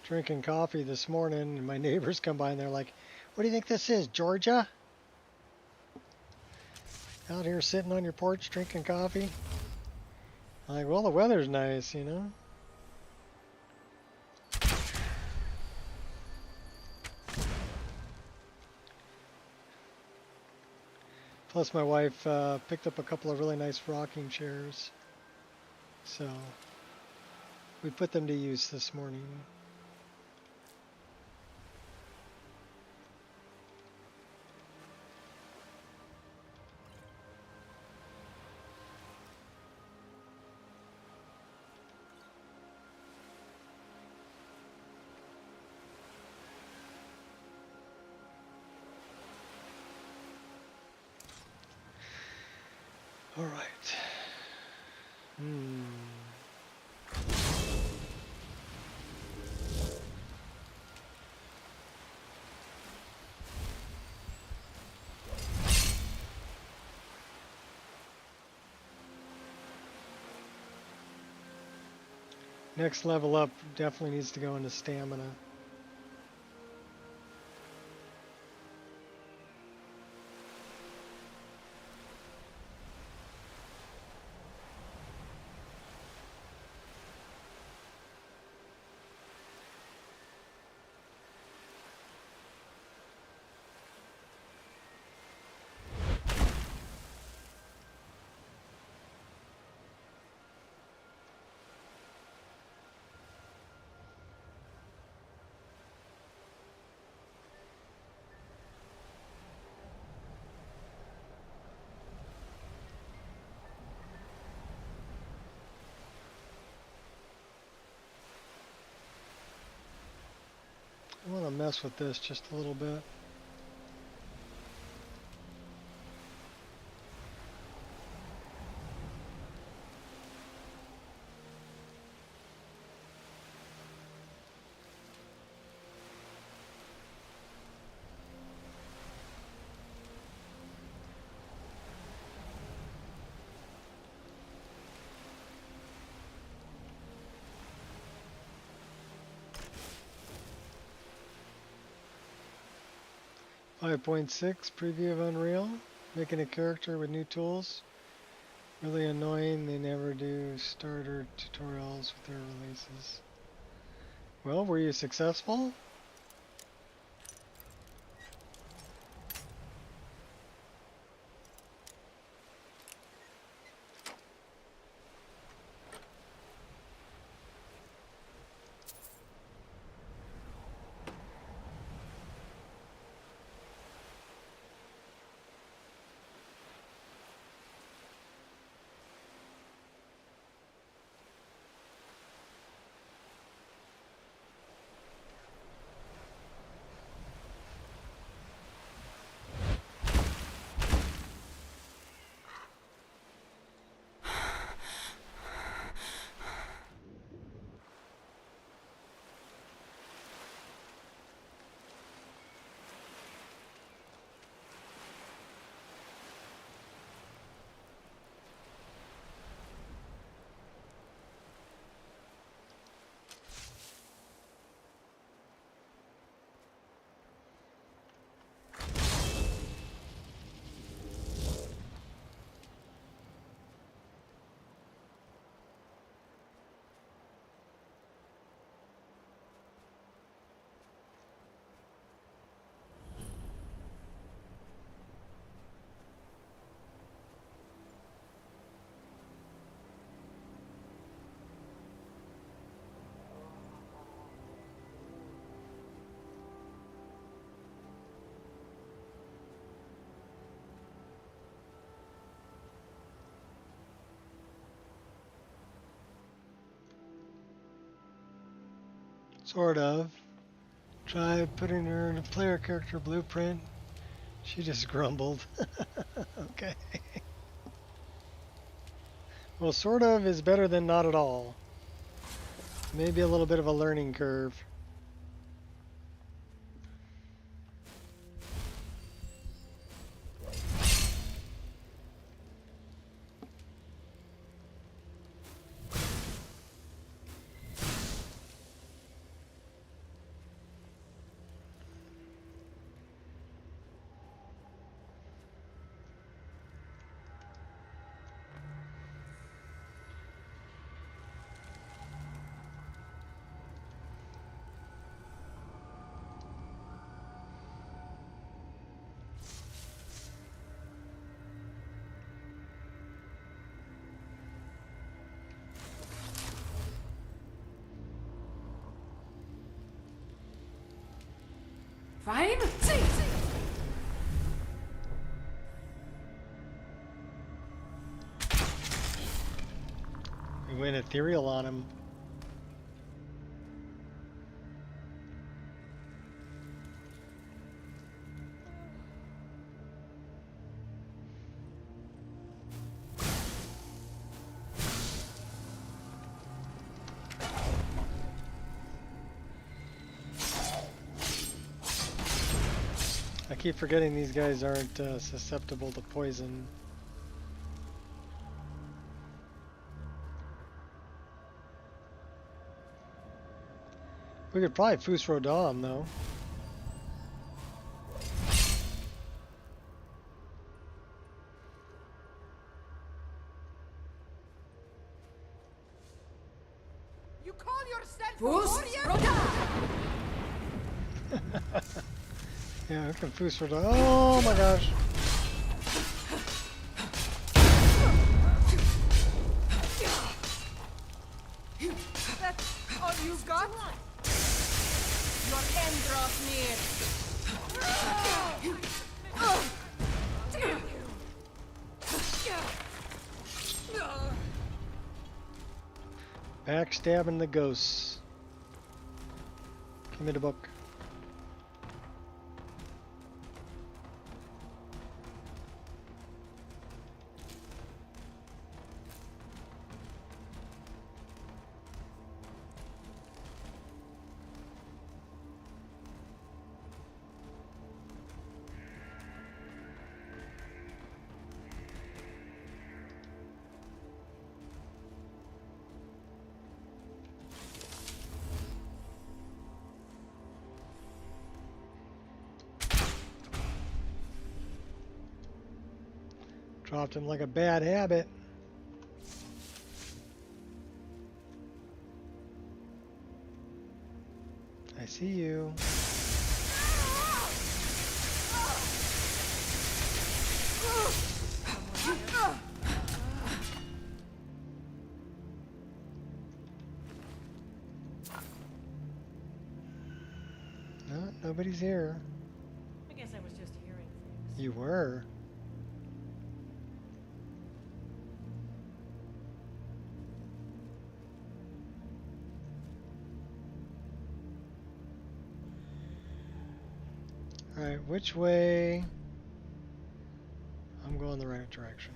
drinking coffee this morning, and my neighbors come by and they're like, "What do you think this is, Georgia? Out here sitting on your porch drinking coffee?" I'm like, well, the weather's nice, you know? Plus, my wife picked up a couple of really nice rocking chairs. So, we put them to use this morning. All right. Next level up definitely needs to go into stamina. I want to mess with this just a little bit. Five 5.6 preview of Unreal. Making a character with new tools. Really annoying, they never do starter tutorials with their releases. Well, were you successful? Sort of. Try putting her in a player character blueprint. She just grumbled. Okay. Well, sort of is better than not at all. Maybe a little bit of a learning curve. Fine. We went ethereal on him. I keep forgetting these guys aren't susceptible to poison. We could probably Fusro Dom though. You call yourself a warrior? Yeah, we can Fusro Dom. Oh my gosh. That's all you got? Your end draws near. Backstabbing the ghosts. Give me the book. Dropped him like a bad habit. I see you. No, nobody's here. I guess I was just hearing things. You were. Alright, which way? I'm going the right direction.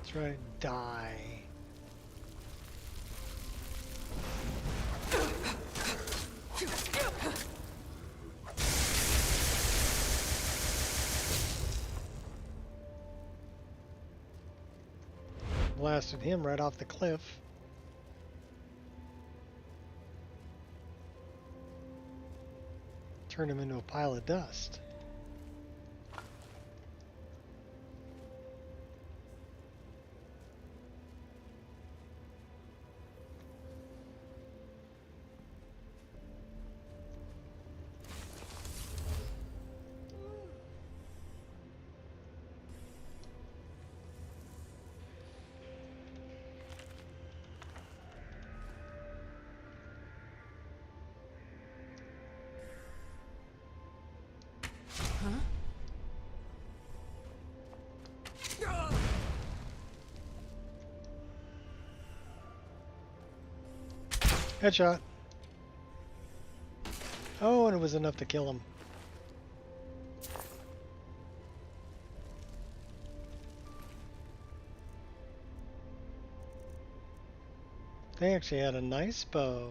That's right, die. Blasted him right off the cliff. Turned him into a pile of dust. Headshot. Oh, and it was enough to kill him. They actually had a nice bow.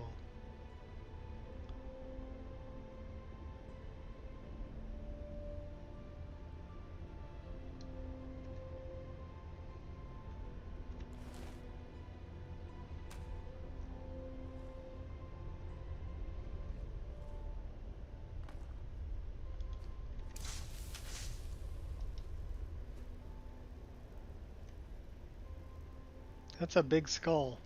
That's a big skull.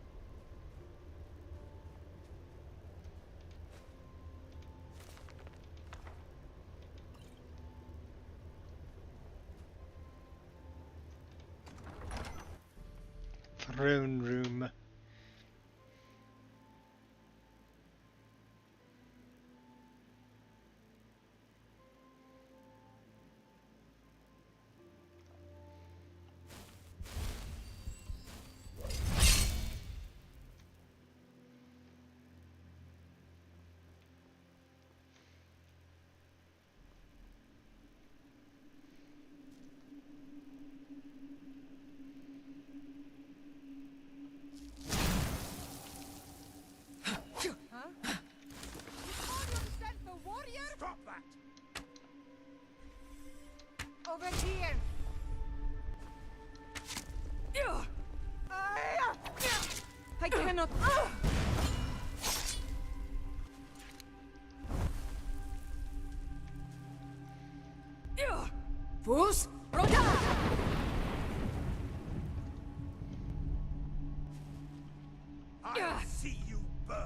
Throne room. Stop that! Over here! I cannot. Fools! I see you burn.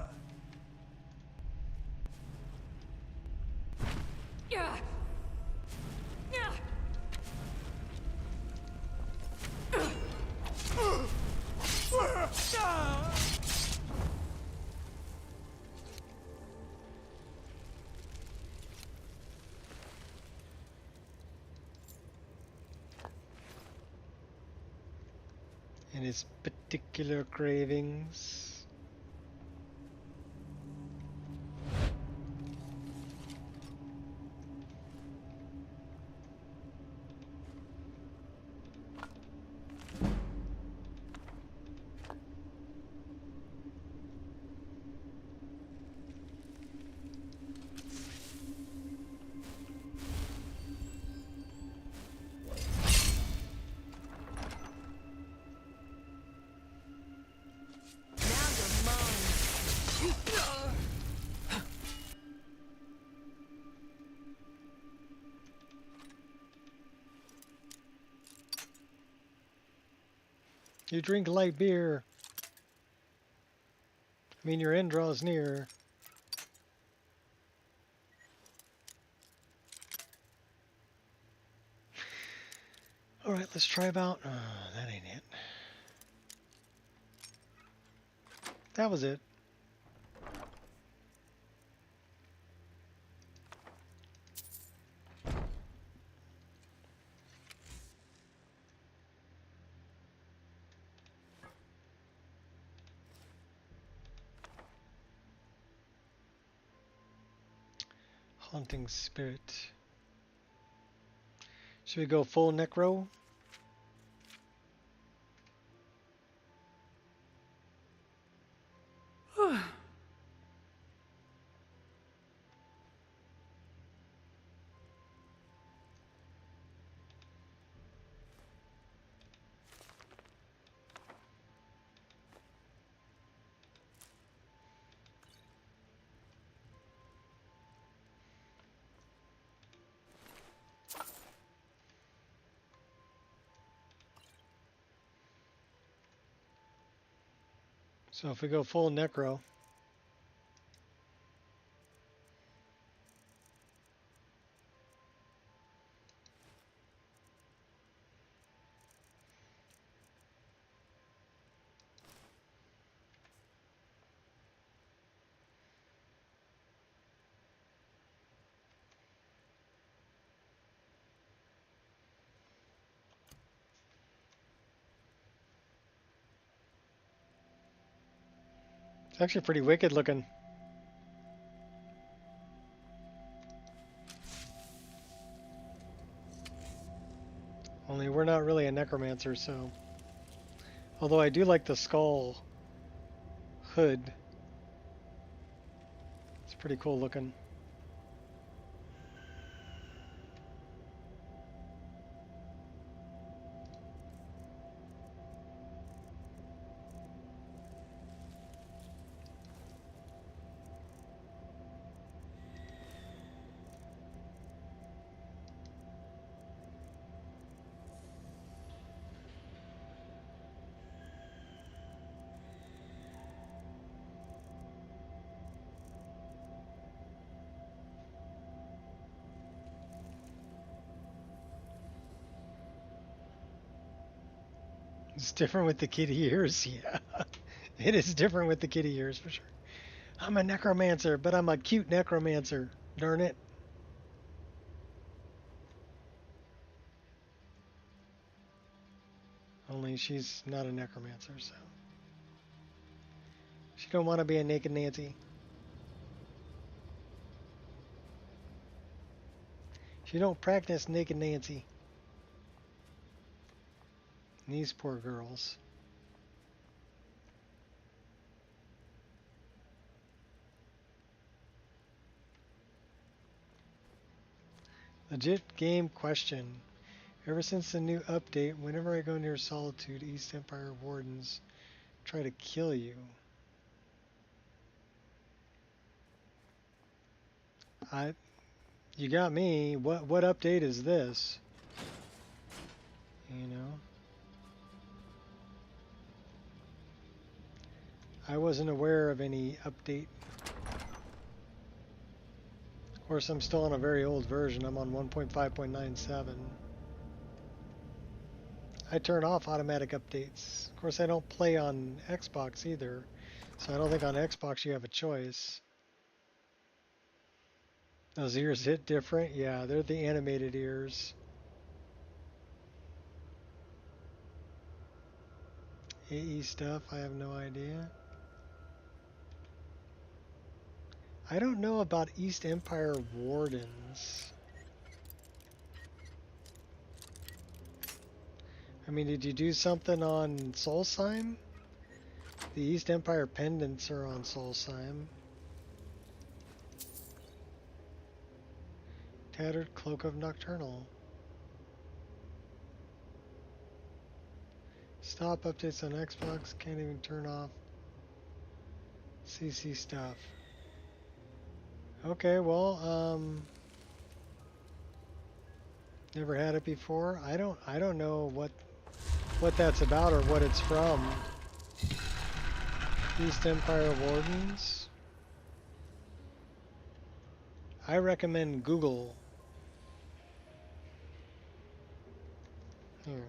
And his particular cravings. You drink light beer. I mean, your end draws near. All right, let's try about. Oh, that ain't it. That was it. Haunting spirit. Should we go full necro? So if we go full necro, It's actually pretty wicked looking. Only we're not really a necromancer, so... Although I do like the skull hood. It's pretty cool looking. It's different with the kitty ears, yeah. It is different with the kitty ears for sure. I'm a necromancer, but I'm a cute necromancer. Darn it. Only she's not a necromancer, so. She don't want to be a naked Nancy. She don't practice naked Nancy. These poor girls. Legit game question. Ever since the new update, whenever I go near Solitude, East Empire Wardens try to kill you. You got me. What update is this? You know? I wasn't aware of any update. Of course, I'm still on a very old version. I'm on 1.5.97. I turn off automatic updates. Of course, I don't play on Xbox either, so I don't think on Xbox you have a choice. Those ears hit different? Yeah, they're the animated ears. AE stuff, I have no idea. I don't know about East Empire Wardens. I mean, did you do something on Solstheim? The East Empire pendants are on Solstheim. Tattered Cloak of Nocturnal. Stop updates on Xbox. Can't even turn off CC stuff. Okay, well, never had it before. I don't know what that's about or what it's from. East Empire Wardens. I recommend Google. Here.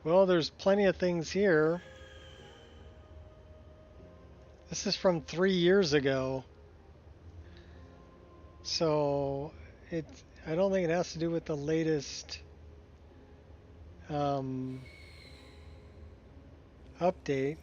Well, there's plenty of things here. This is from 3 years ago. So, I don't think it has to do with the latest update.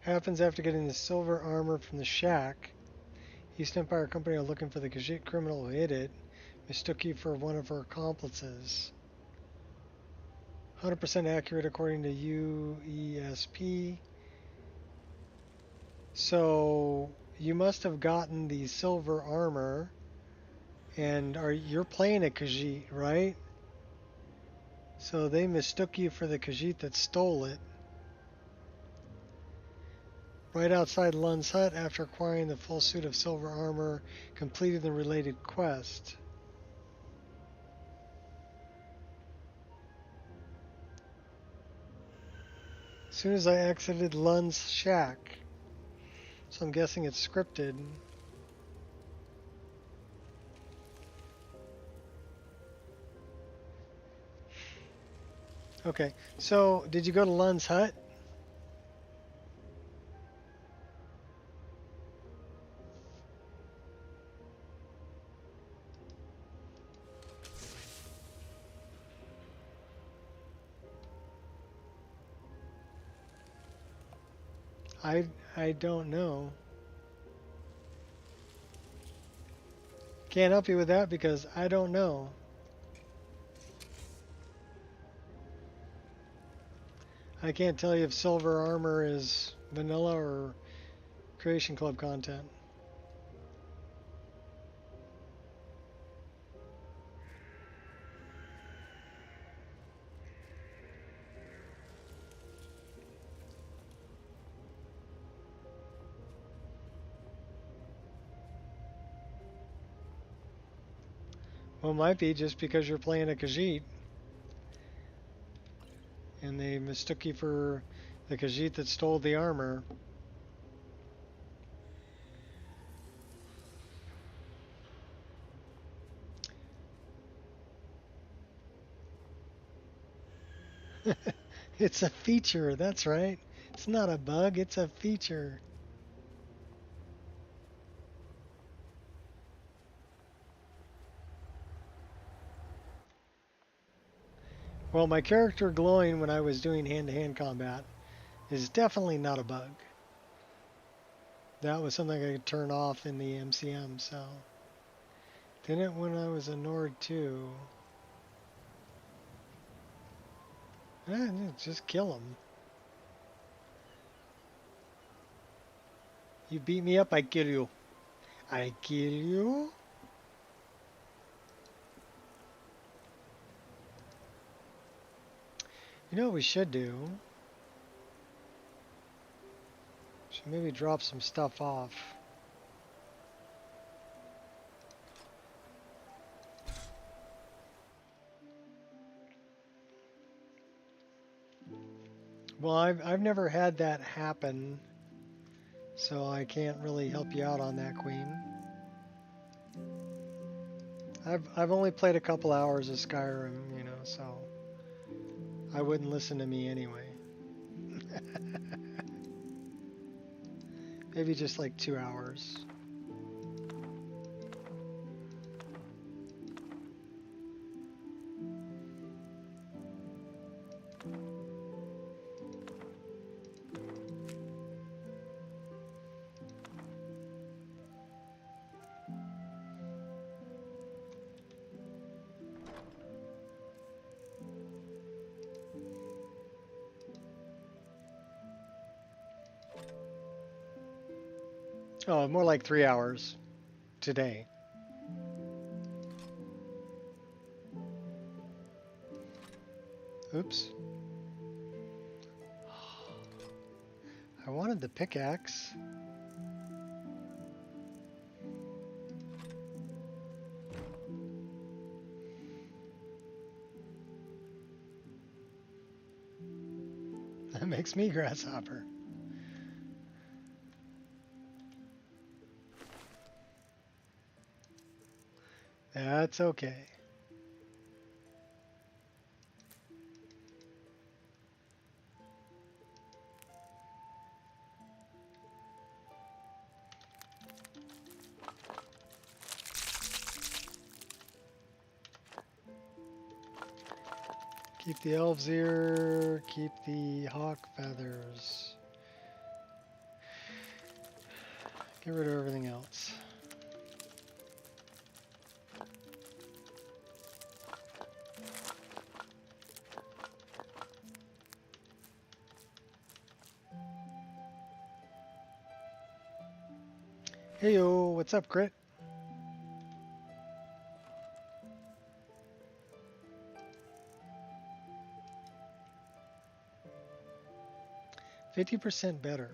Happens after getting the silver armor from the shack. East Empire Company are looking for the Khajiit criminal who hid it. Mistook you for one of her accomplices. 100% accurate according to UESP. So you must have gotten the silver armor And you're playing a Khajiit, right? So they mistook you for the Khajiit that stole it. Right outside Lun's hut, after acquiring the full suit of silver armor, completed the related quest. As soon as I exited Lun's shack. So I'm guessing it's scripted. Okay, so did you go to Lun's hut? I don't know. Can't help you with that because I don't know. I can't tell you if silver armor is vanilla or Creation Club content. Well, it might be just because you're playing a Khajiit. And they mistook you for the Khajiit that stole the armor. It's a feature, that's right. It's not a bug, it's a feature. Well, my character glowing when I was doing hand-to-hand combat is definitely not a bug. That was something I could turn off in the MCM, so. Didn't when I was a Nord too. Just kill him. You beat me up, I kill you. I kill you? You know what we should do? Should maybe drop some stuff off. Well, I've never had that happen, so I can't really help you out on that, Queen. I've only played a couple hours of Skyrim, you know, so I wouldn't listen to me anyway. Maybe just like 2 hours. Oh, more like 3 hours today. Oops. I wanted the pickaxe. That makes me grasshopper. That's okay. Keep the elf's ear, keep the hawk feathers. Get rid of everything else. Heyo, what's up, Crit? 50% better.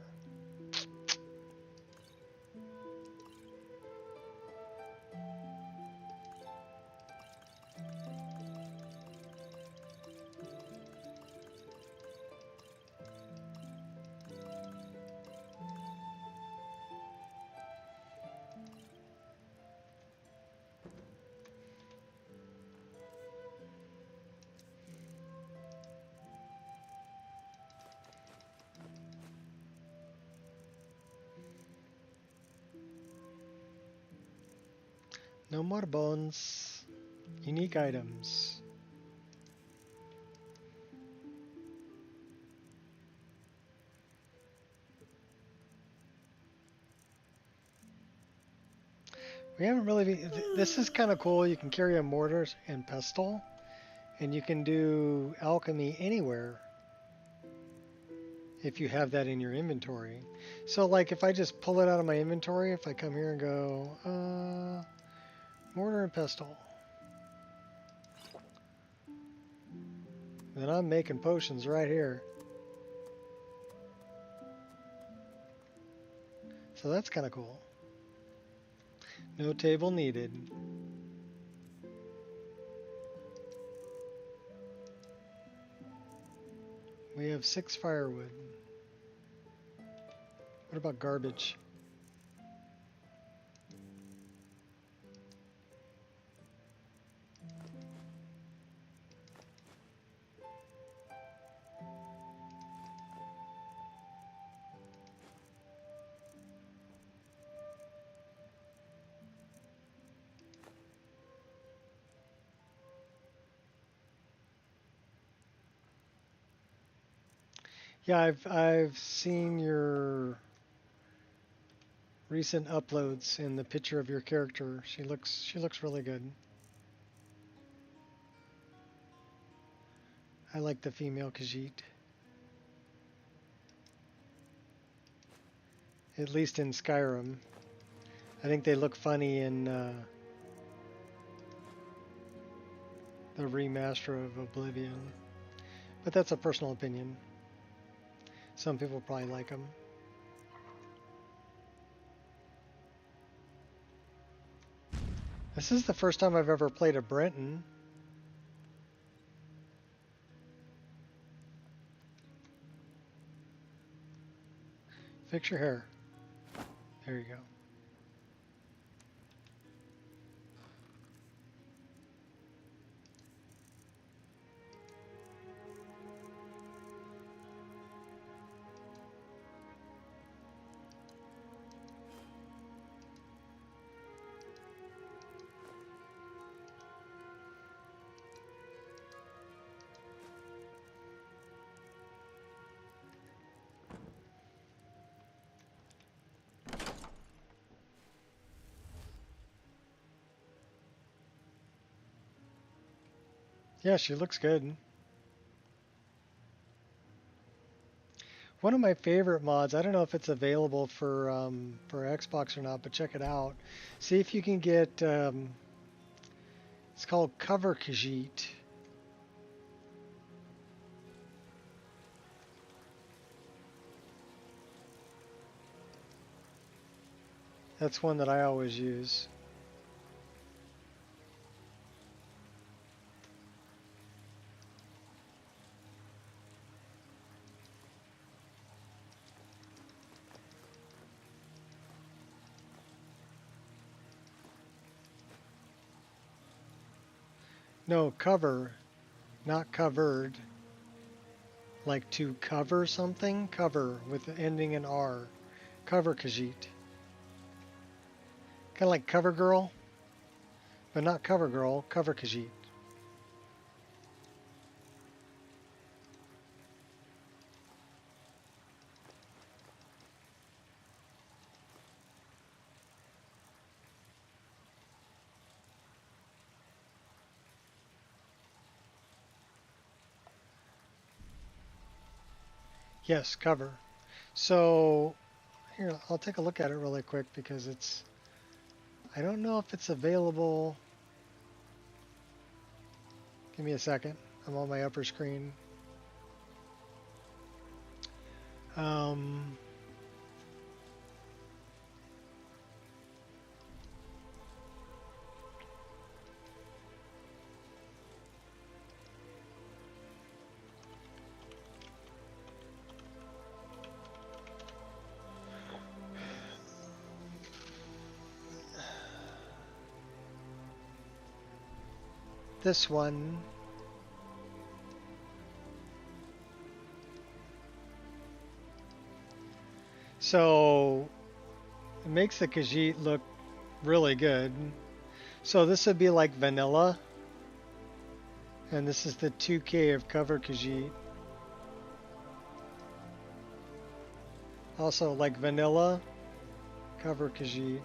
No more bones. Unique items. We haven't really. This is kind of cool. You can carry a mortar and pestle, and you can do alchemy anywhere if you have that in your inventory. So, like, if I just pull it out of my inventory, if I come here and go, mortar and pestle, then I'm making potions right here. So that's kind of cool. No table needed. We have 6 firewood. What about garbage? Yeah, I've seen your recent uploads in the picture of your character. She looks really good. I like the female Khajiit. At least in Skyrim. I think they look funny in the remaster of Oblivion. But that's a personal opinion. Some people probably like them. This is the first time I've ever played a Breton. Fix your hair. There you go. Yeah, she looks good. One of my favorite mods, I don't know if it's available for Xbox or not, but check it out. See if you can get, it's called Cover Khajiit. That's one that I always use. No, cover, not covered. Like to cover something, cover with the ending in R. Cover Khajiit. Kind of like Cover Girl, but not Cover Girl, Cover Khajiit. Yes, cover. So here, I'll take a look at it really quick because it's, I don't know if it's available. Give me a second. I'm on my upper screen. Um, this one. So it makes the Khajiit look really good. So this would be like vanilla. And this is the 2K of cover Khajiit. Also like vanilla, cover Khajiit.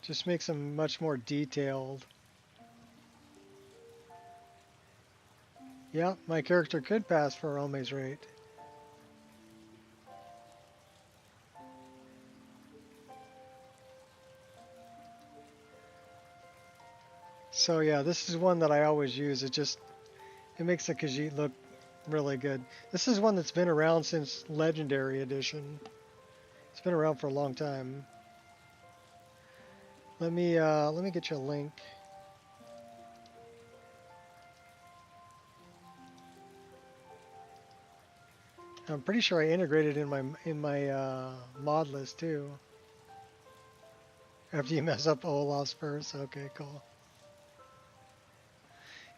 Just makes them much more detailed. Yeah, my character could pass for Ome's rate. So yeah, this is one that I always use. It makes the Khajiit look really good. This is one that's been around since Legendary Edition. It's been around for a long time. Let me get you a link. I'm pretty sure I integrated in my mod list too. After you mess up Olaf's first, okay, cool.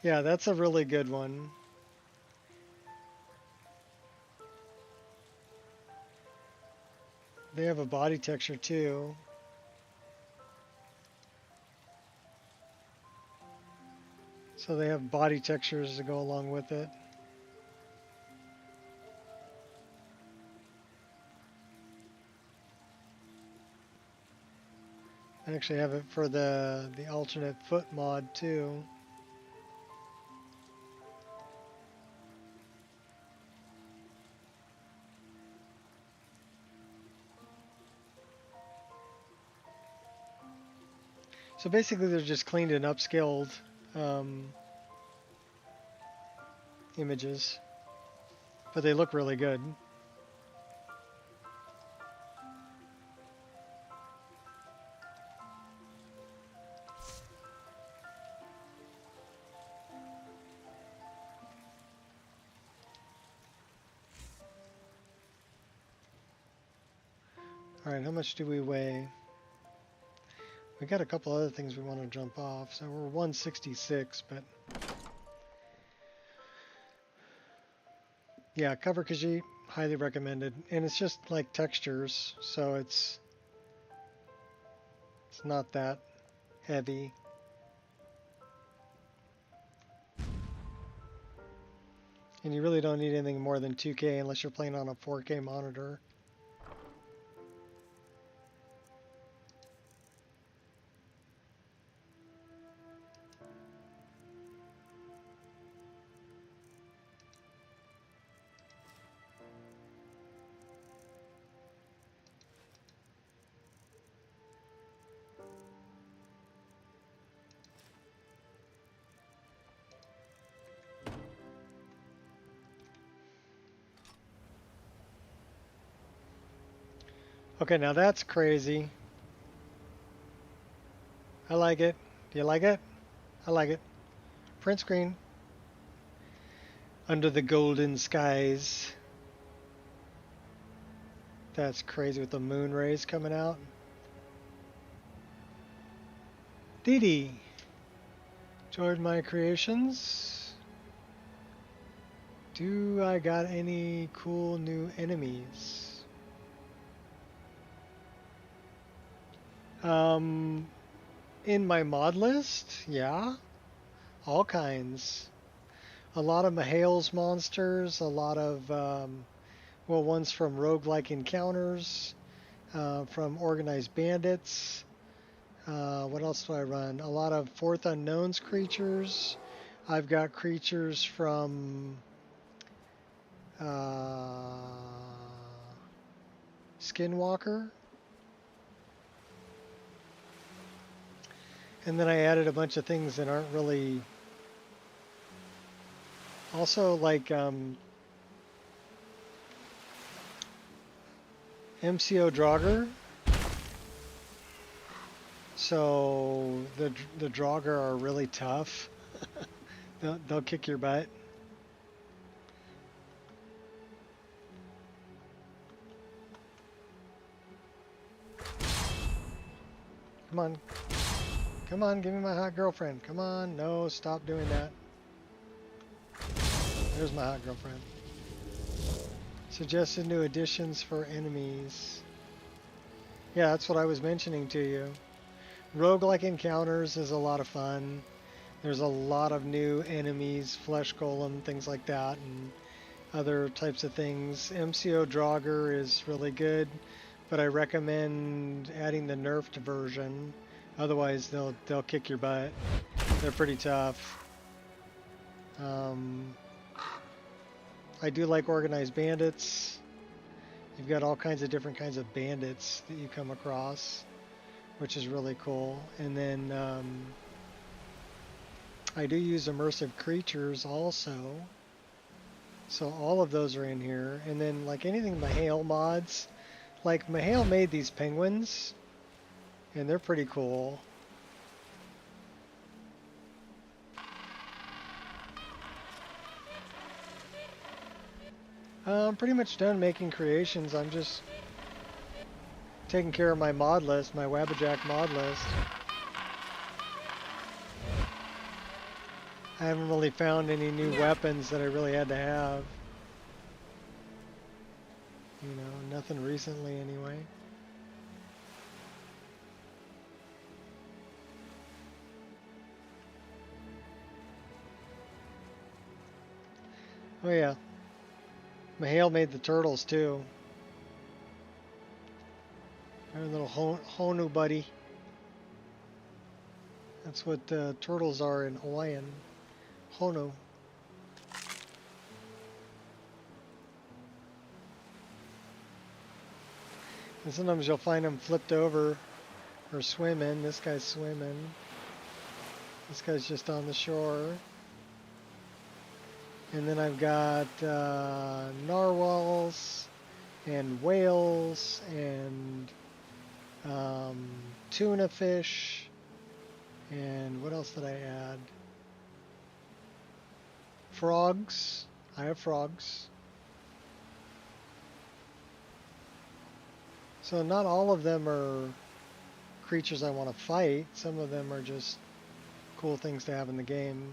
Yeah, that's a really good one. They have a body texture too. So they have body textures to go along with it. I actually have it for the alternate foot mod too. So basically they're just cleaned and upscaled images, but they look really good. Alright, how much do we weigh? We got a couple other things we want to jump off, so we're 166, but yeah, cover Khajiit, highly recommended. And it's just like textures, so it's not that heavy. And you really don't need anything more than 2K unless you're playing on a 4K monitor. Okay, now that's crazy. I like it. Do you like it? I like it. Print screen. Under the golden skies. That's crazy with the moon rays coming out. Dee Dee. Enjoyed my creations. Do I got any cool new enemies? In my mod list, yeah, all kinds. A lot of Mahale's monsters, a lot of, well, ones from Roguelike Encounters, from Organized Bandits. What else do I run? A lot of Fourth Unknowns creatures. I've got creatures from Skinwalker. And then I added a bunch of things that aren't really Also, like MCO Draugr. So the Draugr are really tough. They'll kick your butt. Come on. Come on, give me my hot girlfriend. Come on. No, stop doing that. There's my hot girlfriend. Suggested new additions for enemies. Yeah, that's what I was mentioning to you. Roguelike encounters is a lot of fun. There's a lot of new enemies, flesh golem, things like that, and other types of things. MCO Draugr is really good, but I recommend adding the nerfed version. Otherwise, they'll kick your butt. They're pretty tough. I do like organized bandits. You've got all kinds of different kinds of bandits that you come across, which is really cool. And then I do use immersive creatures also. So all of those are in here. And then like anything Mahale mods, like Mahale made these penguins, and they're pretty cool. I'm pretty much done making creations. I'm just taking care of my mod list, my Wabbajack mod list. I haven't really found any new weapons that I really had to have. You know, nothing recently anyway. Oh yeah. Mahale made the turtles too. Our little Honu buddy. That's what turtles are in Hawaiian. Honu. And sometimes you'll find them flipped over or swimming. This guy's swimming. This guy's just on the shore. And then I've got narwhals and whales and tuna fish. And what else did I add? Frogs. I have frogs. So not all of them are creatures I want to fight. Some of them are just cool things to have in the game.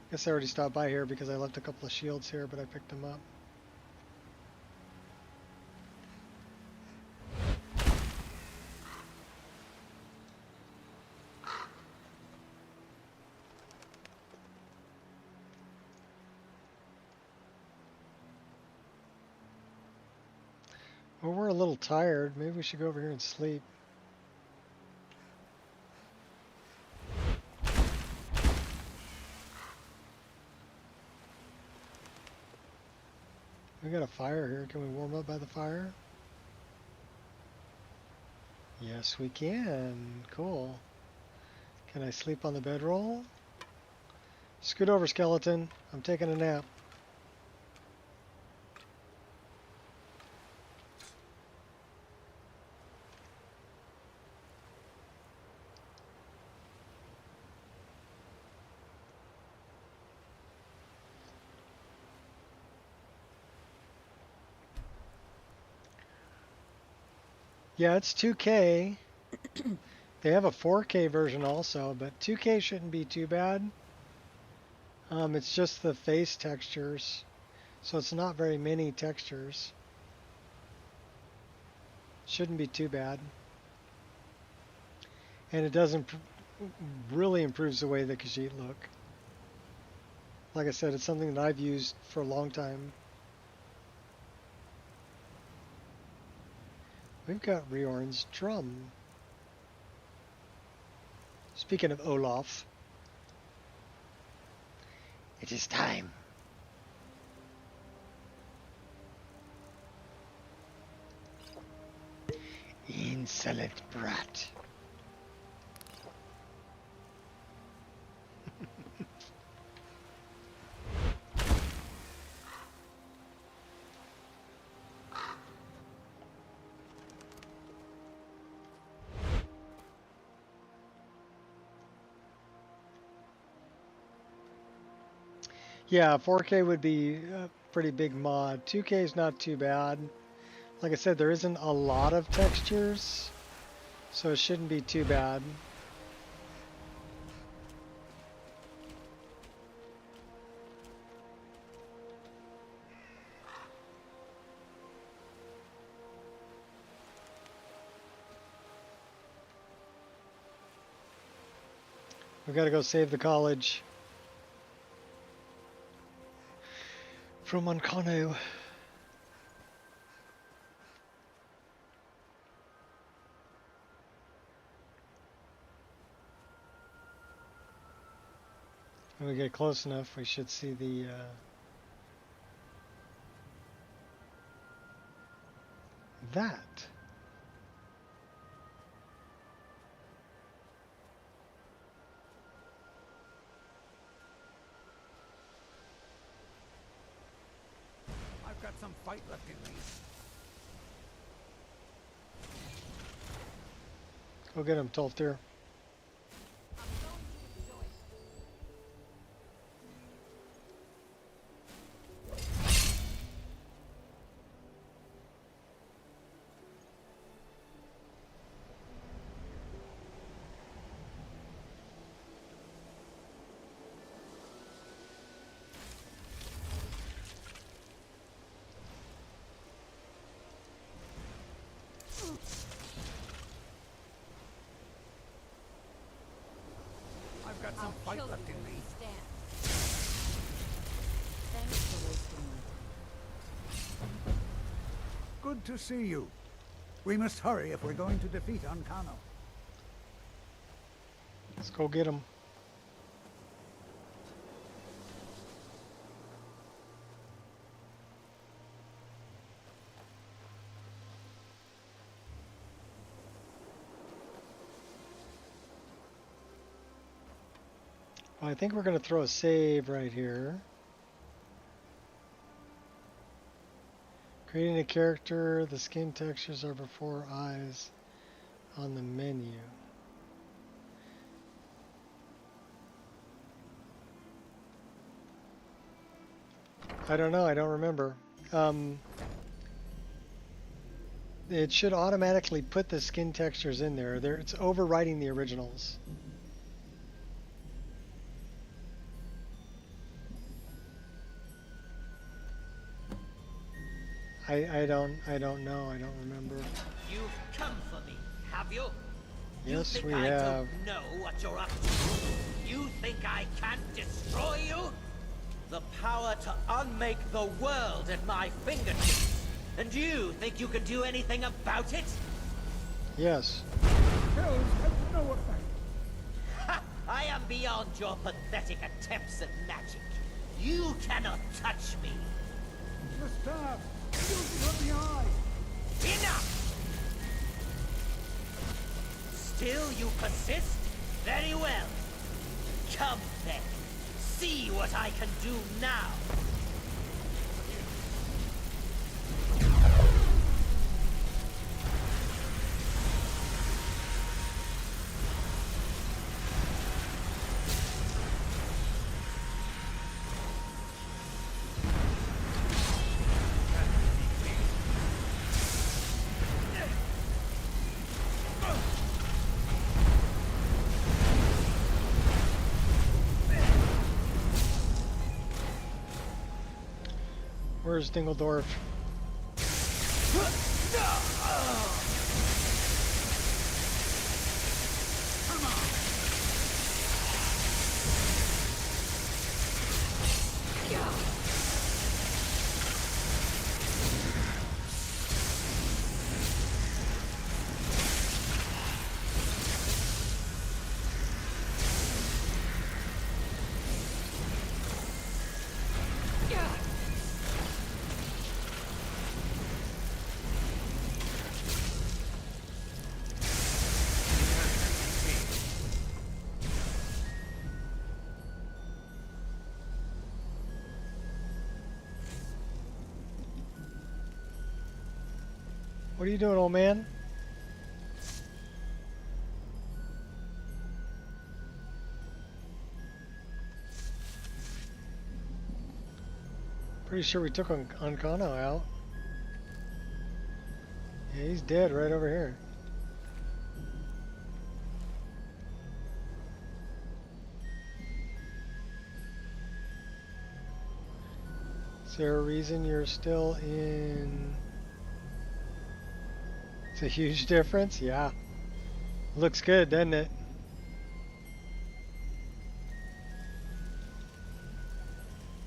Guess I already stopped by here because I left a couple of shields here, but I picked them up. Well, we're a little tired. Maybe we should go over here and sleep. We got a fire here. Can we warm up by the fire? Yes, we can. Cool. Can I sleep on the bedroll? Scoot over, skeleton. I'm taking a nap. Yeah, it's 2K. They have a 4K version also, but 2K shouldn't be too bad. It's just the face textures, so it's not very many textures. Shouldn't be too bad. And it doesn't really improves the way the Khajiit look. Like I said, it's something that I've used for a long time. We've got Riorn's drum. Speaking of Olaf. It is time. In Insolent brat. Yeah, 4K would be a pretty big mod. 2K is not too bad. Like I said, there isn't a lot of textures, so it shouldn't be too bad. We gotta go save the college from Moncano. When we get close enough, we should see the that. I've got some fight left in me. Go get him, Tolftir. I've got some fight left in me. Thanks for wasting my time. Good to see you. We must hurry if we're going to defeat Ancano. Let's go get him. I think we're going to throw a save right here. Creating a character, the skin textures are before eyes on the menu. I don't know, I don't remember. It should automatically put the skin textures in there. It's overwriting the originals. I don't know. I don't remember. You've come for me, have you? Yes, you think we I have. don't know what you're up to? You think I can't destroy you? The power to unmake the world at my fingertips. And you think you can do anything about it? Yes. Spells have no effect. Ha! I am beyond your pathetic attempts at magic. You cannot touch me. The staff. Shooting from the eye. Enough! Still you persist? Very well. Come then. See what I can do now. Where's Dingledorf? What are you doing, old man? Pretty sure we took Ancano out. Yeah, he's dead right over here. Is there a reason you're still in? It's a huge difference, yeah. Looks good, doesn't it?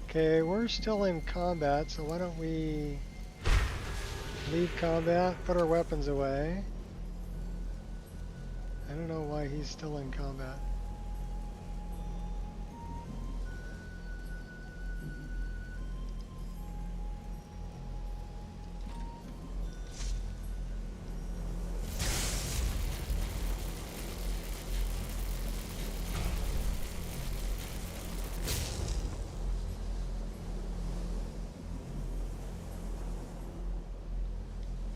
Okay, we're still in combat, so why don't we leave combat, put our weapons away. I don't know why he's still in combat.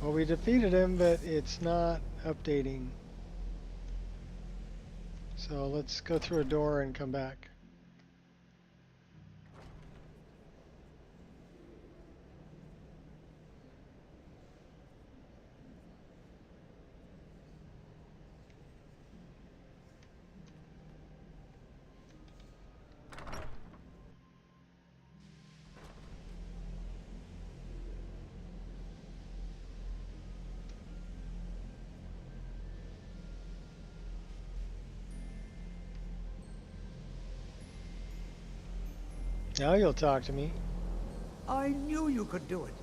Well, we defeated him, but it's not updating. So let's go through a door and come back. Now you'll talk to me. I knew you could do it.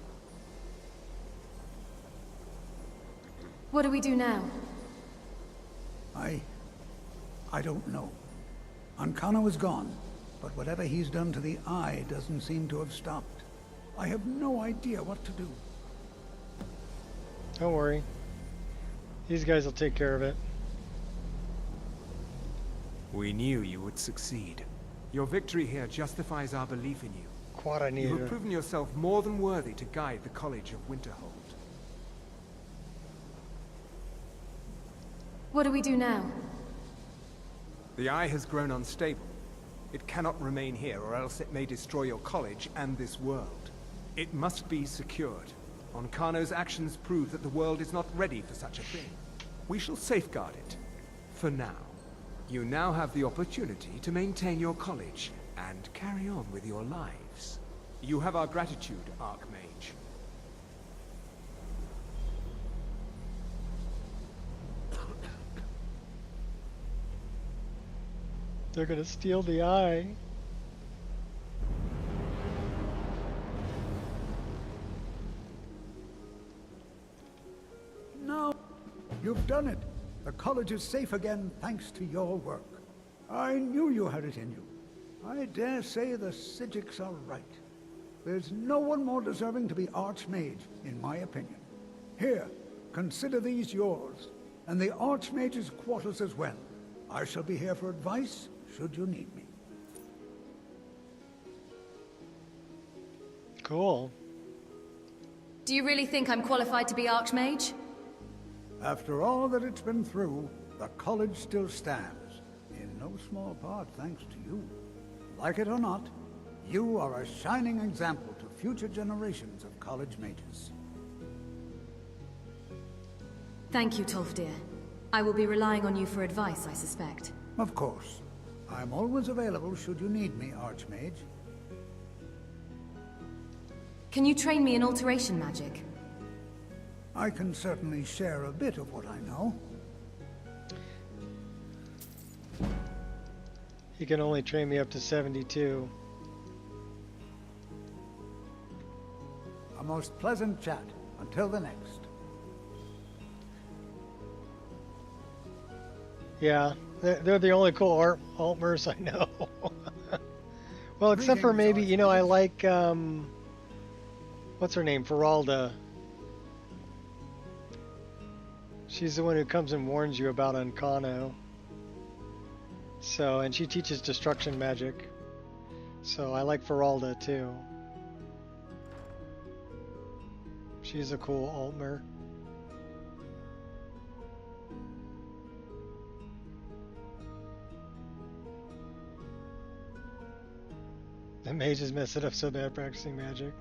What do we do now? I don't know. Ancano is gone, but whatever he's done to the Eye doesn't seem to have stopped. I have no idea what to do. Don't worry. These guys will take care of it. We knew you would succeed. Your victory here justifies our belief in you. You have proven yourself more than worthy to guide the College of Winterhold. What do we do now? The Eye has grown unstable. It cannot remain here, or else it may destroy your college and this world. It must be secured. Ancano's actions prove that the world is not ready for such a thing. We shall safeguard it. For now. You now have the opportunity to maintain your college and carry on with your lives. You have our gratitude, Archmage. They're gonna steal the Eye. No, you've done it. The college is safe again thanks to your work. I knew you had it in you. I dare say the Psijics are right. There's no one more deserving to be Archmage, in my opinion. Here, consider these yours, and the Archmage's quarters as well. I shall be here for advice, should you need me. Cool. Do you really think I'm qualified to be Archmage? After all that it's been through, the college still stands. In no small part thanks to you. Like it or not, you are a shining example to future generations of college mages. Thank you, Tolfdir. I will be relying on you for advice, I suspect. Of course. I'm always available should you need me, Archmage. Can you train me in alteration magic? I can certainly share a bit of what I know. He can only train me up to 72. A most pleasant chat. Until the next. Yeah, they're the only cool Altmers I know. Well, except for maybe, you know, I like, what's her name? Feralda. She's the one who comes and warns you about Ancano. So, and she teaches destruction magic. So I like Feralda too. She's a cool Altmer. The mages mess it up so bad practicing magic.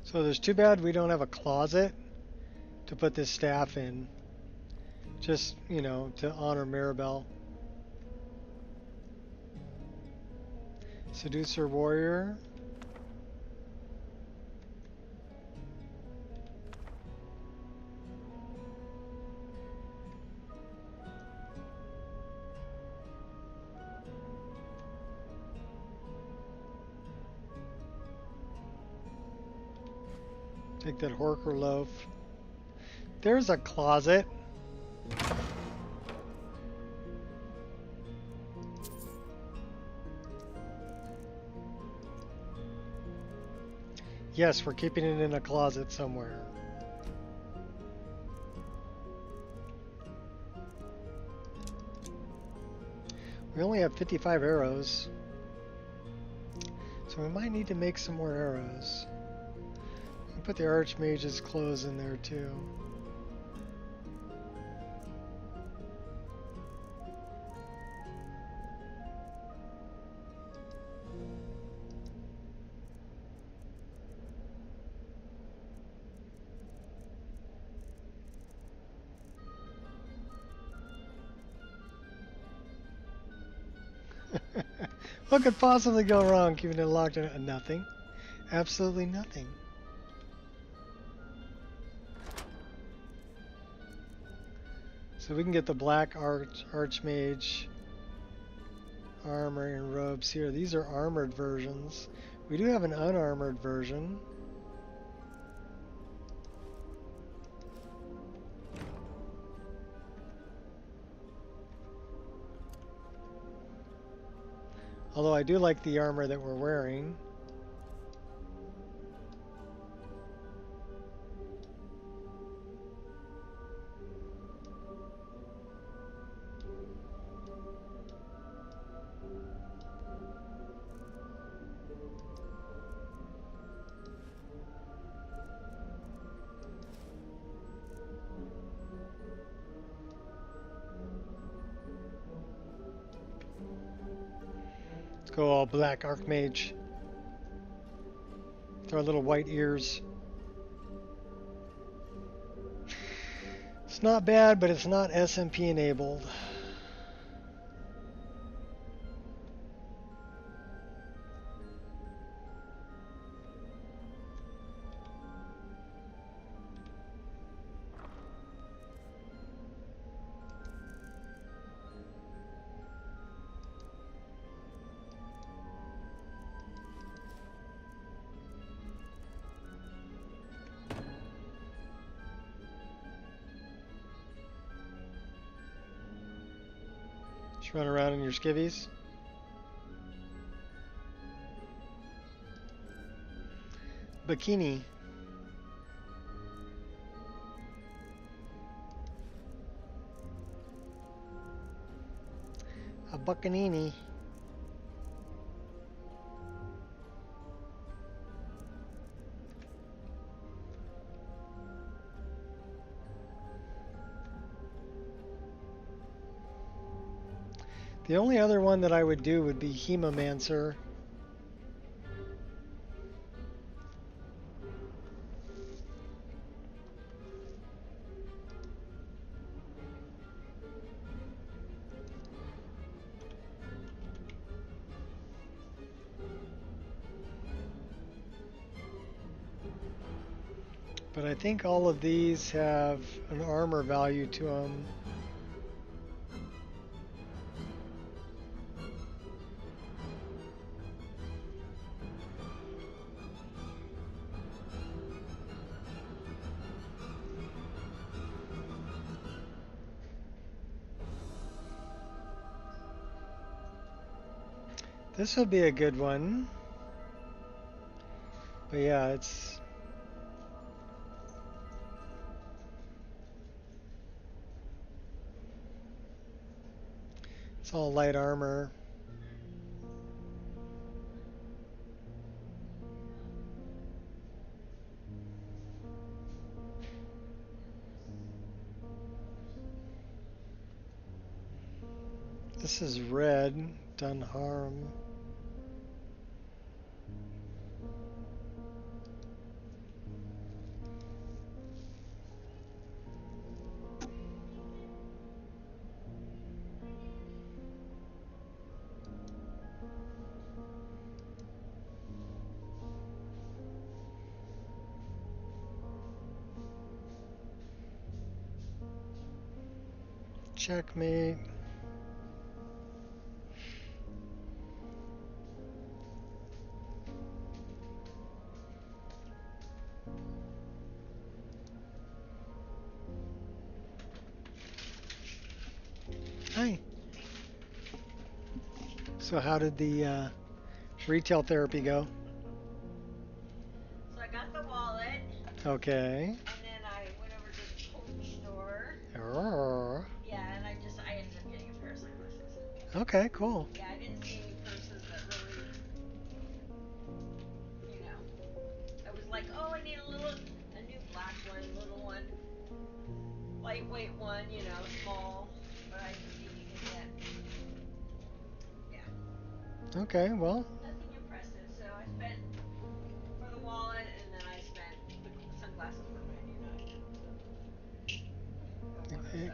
So there's too bad we don't have a closet to put this staff in. Just, you know, to honor Mirabelle. Seducer warrior. Take that Horker loaf. There's a closet. Yes, we're keeping it in a closet somewhere. We only have 55 arrows. So we might need to make some more arrows. I'll put the Archmage's clothes in there too. What could possibly go wrong keeping it locked in? Nothing. Absolutely nothing. So we can get the black Archmage armor and robes here. These are armored versions. We do have an unarmored version. Although I do like the armor that we're wearing. Go all black Archmage. Throw little white ears. It's not bad, but it's not SMP enabled. Just run around in your skivvies. Bikini. A buccanini. The only other one that I would do would be Hemomancer. But I think all of these have an armor value to them. This will be a good one. But yeah, it's all light armor. This is red. Done harm. Checkmate. Hi. So how did the retail therapy go? So I got the wallet. Okay. And then I went over to the Coach store. Oh. Yeah, and I ended up getting a pair of sunglasses. Okay, cool. Yeah, I didn't see any purses that really, I was like, oh, I need a new black one, little one, lightweight one, small, but I didn't see anything yet. Yeah. Okay, well. Nothing impressive, so I spent for the wallet, and then I spent the sunglasses were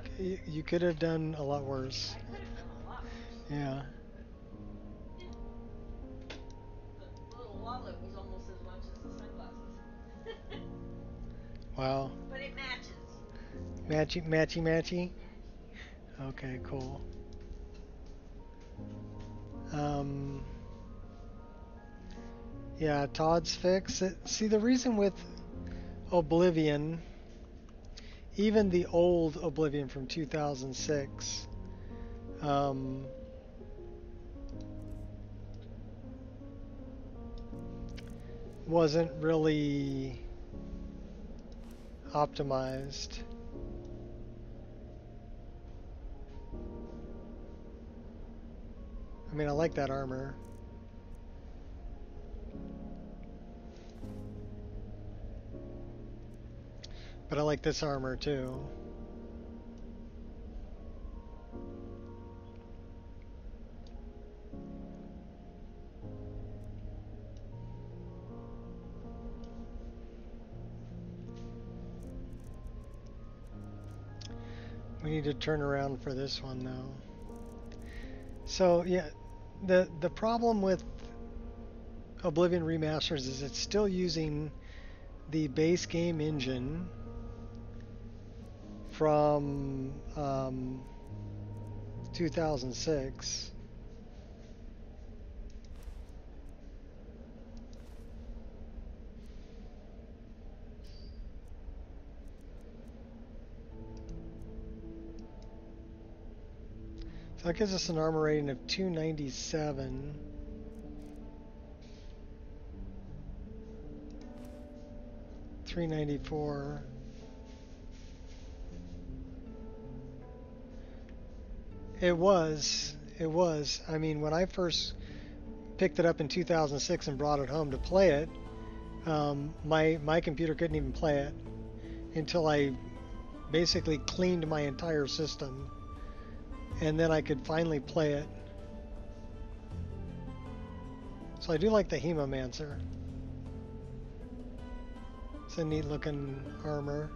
$99. You could have done a lot worse. I could have done a lot worse. Yeah. The little wallet was almost as much as the sunglasses. Wow. But it matches. Matchy. Okay, cool. Yeah, Todd's fix. See, the reason with Oblivion, even the old Oblivion from 2006, wasn't really optimized. I mean, I like that armor. But I like this armor too. We need to turn around for this one though. So yeah, the problem with Oblivion Remasters is it's still using the base game engine from 2006. So that gives us an armor rating of 297. $394. It was. I mean, when I first picked it up in 2006 and brought it home to play it, my computer couldn't even play it until I basically cleaned my entire system, and then I could finally play it. So I do like the Hemomancer. It's a neat looking armor.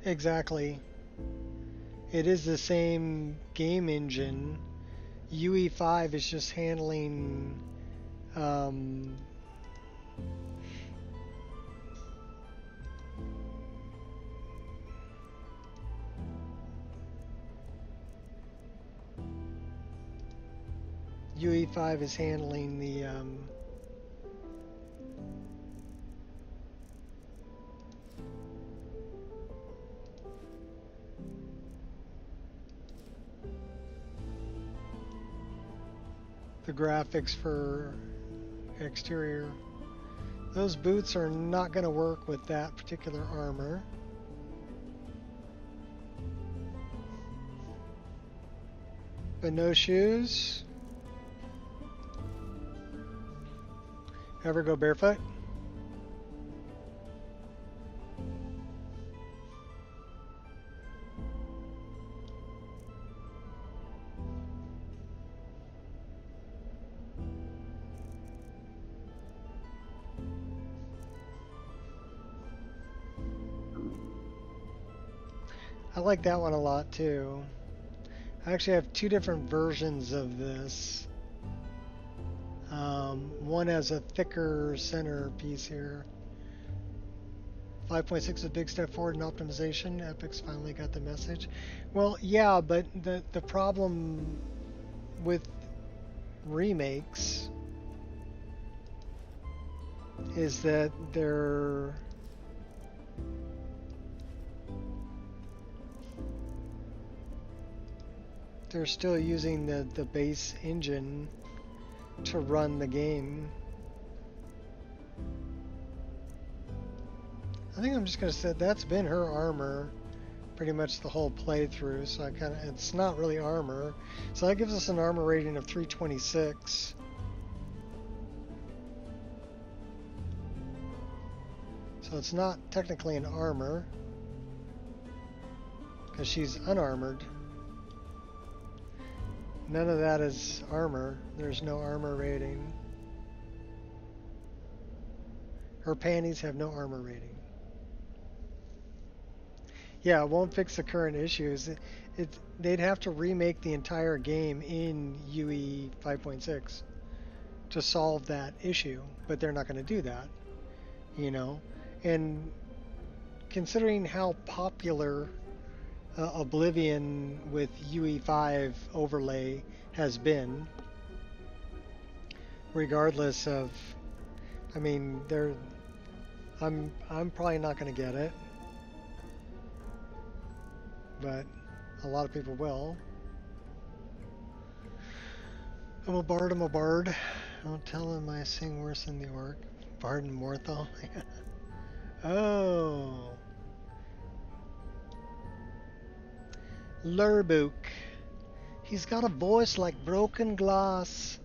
Exactly. It is the same game engine. UE5 is just handling UE5 is handling the graphics for exterior. Those boots are not going to work with that particular armor. But no shoes. Ever go barefoot? I like that one a lot too. I actually have two different versions of this. One has a thicker center piece here. 5.6 is a big step forward in optimization. Epic's finally got the message. Well, yeah, but the problem with remakes is that they're still using the base engine to run the game. I think I'm just gonna say that's been her armor pretty much the whole playthrough, so it's not really armor. So that gives us an armor rating of 326. So it's not technically an armor because she's unarmored. None of that is armor. There's no armor rating. Her panties have no armor rating. Yeah, it won't fix the current issues. They'd have to remake the entire game in UE 5.6 to solve that issue, but they're not going to do that, you know. And considering how popular Oblivion with UE5 overlay has been, regardless of, I mean, I'm probably not going to get it, but a lot of people will. I'm a bard. Don't tell him I sing worse than the orc. Bard and Morthal. Oh. Lurbuk. He's got a voice like broken glass.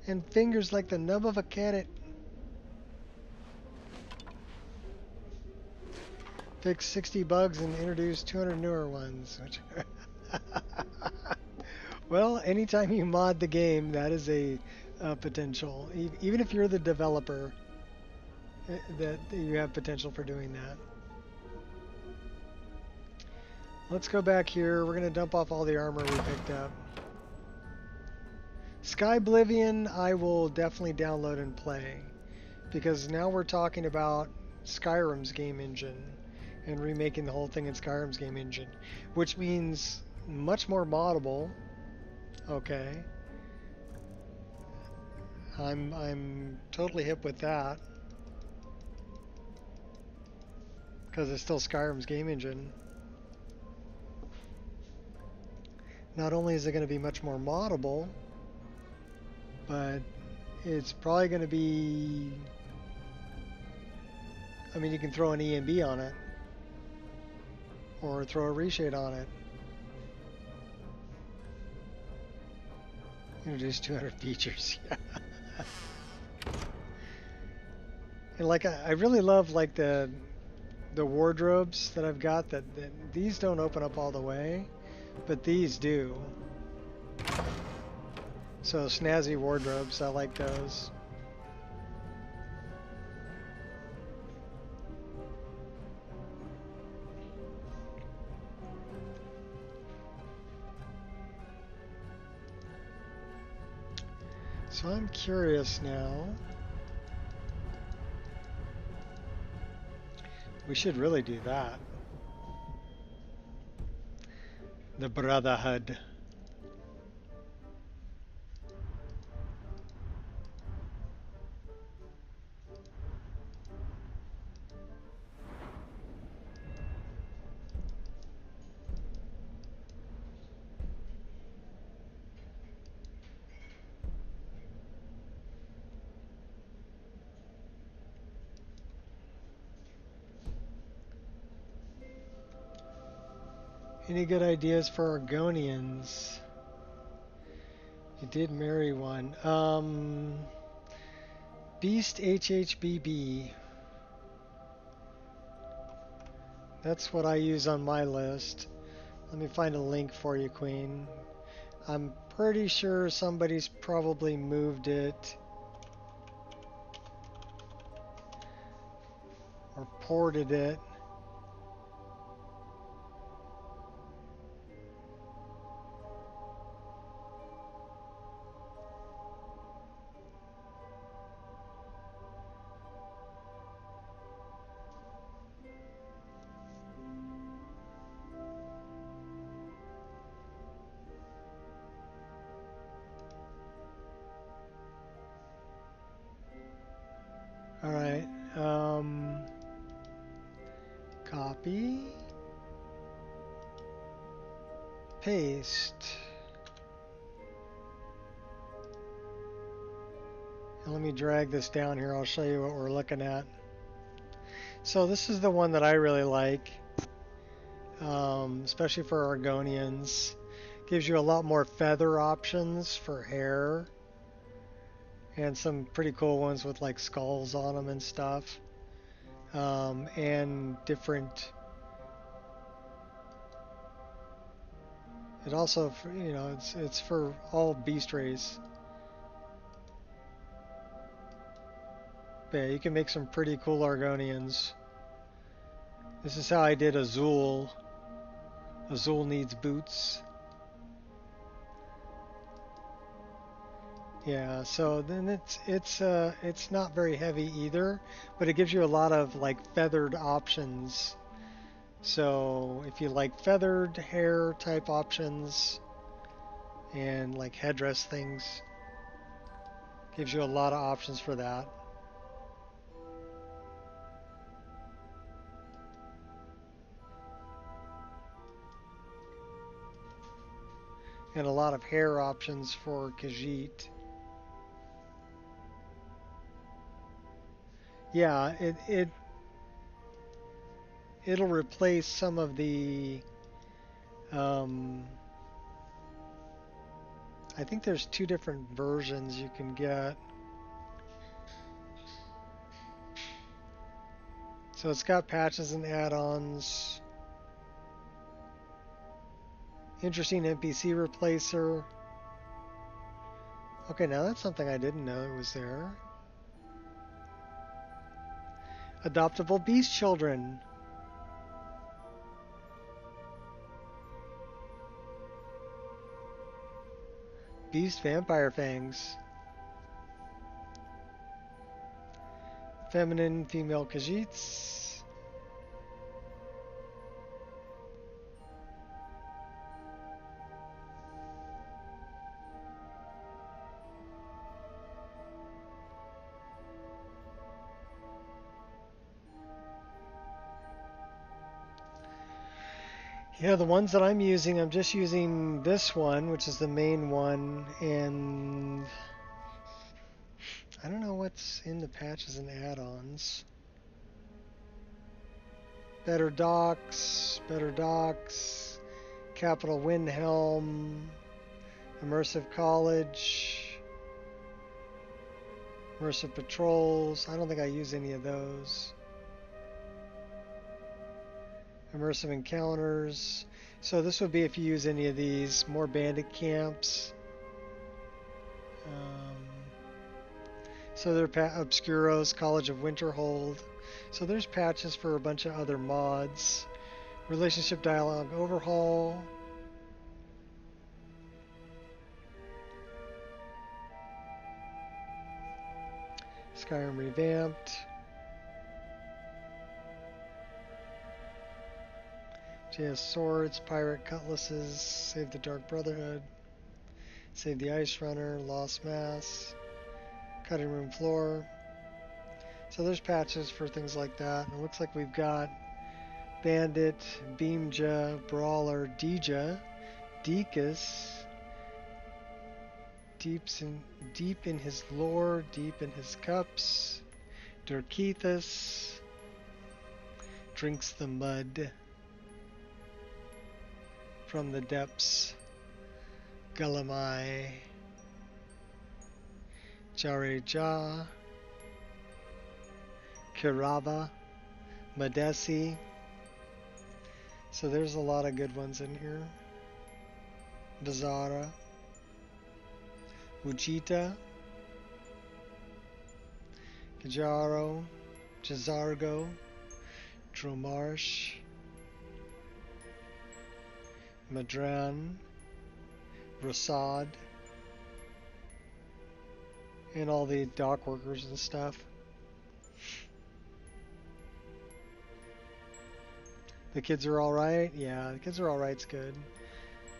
And fingers like the nub of a carrot. Fix 60 bugs and introduce 200 newer ones. Well, anytime you mod the game, that is a potential. Even if you're the developer, that you have potential for doing that. Let's go back here. We're going to dump off all the armor we picked up. Skyblivion, I will definitely download and play, because now we're talking about Skyrim's game engine and remaking the whole thing in Skyrim's game engine, which means much more moddable. Okay. I'm totally hip with that, because it's still Skyrim's game engine. Not only is it going to be much more moddable, but it's probably going to be, I mean, you can throw an EMB on it, or throw a reshade on it. Introduce 200 features. Yeah. And like, I really love like the wardrobes that I've got, that these don't open up all the way, but these do. So snazzy wardrobes, I like those. So I'm curious now. We should really do that. The Brotherhood. Any good ideas for Argonians? You did marry one. Beast HHBB. That's what I use on my list. Let me find a link for you, Queen. I'm pretty sure somebody's probably moved it or ported it. Alright. Copy. Paste. And let me drag this down here. I'll show you what we're looking at. So this is the one that I really like, especially for Argonians. Gives you a lot more feather options for hair, and some pretty cool ones with like skulls on them and stuff, and different. It also, you know, it's for all beast race. But yeah, you can make some pretty cool Argonians. This is how I did Azul. Azul needs boots. Yeah, so then it's not very heavy either, but it gives you a lot of like feathered options. So if you like feathered hair type options and like headdress things, gives you a lot of options for that. And a lot of hair options for Khajiit. Yeah, it'll replace some of the I think there's two different versions you can get. So it's got patches and add-ons. Interesting NPC replacer. Okay, now that's something I didn't know it was there. Adoptable beast children. Beast vampire fangs. Feminine female Khajiits. Yeah, the ones that I'm using, I'm just using this one, which is the main one, and I don't know what's in the patches and add-ons. Better docks, Capital Wind Helm, Immersive College, Immersive Patrols. I don't think I use any of those. Immersive Encounters. So this would be if you use any of these. More bandit camps. So they're Obscuros, College of Winterhold. So there's patches for a bunch of other mods. Relationship Dialogue Overhaul. Skyrim Revamped. JS Swords, Pirate Cutlasses, Save the Dark Brotherhood, Save the Ice Runner, Lost Mass, Cutting Room Floor. So there's patches for things like that. And it looks like we've got Bandit, Beamja, Brawler, Dija, Deakus, Deep in his lore, deep in his cups, Durkethus, Drinks the Mud from the depths, Gulamai, Jareja, Kirava, Madesi. So there's a lot of good ones in here. Bizarra, Ujita, Gajaro, Jazargo, Dromarsh, Madran, Rasad, and all the dock workers and stuff. The kids are alright? Yeah, the kids are alright's good.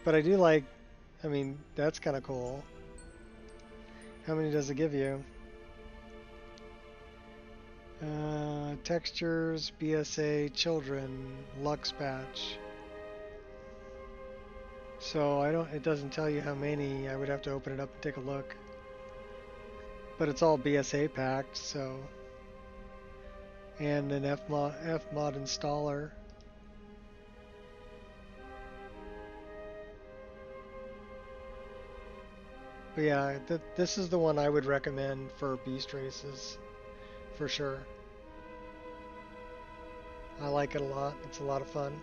But I do like, I mean, that's kind of cool. How many does it give you? textures, BSA, children, Lux patch. So it doesn't tell you how many. I would have to open it up and take a look. But it's all BSA packed, so. And an Fmod installer. But yeah, this is the one I would recommend for beast races, for sure. I like it a lot. It's a lot of fun.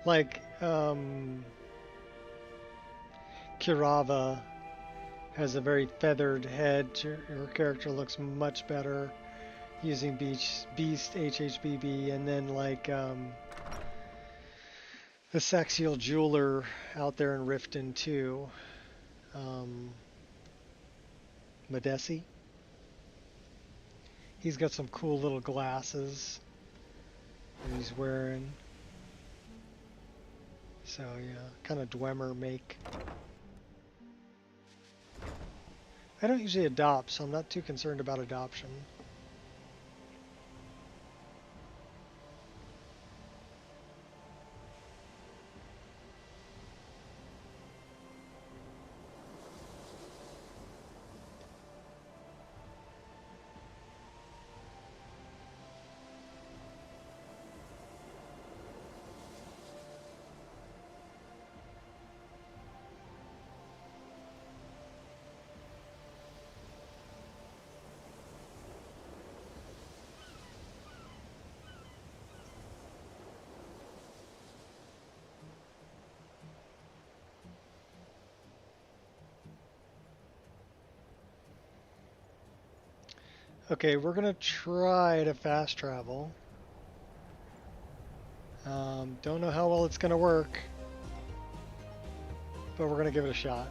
Like, Kirava has a very feathered head. Her character looks much better using Beast HHBB, and then like the Sexial Jeweler out there in Riften too, Madesi. He's got some cool little glasses that he's wearing. So yeah, kind of Dwemer make. I don't usually adopt, so I'm not too concerned about adoption. Okay, we're gonna try to fast travel. Don't know how well it's gonna work, but we're gonna give it a shot.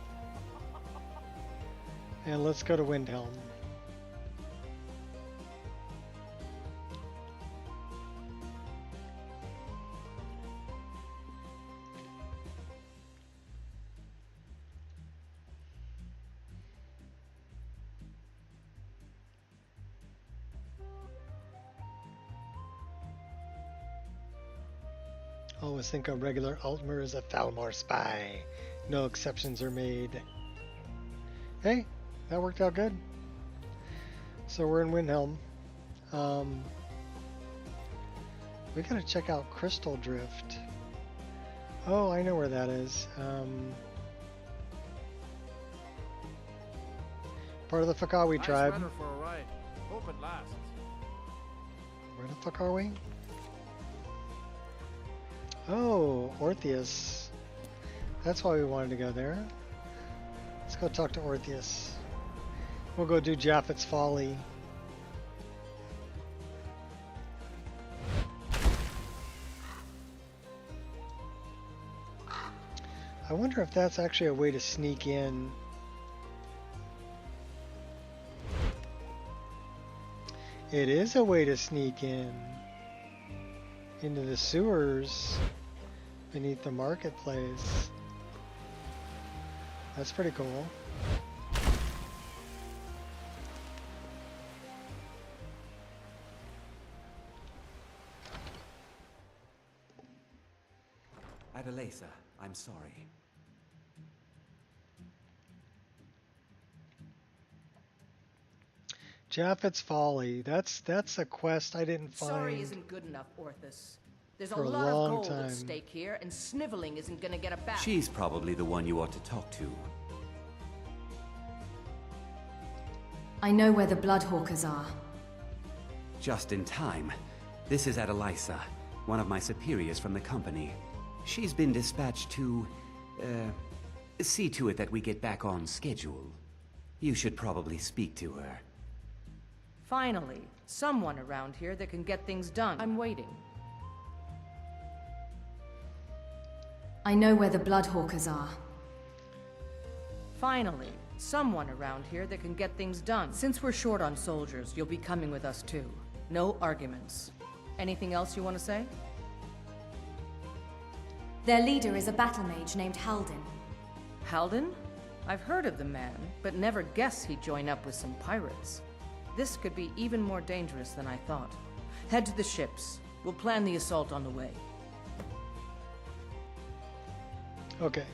And let's go to Windhelm. Always think a regular Altmer is a Thalmor spy. No exceptions are made. Hey, that worked out good. So we're in Windhelm. We gotta check out Crystal Drift. Oh, I know where that is. Part of the Fakawi tribe. Nice weather for a ride. Hope it lasts. Where the fuck are we? Oh, Orpheus. That's why we wanted to go there. Let's go talk to Orpheus. We'll go do Japheth's Folly. I wonder if that's actually a way to sneak in. It is a way to sneak in into the sewers beneath the marketplace. That's pretty cool. Adelaisa, I'm sorry. Japheth's Folly. That's a quest I didn't find. Sorry isn't good enough, Orthus. There's a for a lot of long gold time. at stake here, and sniveling isn't gonna get it back. She's probably the one you ought to talk to. I know where the Bloodhawkers are. Just in time. This is Adelaisa, one of my superiors from the company. She's been dispatched to, see to it that we get back on schedule. You should probably speak to her. Finally, someone around here that can get things done. I'm waiting. I know where the Bloodhawkers are. Finally, someone around here that can get things done. Since we're short on soldiers, you'll be coming with us too. No arguments. Anything else you want to say? Their leader is a battle mage named Halden. Halden? I've heard of the man, but never guessed he'd join up with some pirates. This could be even more dangerous than I thought. Head to the ships. We'll plan the assault on the way. Okay.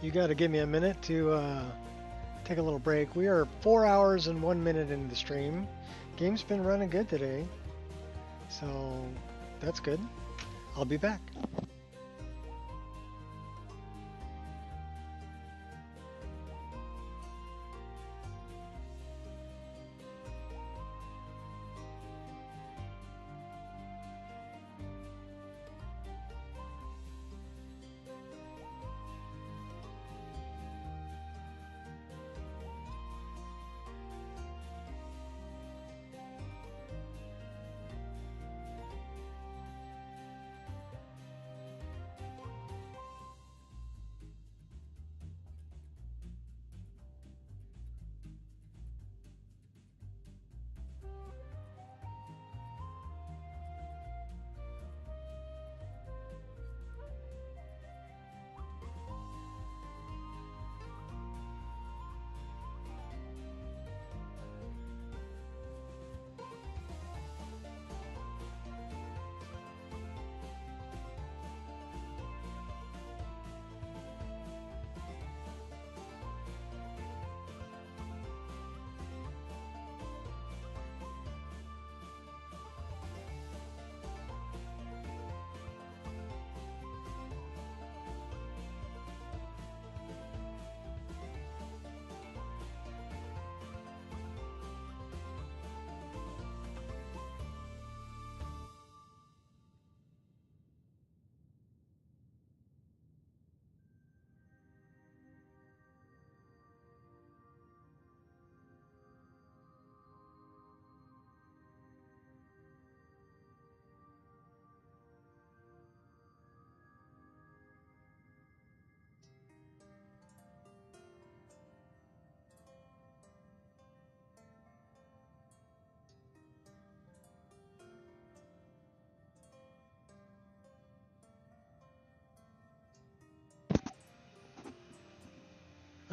You gotta give me a minute to take a little break. We are 4 hours and 1 minute into the stream. Game's been running good today, so that's good. I'll be back.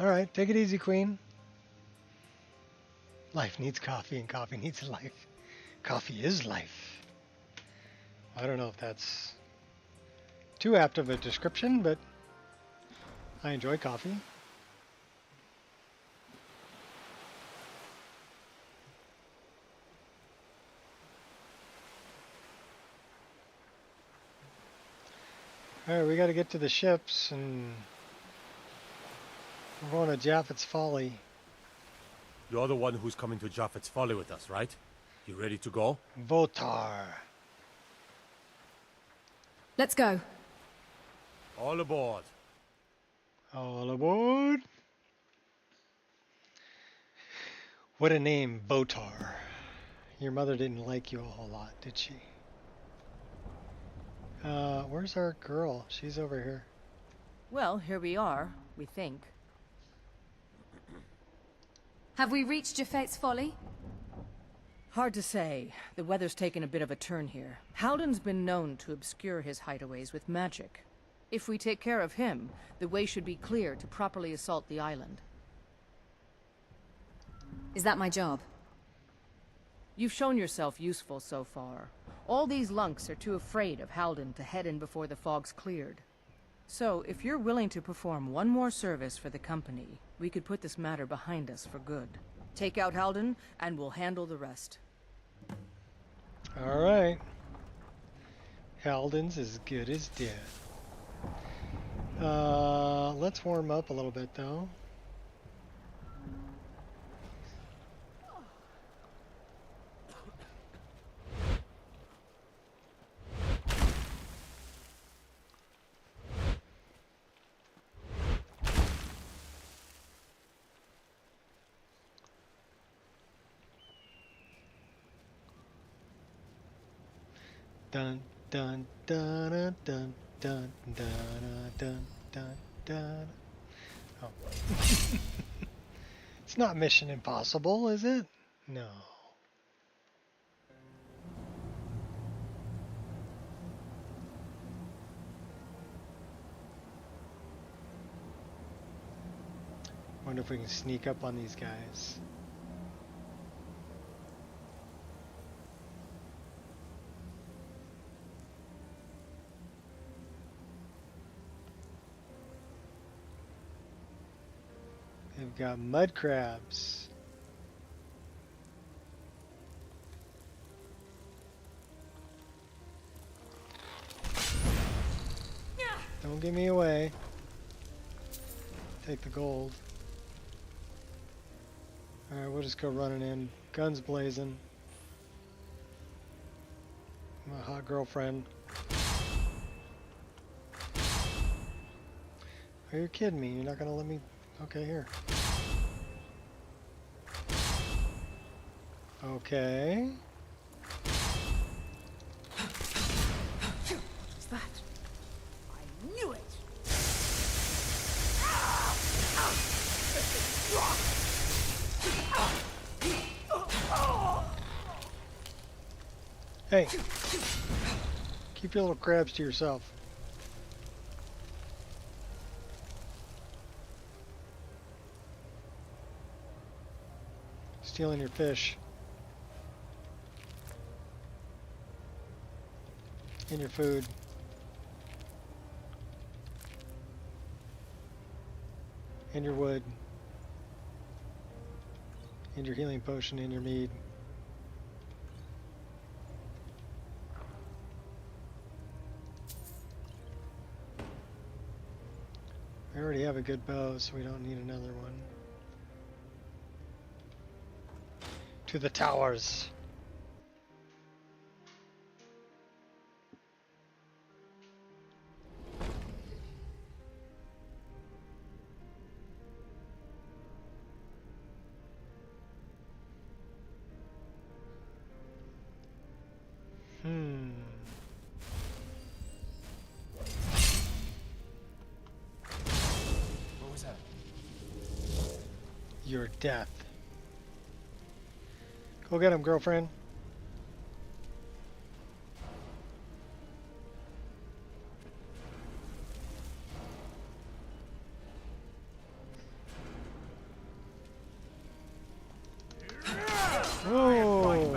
All right, take it easy, Queen. Life needs coffee and coffee needs life. Coffee is life. I don't know if that's too apt of a description, but I enjoy coffee. All right, we got to get to the ships, and we're going to Japheth's Folly. You're the one who's coming to Japheth's Folly with us, right? You ready to go? Votar. Let's go. All aboard. All aboard. What a name, Votar. Your mother didn't like you a whole lot, did she? Where's our girl? She's over here. Well, here we are, we think. Have we reached Japheth's Folly? Hard to say. The weather's taken a bit of a turn here. Halden's been known to obscure his hideaways with magic. If we take care of him, the way should be clear to properly assault the island. Is that my job? You've shown yourself useful so far. All these lunks are too afraid of Halden to head in before the fog's cleared. So, if you're willing to perform one more service for the company, we could put this matter behind us for good. Take out Halden, and we'll handle the rest. All right. Halden's as good as dead. Let's warm up a little bit, though. Dun dun dun dun dun dun dun dun dun. Oh. It's not Mission Impossible, is it? No. Wonder if we can sneak up on these guys. They've got mud crabs. Don't give me away. Take the gold. Alright, we'll just go running in. Guns blazing. My hot girlfriend. Are you kidding me? You're not gonna let me... Okay, here. Okay. What's that? I knew it! Hey, keep your little crabs to yourself. Stealing your fish. And your food. And your wood. And your healing potion and your mead. I already have a good bow, so we don't need another one. To the towers. What was that? Your death. Go get him, girlfriend. Oh.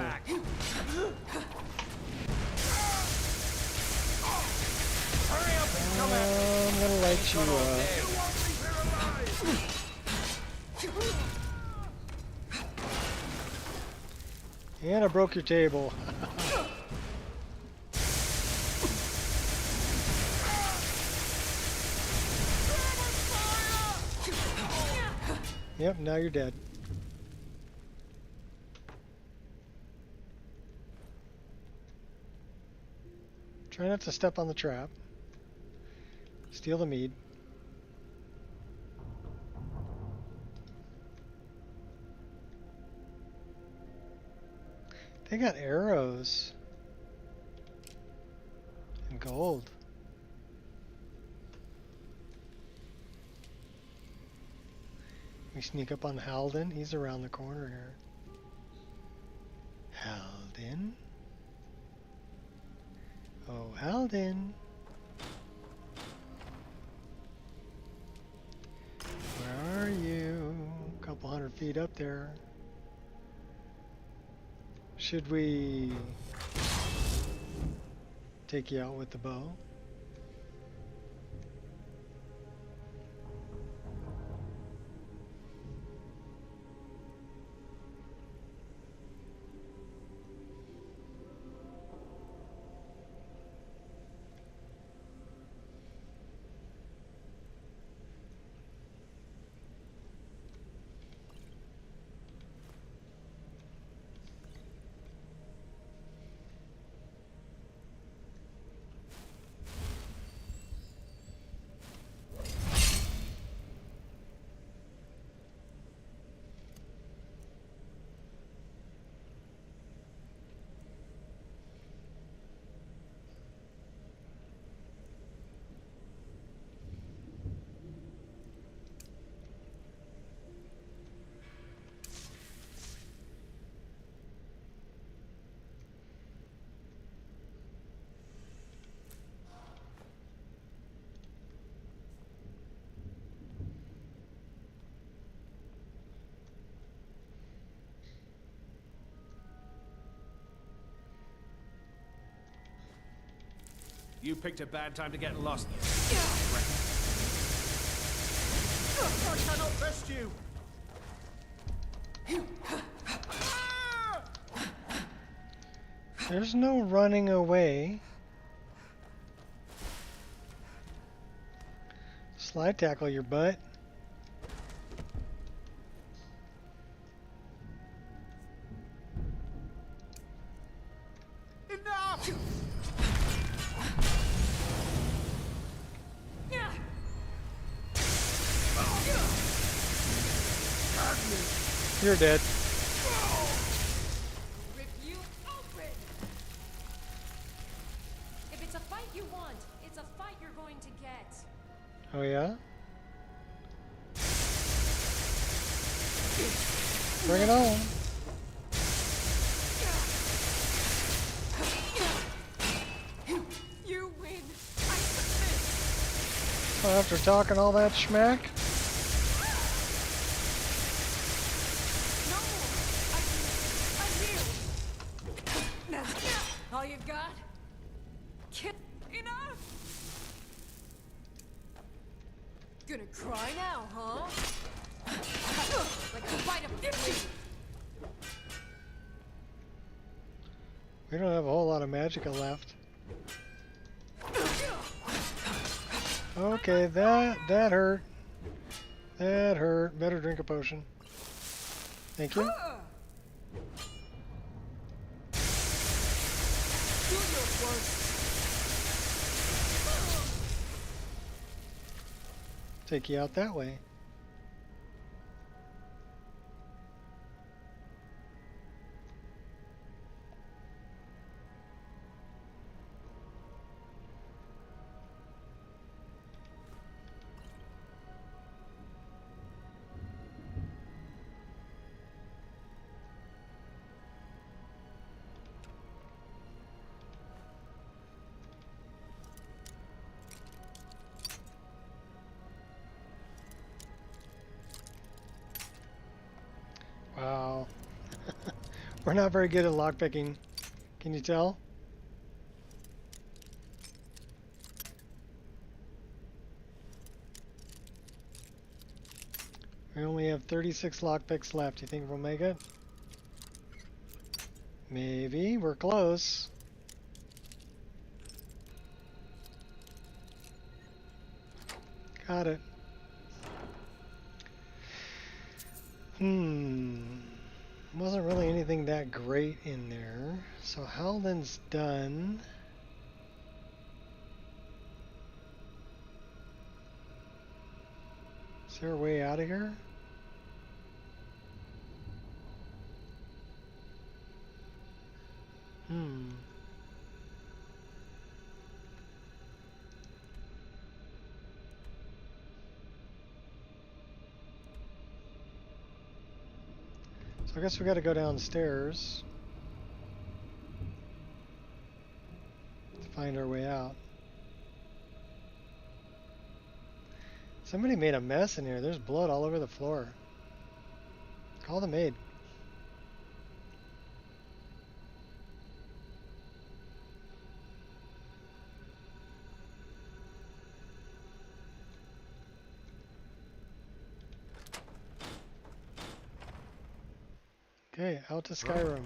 I'm gonna light you up. And I broke your table. Yep, now you're dead. Try not to step on the trap. Steal the mead. They got arrows. And gold. We sneak up on Halden. He's around the corner here. Halden? Oh, Halden. Where are you? A couple 100 feet up there. Should we take you out with the bow? You picked a bad time to get lost. I cannot trust you! There's no running away. Slide tackle your butt. Enough! You're dead. Rip you open! If it's a fight you want, it's a fight you're going to get. Oh yeah? Bring it on. You win. I submit. So after talking all that schmack, All you got? Kid, enough! Gonna cry now, huh? Like a bite of flea. we don't have a whole lot of magicka left. Okay, that hurt. That hurt. Better drink a potion. Thank you. Take you out that way. Wow. We're not very good at lockpicking. Can you tell? We only have 36 lockpicks left. You think we'll make it? Maybe. We're close. Got it. Wasn't really anything that great in there. So Halden's done. Is there a way out of here? So I guess we got to go downstairs to find our way out. Somebody made a mess in here. There's blood all over the floor. Call the maid. Okay, out to Skyrim.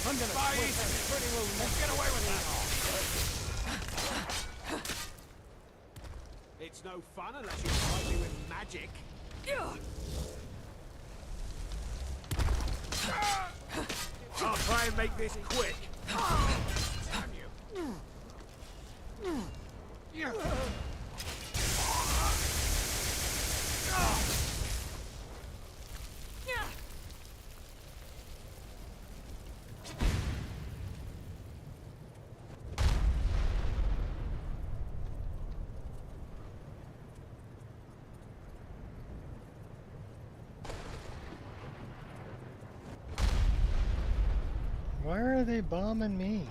I'm gonna quit that pretty little. Let's get away with that. It's no fun unless you fight me with magic. I'll try and make this quick. Damn you. Why are they bombing me?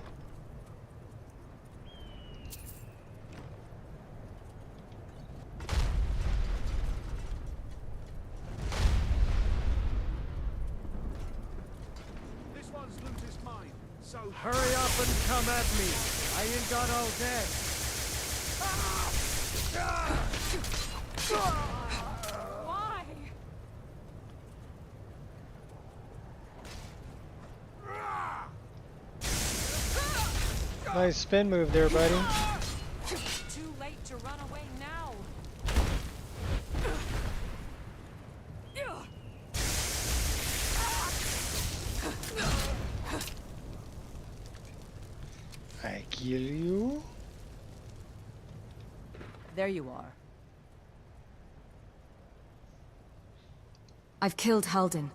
This one's loot is mine, so hurry up and come at me. I ain't got all day. Why? Nice spin move there, buddy. Too late to run away now. I kill you. There you are. I've killed Halden.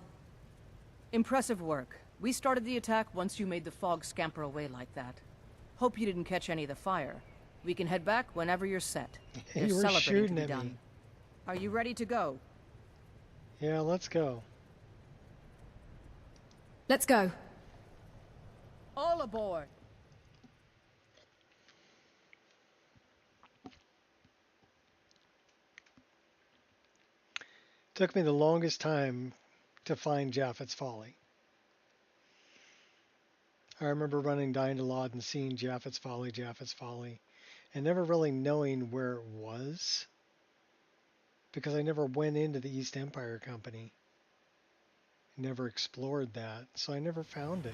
Impressive work. We started the attack once you made the fog scamper away like that. Hope you didn't catch any of the fire. We can head back whenever you're set. There's You were celebrating shooting to be at done. me. Are you ready to go? Yeah, let's go. Let's go. All aboard! Took me the longest time to find Japhet's Folly. I remember running Dying and seeing Japhet's Folly, and never really knowing where it was, because I never went into the East Empire Company. Never explored that, so I never found it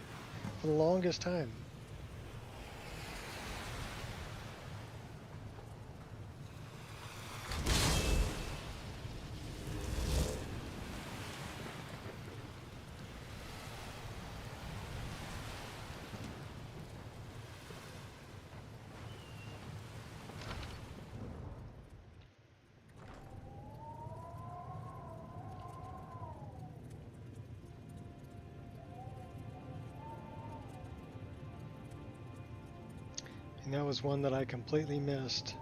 for the longest time. And that was one that I completely missed.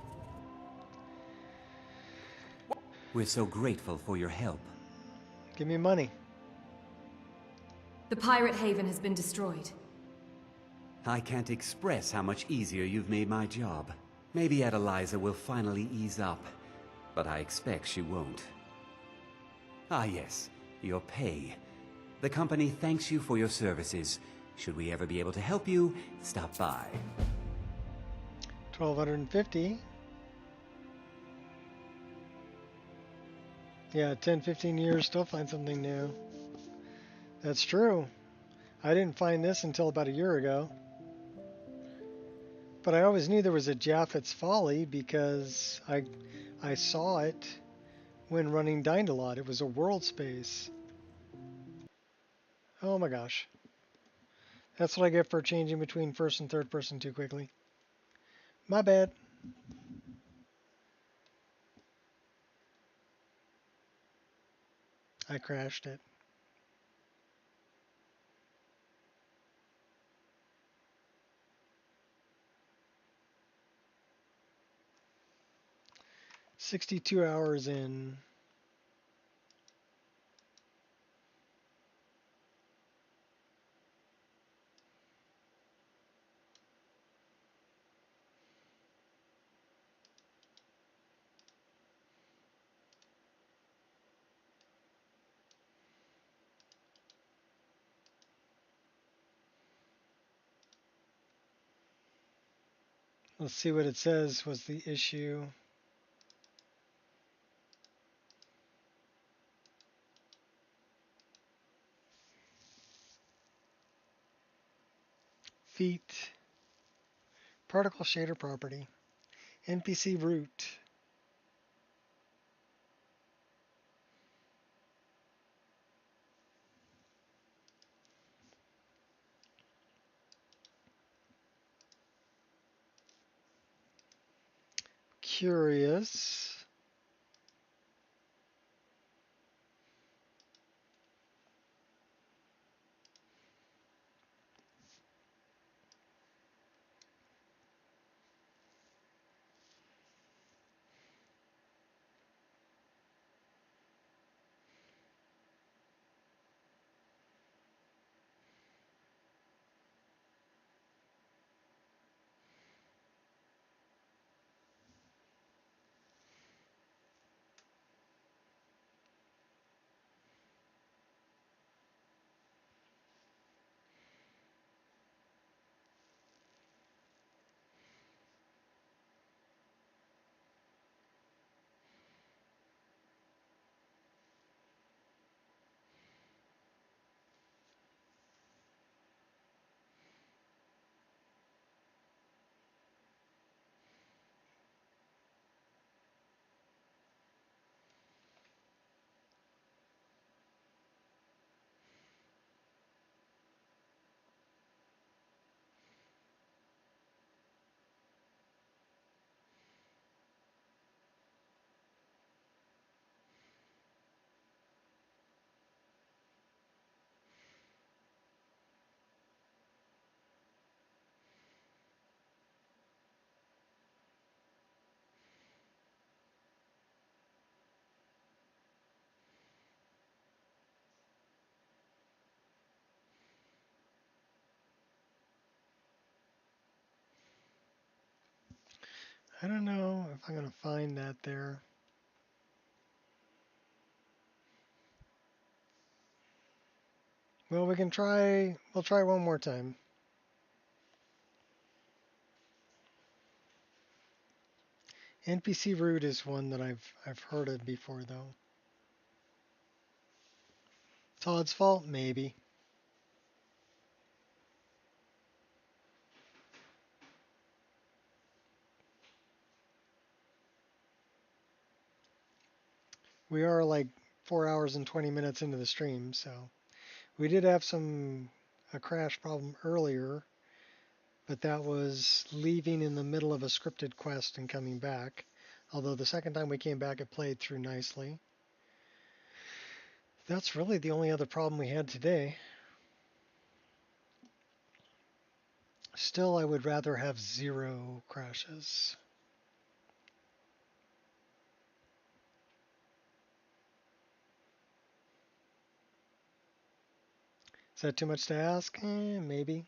We're so grateful for your help. Give me money. The pirate haven has been destroyed. I can't express how much easier you've made my job. Maybe Adeliza will finally ease up, but I expect she won't. Ah yes, your pay. The company thanks you for your services. Should we ever be able to help you, stop by. 1,250. Yeah, 10, 15 years, still find something new. That's true. I didn't find this until about a year ago. But I always knew there was a Japhet's Folly because I saw it when running Dyndalot. It was a world space. Oh my gosh. That's what I get for changing between first and third person too quickly. My bad. I crashed it. "62 hours in." Let's see what it says was the issue. Feet. Particle shader property. NPC root. Curious. I don't know if I'm going to find that there. Well, we'll try one more time. NPC route is one that I've heard of before though. Todd's fault? Maybe. We are like 4 hours and 20 minutes into the stream, so we did have a crash problem earlier, but that was leaving in the middle of a scripted quest and coming back. Although the second time we came back, it played through nicely. That's really the only other problem we had today. Still, I would rather have 0 crashes. Is that too much to ask? Maybe.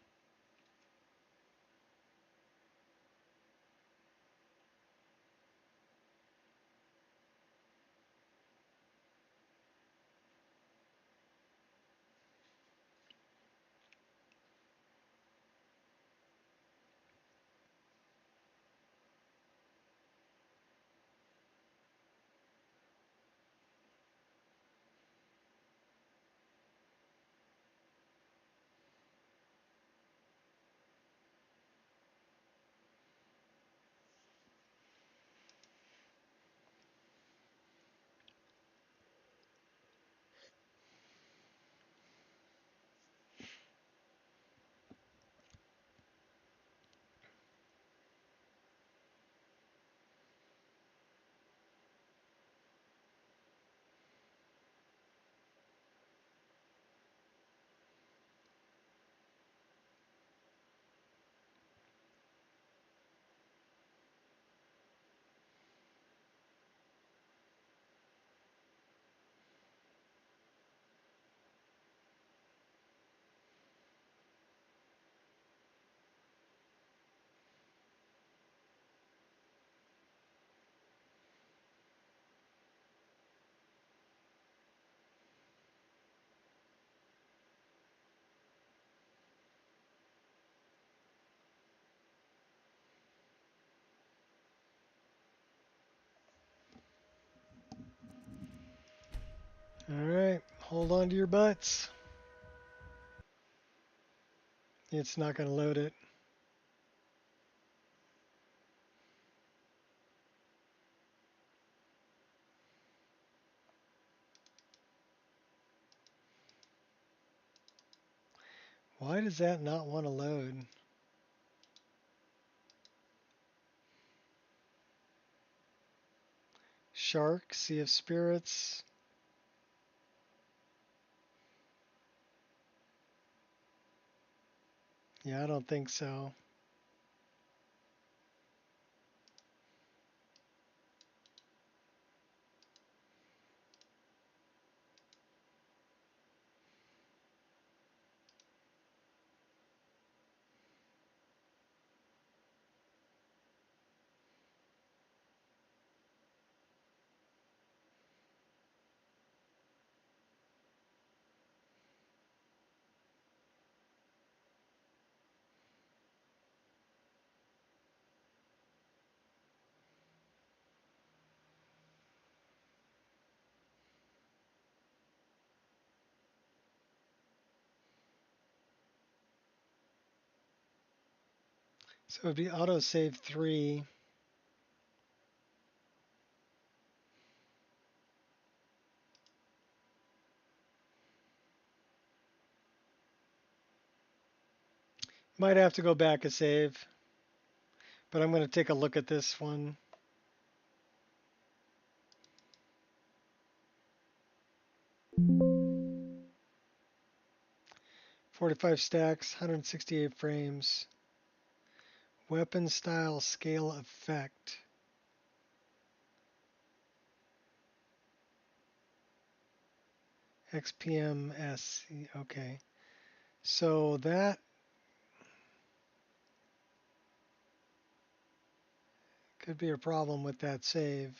All right, hold on to your butts. It's not going to load it. Why does that not want to load? Shark, Sea of Spirits. Yeah, I don't think so. So it'd be autosave 3. Might have to go back a save. But I'm going to take a look at this one. "45 stacks, 168 frames. Weapon style scale effect. XPMS. Okay. So that Could be a problem with that save.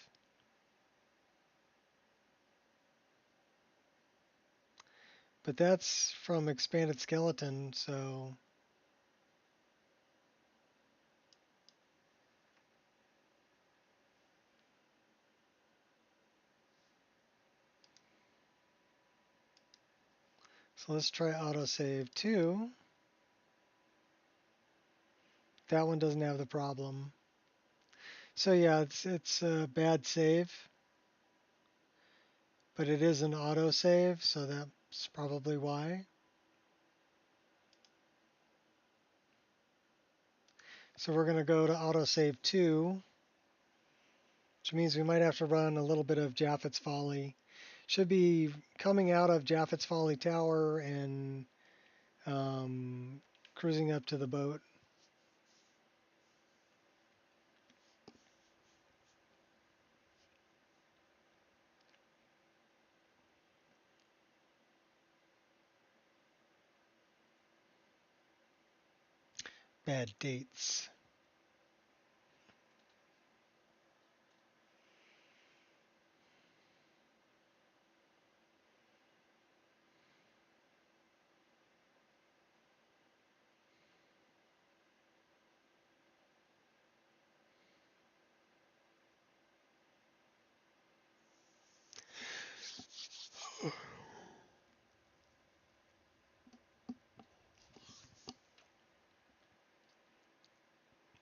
But that's from Expanded Skeleton, so... So let's try autosave 2. That one doesn't have the problem. So yeah, it's a bad save. But it is an autosave, so that's probably why. So we're going to go to autosave 2, which means we might have to run a little bit of Japheth's Folly. Should be coming out of Japheth's Folly Tower and cruising up to the boat. Bad dates.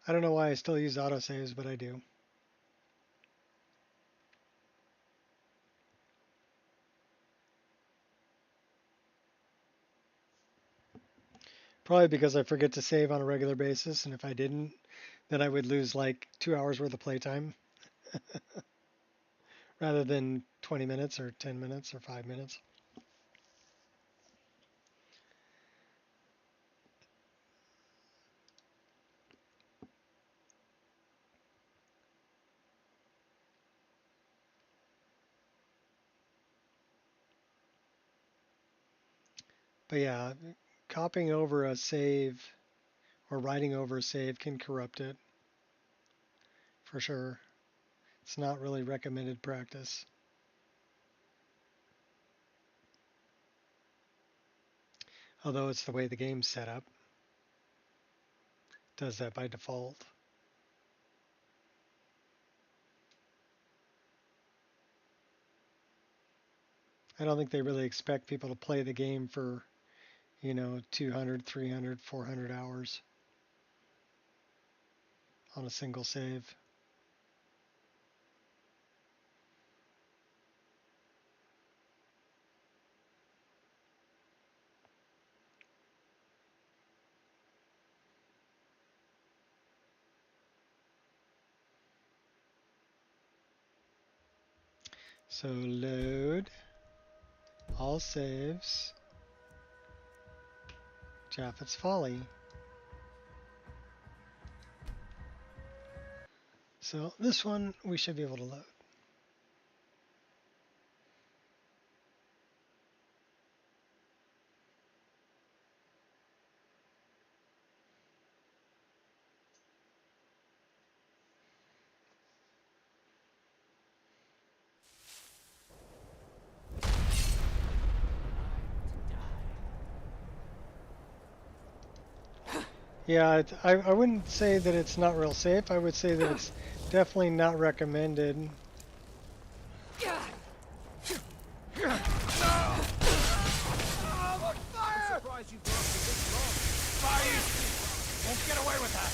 I don't know why I still use autosaves, but I do. Probably because I forget to save on a regular basis, and if I didn't, then I would lose like 2 hours worth of playtime rather than 20 minutes or 10 minutes or 5 minutes. But yeah, copying over a save or writing over a save can corrupt it, for sure. It's not really recommended practice. Although it's the way the game's set up. It does that by default. I don't think they really expect people to play the game for, 200, 300, 400 hours on a single save. So load all saves, Japheth's Folly. So this one we should be able to load. Yeah, I wouldn't say that it's not real safe. I would say that it's definitely not recommended. Won't get away with that.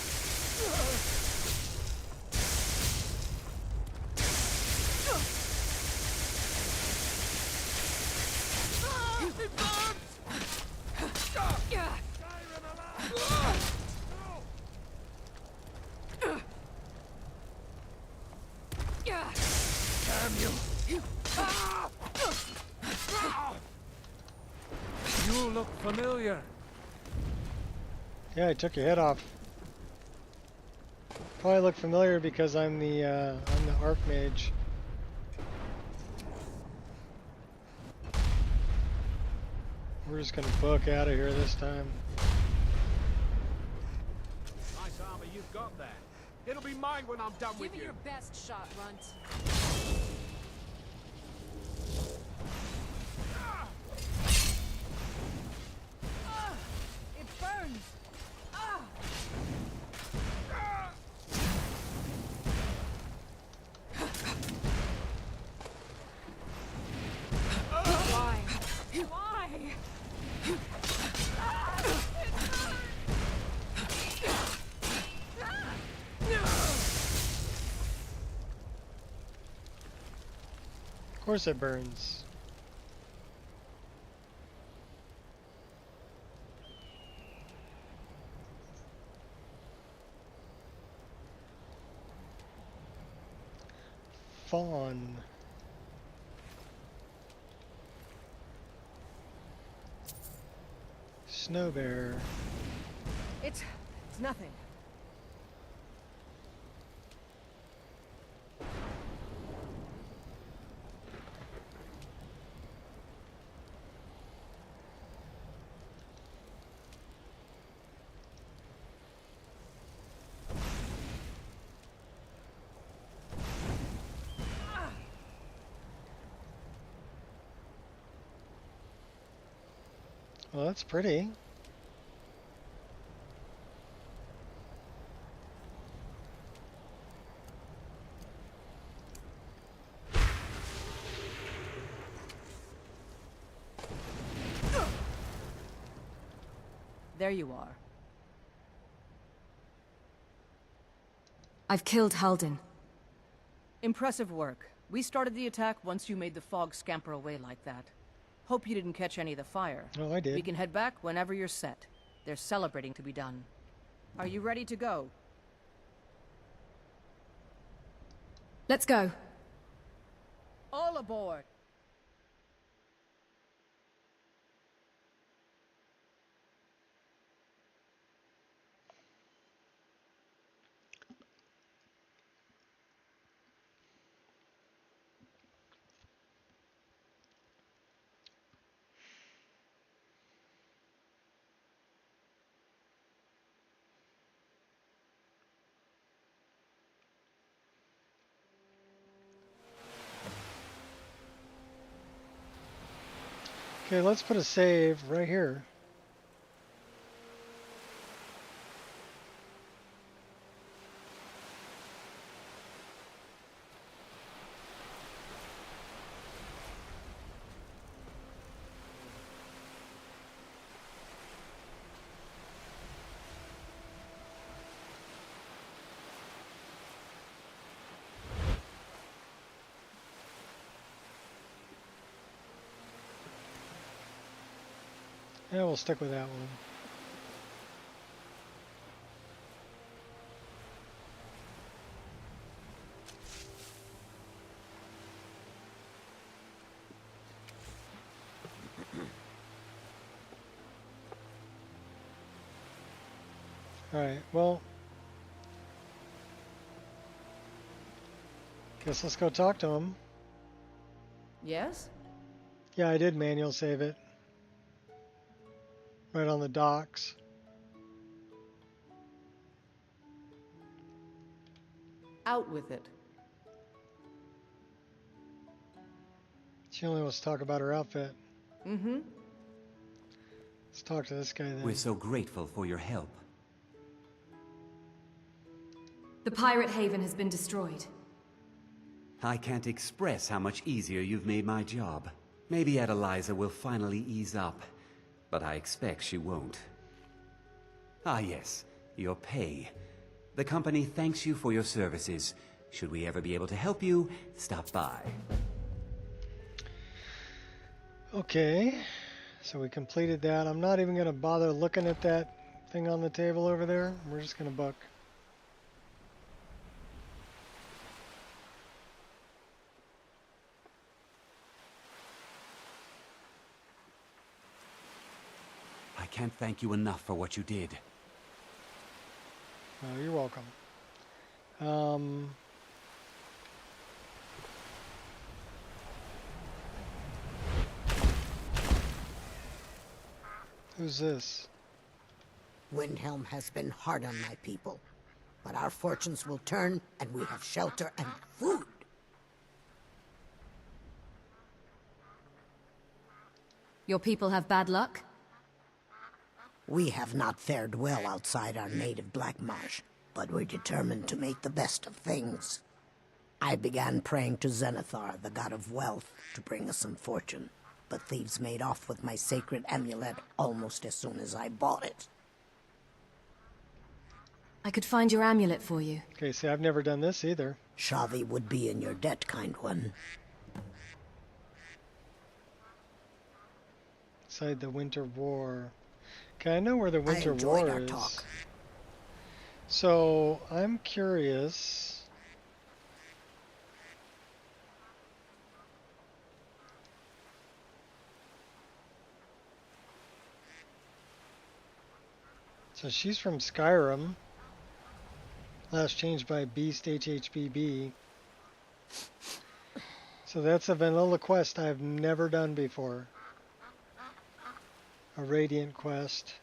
Damn you! You look familiar. Yeah, I took your head off. Probably look familiar because I'm the Archmage. We're just gonna book out of here this time. Nice armor you've got there. It'll be mine when I'm done with Give it you. your best shot, Runt. It burns! Why? Why? Of course it burns. Fawn. Snow bear. It's nothing. Well, that's pretty. There you are. I've killed Halden. Impressive work. We started the attack once you made the fog scamper away like that. Hope you didn't catch any of the fire. Oh, I did. We can head back whenever you're set. There's celebrating to be done. Are you ready to go? Let's go. All aboard! Okay, let's put a save right here. Yeah, we'll stick with that one. Alright, well, guess let's go talk to him. Yes? Yeah, I did manual save it. Right on the docks. Out with it. She only wants to talk about her outfit. Mm-hmm. Let's talk to this guy then. We're so grateful for your help. The pirate haven has been destroyed. I can't express how much easier you've made my job. Maybe Adeliza will finally ease up, but I expect she won't. Ah yes, your pay. The company thanks you for your services. Should we ever be able to help you, stop by. Okay, so we completed that. I'm not even going to bother looking at that thing on the table over there. We're just going to book. I can't thank you enough for what you did. Oh, you're welcome. Who's this? Windhelm has been hard on my people. But our fortunes will turn, and we have shelter and food. Your people have bad luck? We have not fared well outside our native Black Marsh, but we're determined to make the best of things. I began praying to Zenithar, the god of wealth, to bring us some fortune, but thieves made off with my sacred amulet almost as soon as I bought it. I could find your amulet for you. Okay, see, I've never done this either. Shavi would be in your debt, kind one. Inside the Winter War. Okay, I know where the Winter I enjoyed War our is. talk. So, I'm curious. So she's from Skyrim. Last changed by Beast HHBB. So that's a vanilla quest I've never done before. A Radiant quest.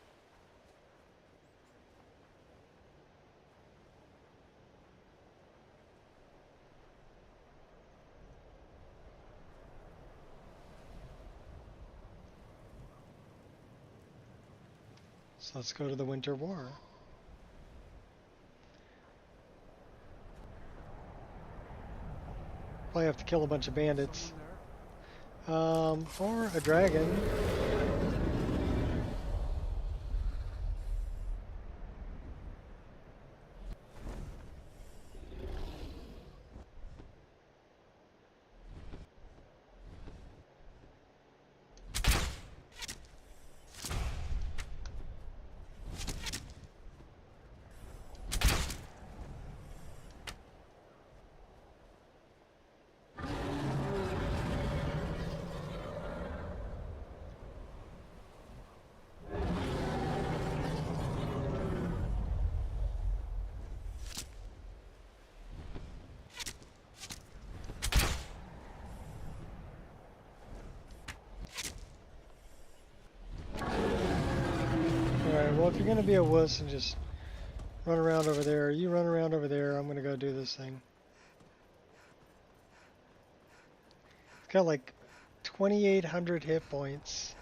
So let's go to the Winter War. Probably have to kill a bunch of bandits. Or a dragon. Well, if you're going to be a wuss and just run around over there, you run around over there, I'm going to go do this thing. It's got like 2,800 hit points.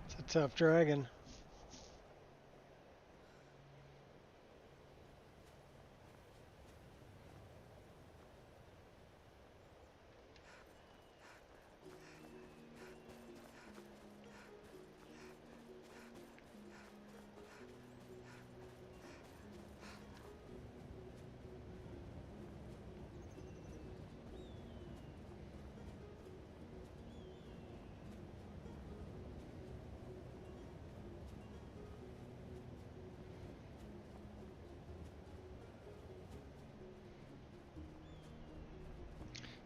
It's a tough dragon.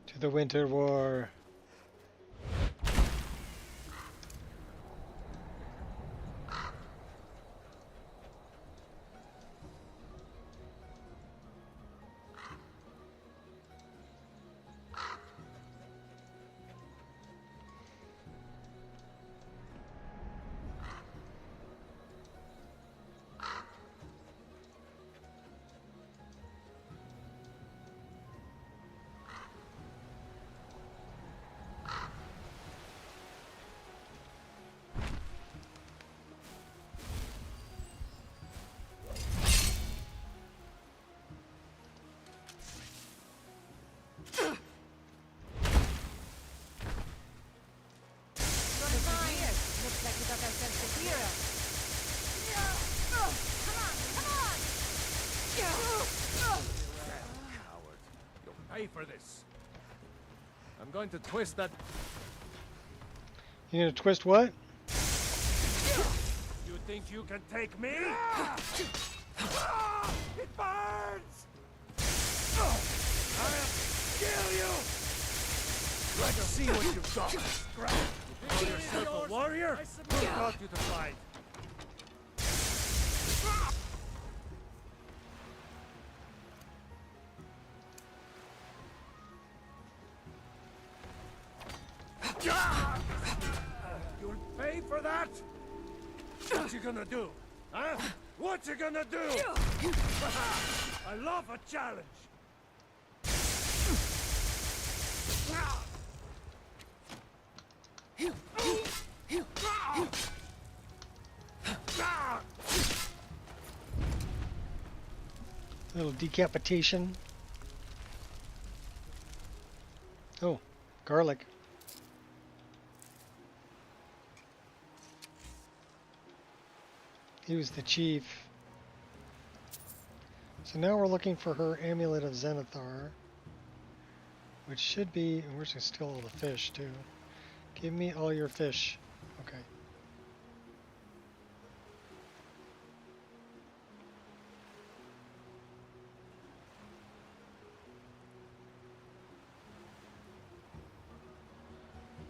To the Winter War. Pay for this. I'm going to twist that. You gonna twist what? You think you can take me? It burns! I'll kill you! Let's see what you've got. You call yourself a warrior? Who taught you to fight? You'll pay for that? What you gonna do, huh? What you gonna do? I love a challenge. Little decapitation. Oh, garlic. He was the chief. So now we're looking for her amulet of Zenithar, which should be, and we're just steal all the fish too. Give me all your fish. Okay.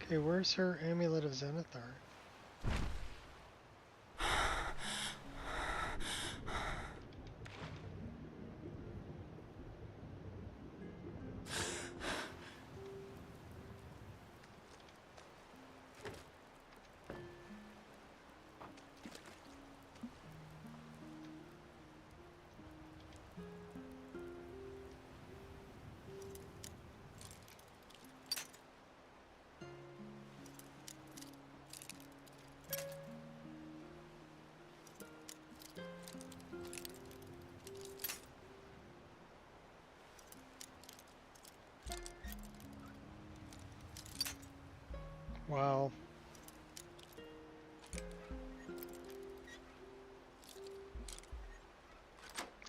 Okay, where's her amulet of Zenithar? Wow.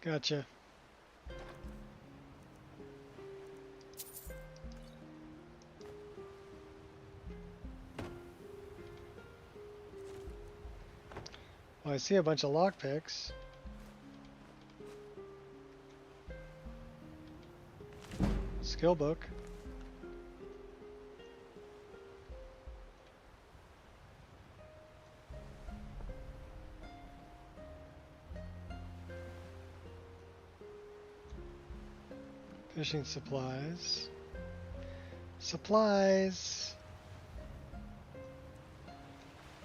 Gotcha. Well, I see a bunch of lockpicks. Skill book. Fishing supplies. Supplies!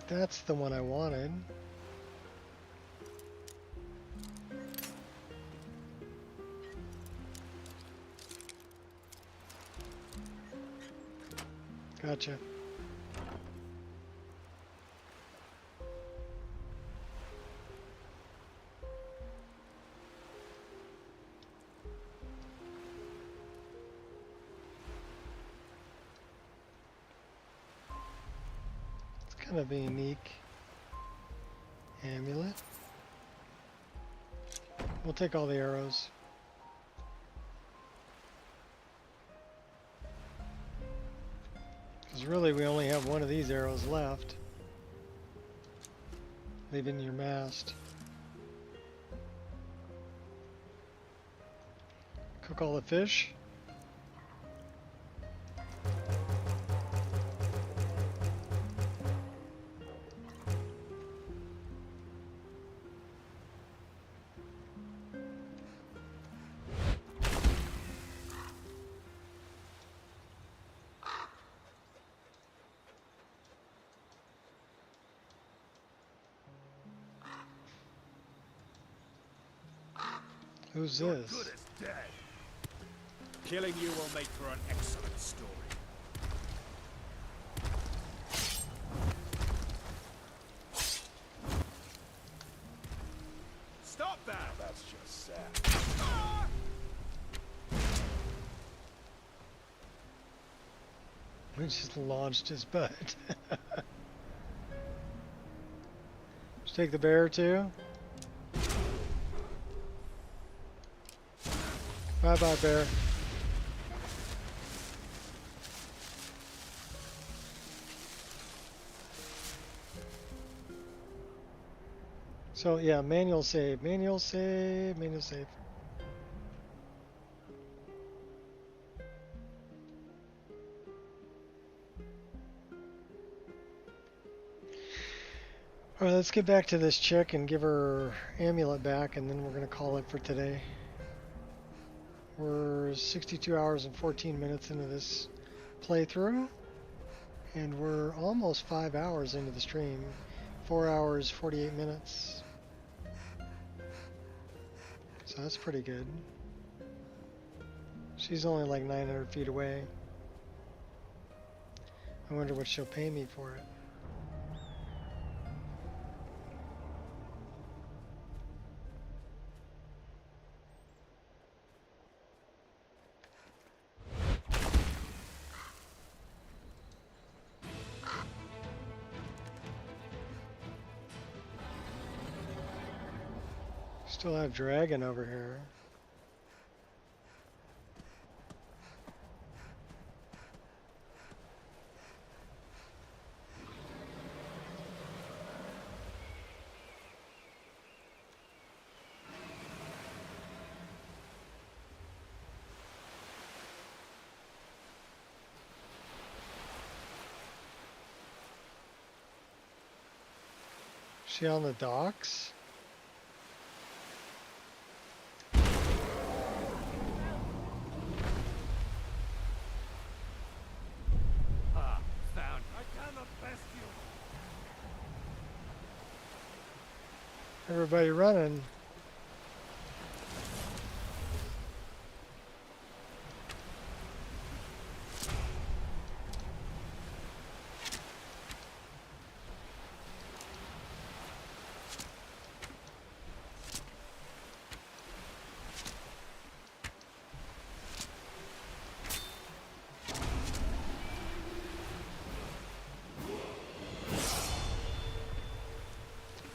That's the one I wanted. Gotcha. Kind of a unique amulet. We'll take all the arrows. Because really we only have one of these arrows left. Leaving your mast. Cook all the fish. Who's this? Good as dead. Killing you will make for an excellent story. Stop that! That's just sad. We just launched his butt. Let's take the bear too. Bye-bye, bear. So yeah, manual save, manual save, manual save. All right, let's get back to this chick and give her amulet back, and then we're gonna call it for today. We're 62 hours and 14 minutes into this playthrough, and we're almost 5 hours into the stream. 4 hours, 48 minutes. so that's pretty good. She's only like 900 feet away. I wonder what she'll pay me for it. Still have dragon over here. She on the docks? Found. I cannot best you. Everybody running.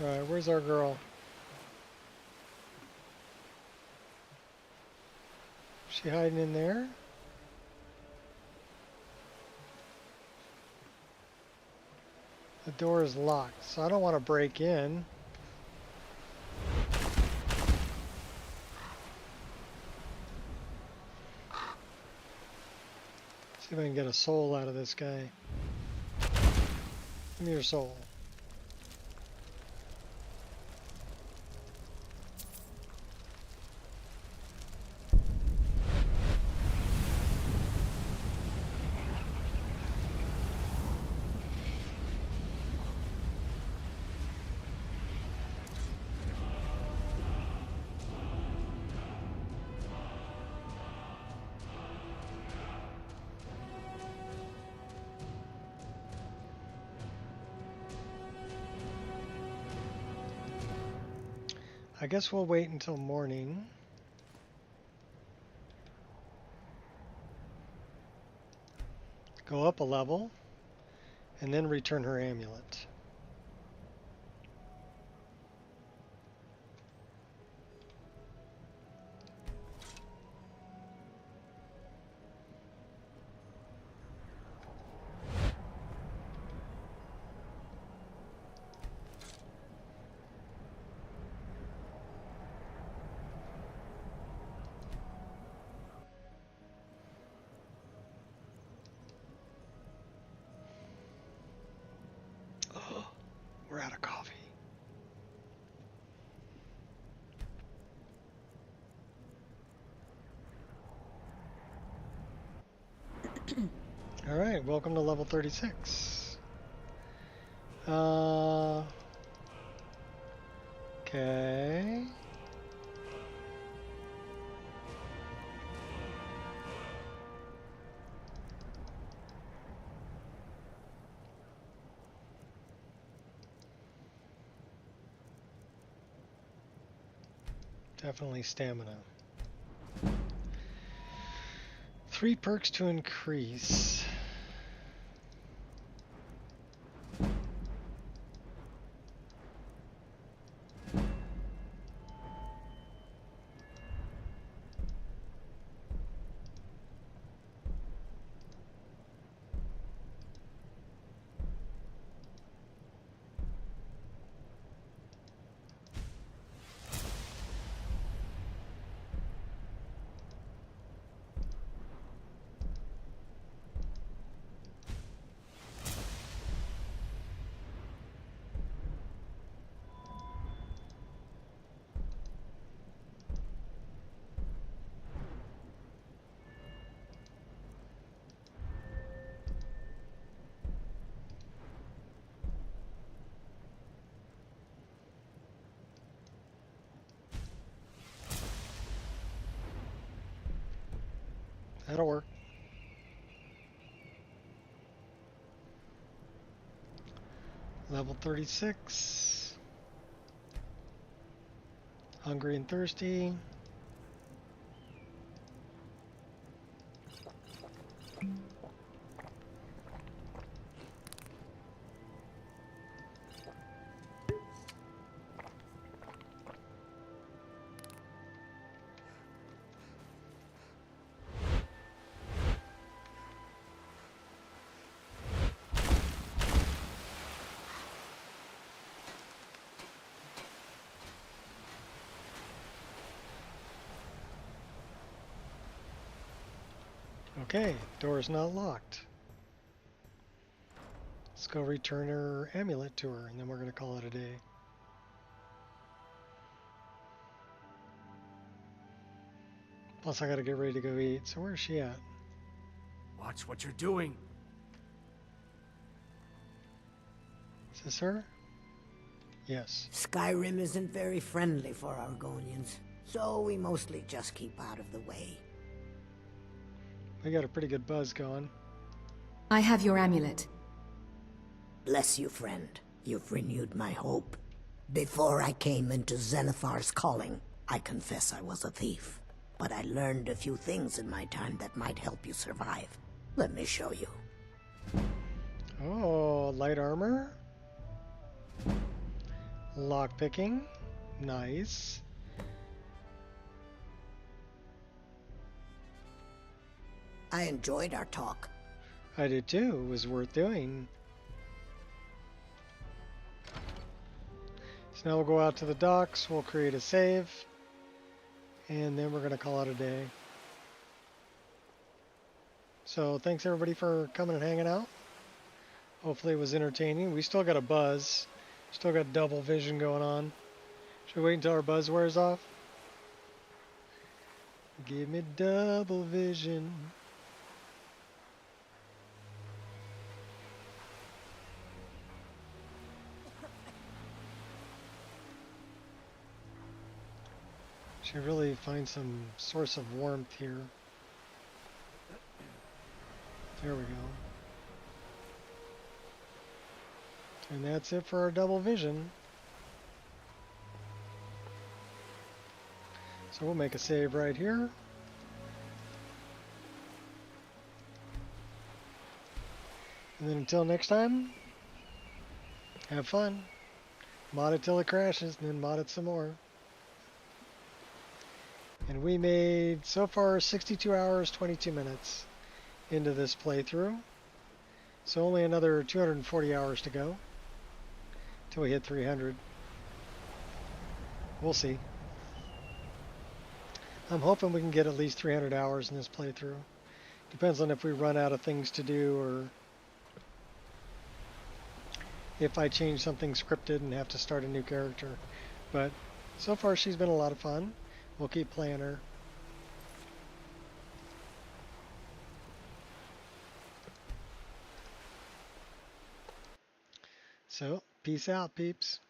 Alright, where's our girl? She hiding in there? The door is locked, so I don't want to break in. See if I can get a soul out of this guy. Give me your soul. I guess we'll wait until morning. Go up a level, and then return her amulet. We're out of coffee. All right, welcome to level 36. Okay. Definitely stamina. 3 perks to increase. That'll work. Level 36. Hungry and thirsty. Okay, door's not locked. Let's go return her amulet to her, and then we're going to call it a day. Plus, I got to get ready to go eat. So where's she at? Watch what you're doing. Is this her? Yes. Skyrim isn't very friendly for Argonians, so we mostly just keep out of the way. We got a pretty good buzz going. I have your amulet. Bless you, friend. You've renewed my hope. Before I came into Zenithar's calling, I confess I was a thief. But I learned a few things in my time that might help you survive. Let me show you. Oh, light armor. Lockpicking. Nice. I enjoyed our talk. I did too. It was worth doing. So now we'll go out to the docks. We'll create a save. And then we're going to call it a day. So thanks everybody for coming and hanging out. Hopefully it was entertaining. We still got a buzz. Still got double vision going on. Should we wait until our buzz wears off? Give me double vision. Should really find some source of warmth here. There we go. And that's it for our double vision. So we'll make a save right here. And then until next time, have fun. Mod it till it crashes, and then mod it some more. And we made, so far, 62 hours, 22 minutes into this playthrough. So only another 240 hours to go till we hit 300. We'll see. I'm hoping we can get at least 300 hours in this playthrough. Depends on if we run out of things to do or if I change something scripted and have to start a new character. But so far she's been a lot of fun. We'll keep playing her. So, peace out, peeps.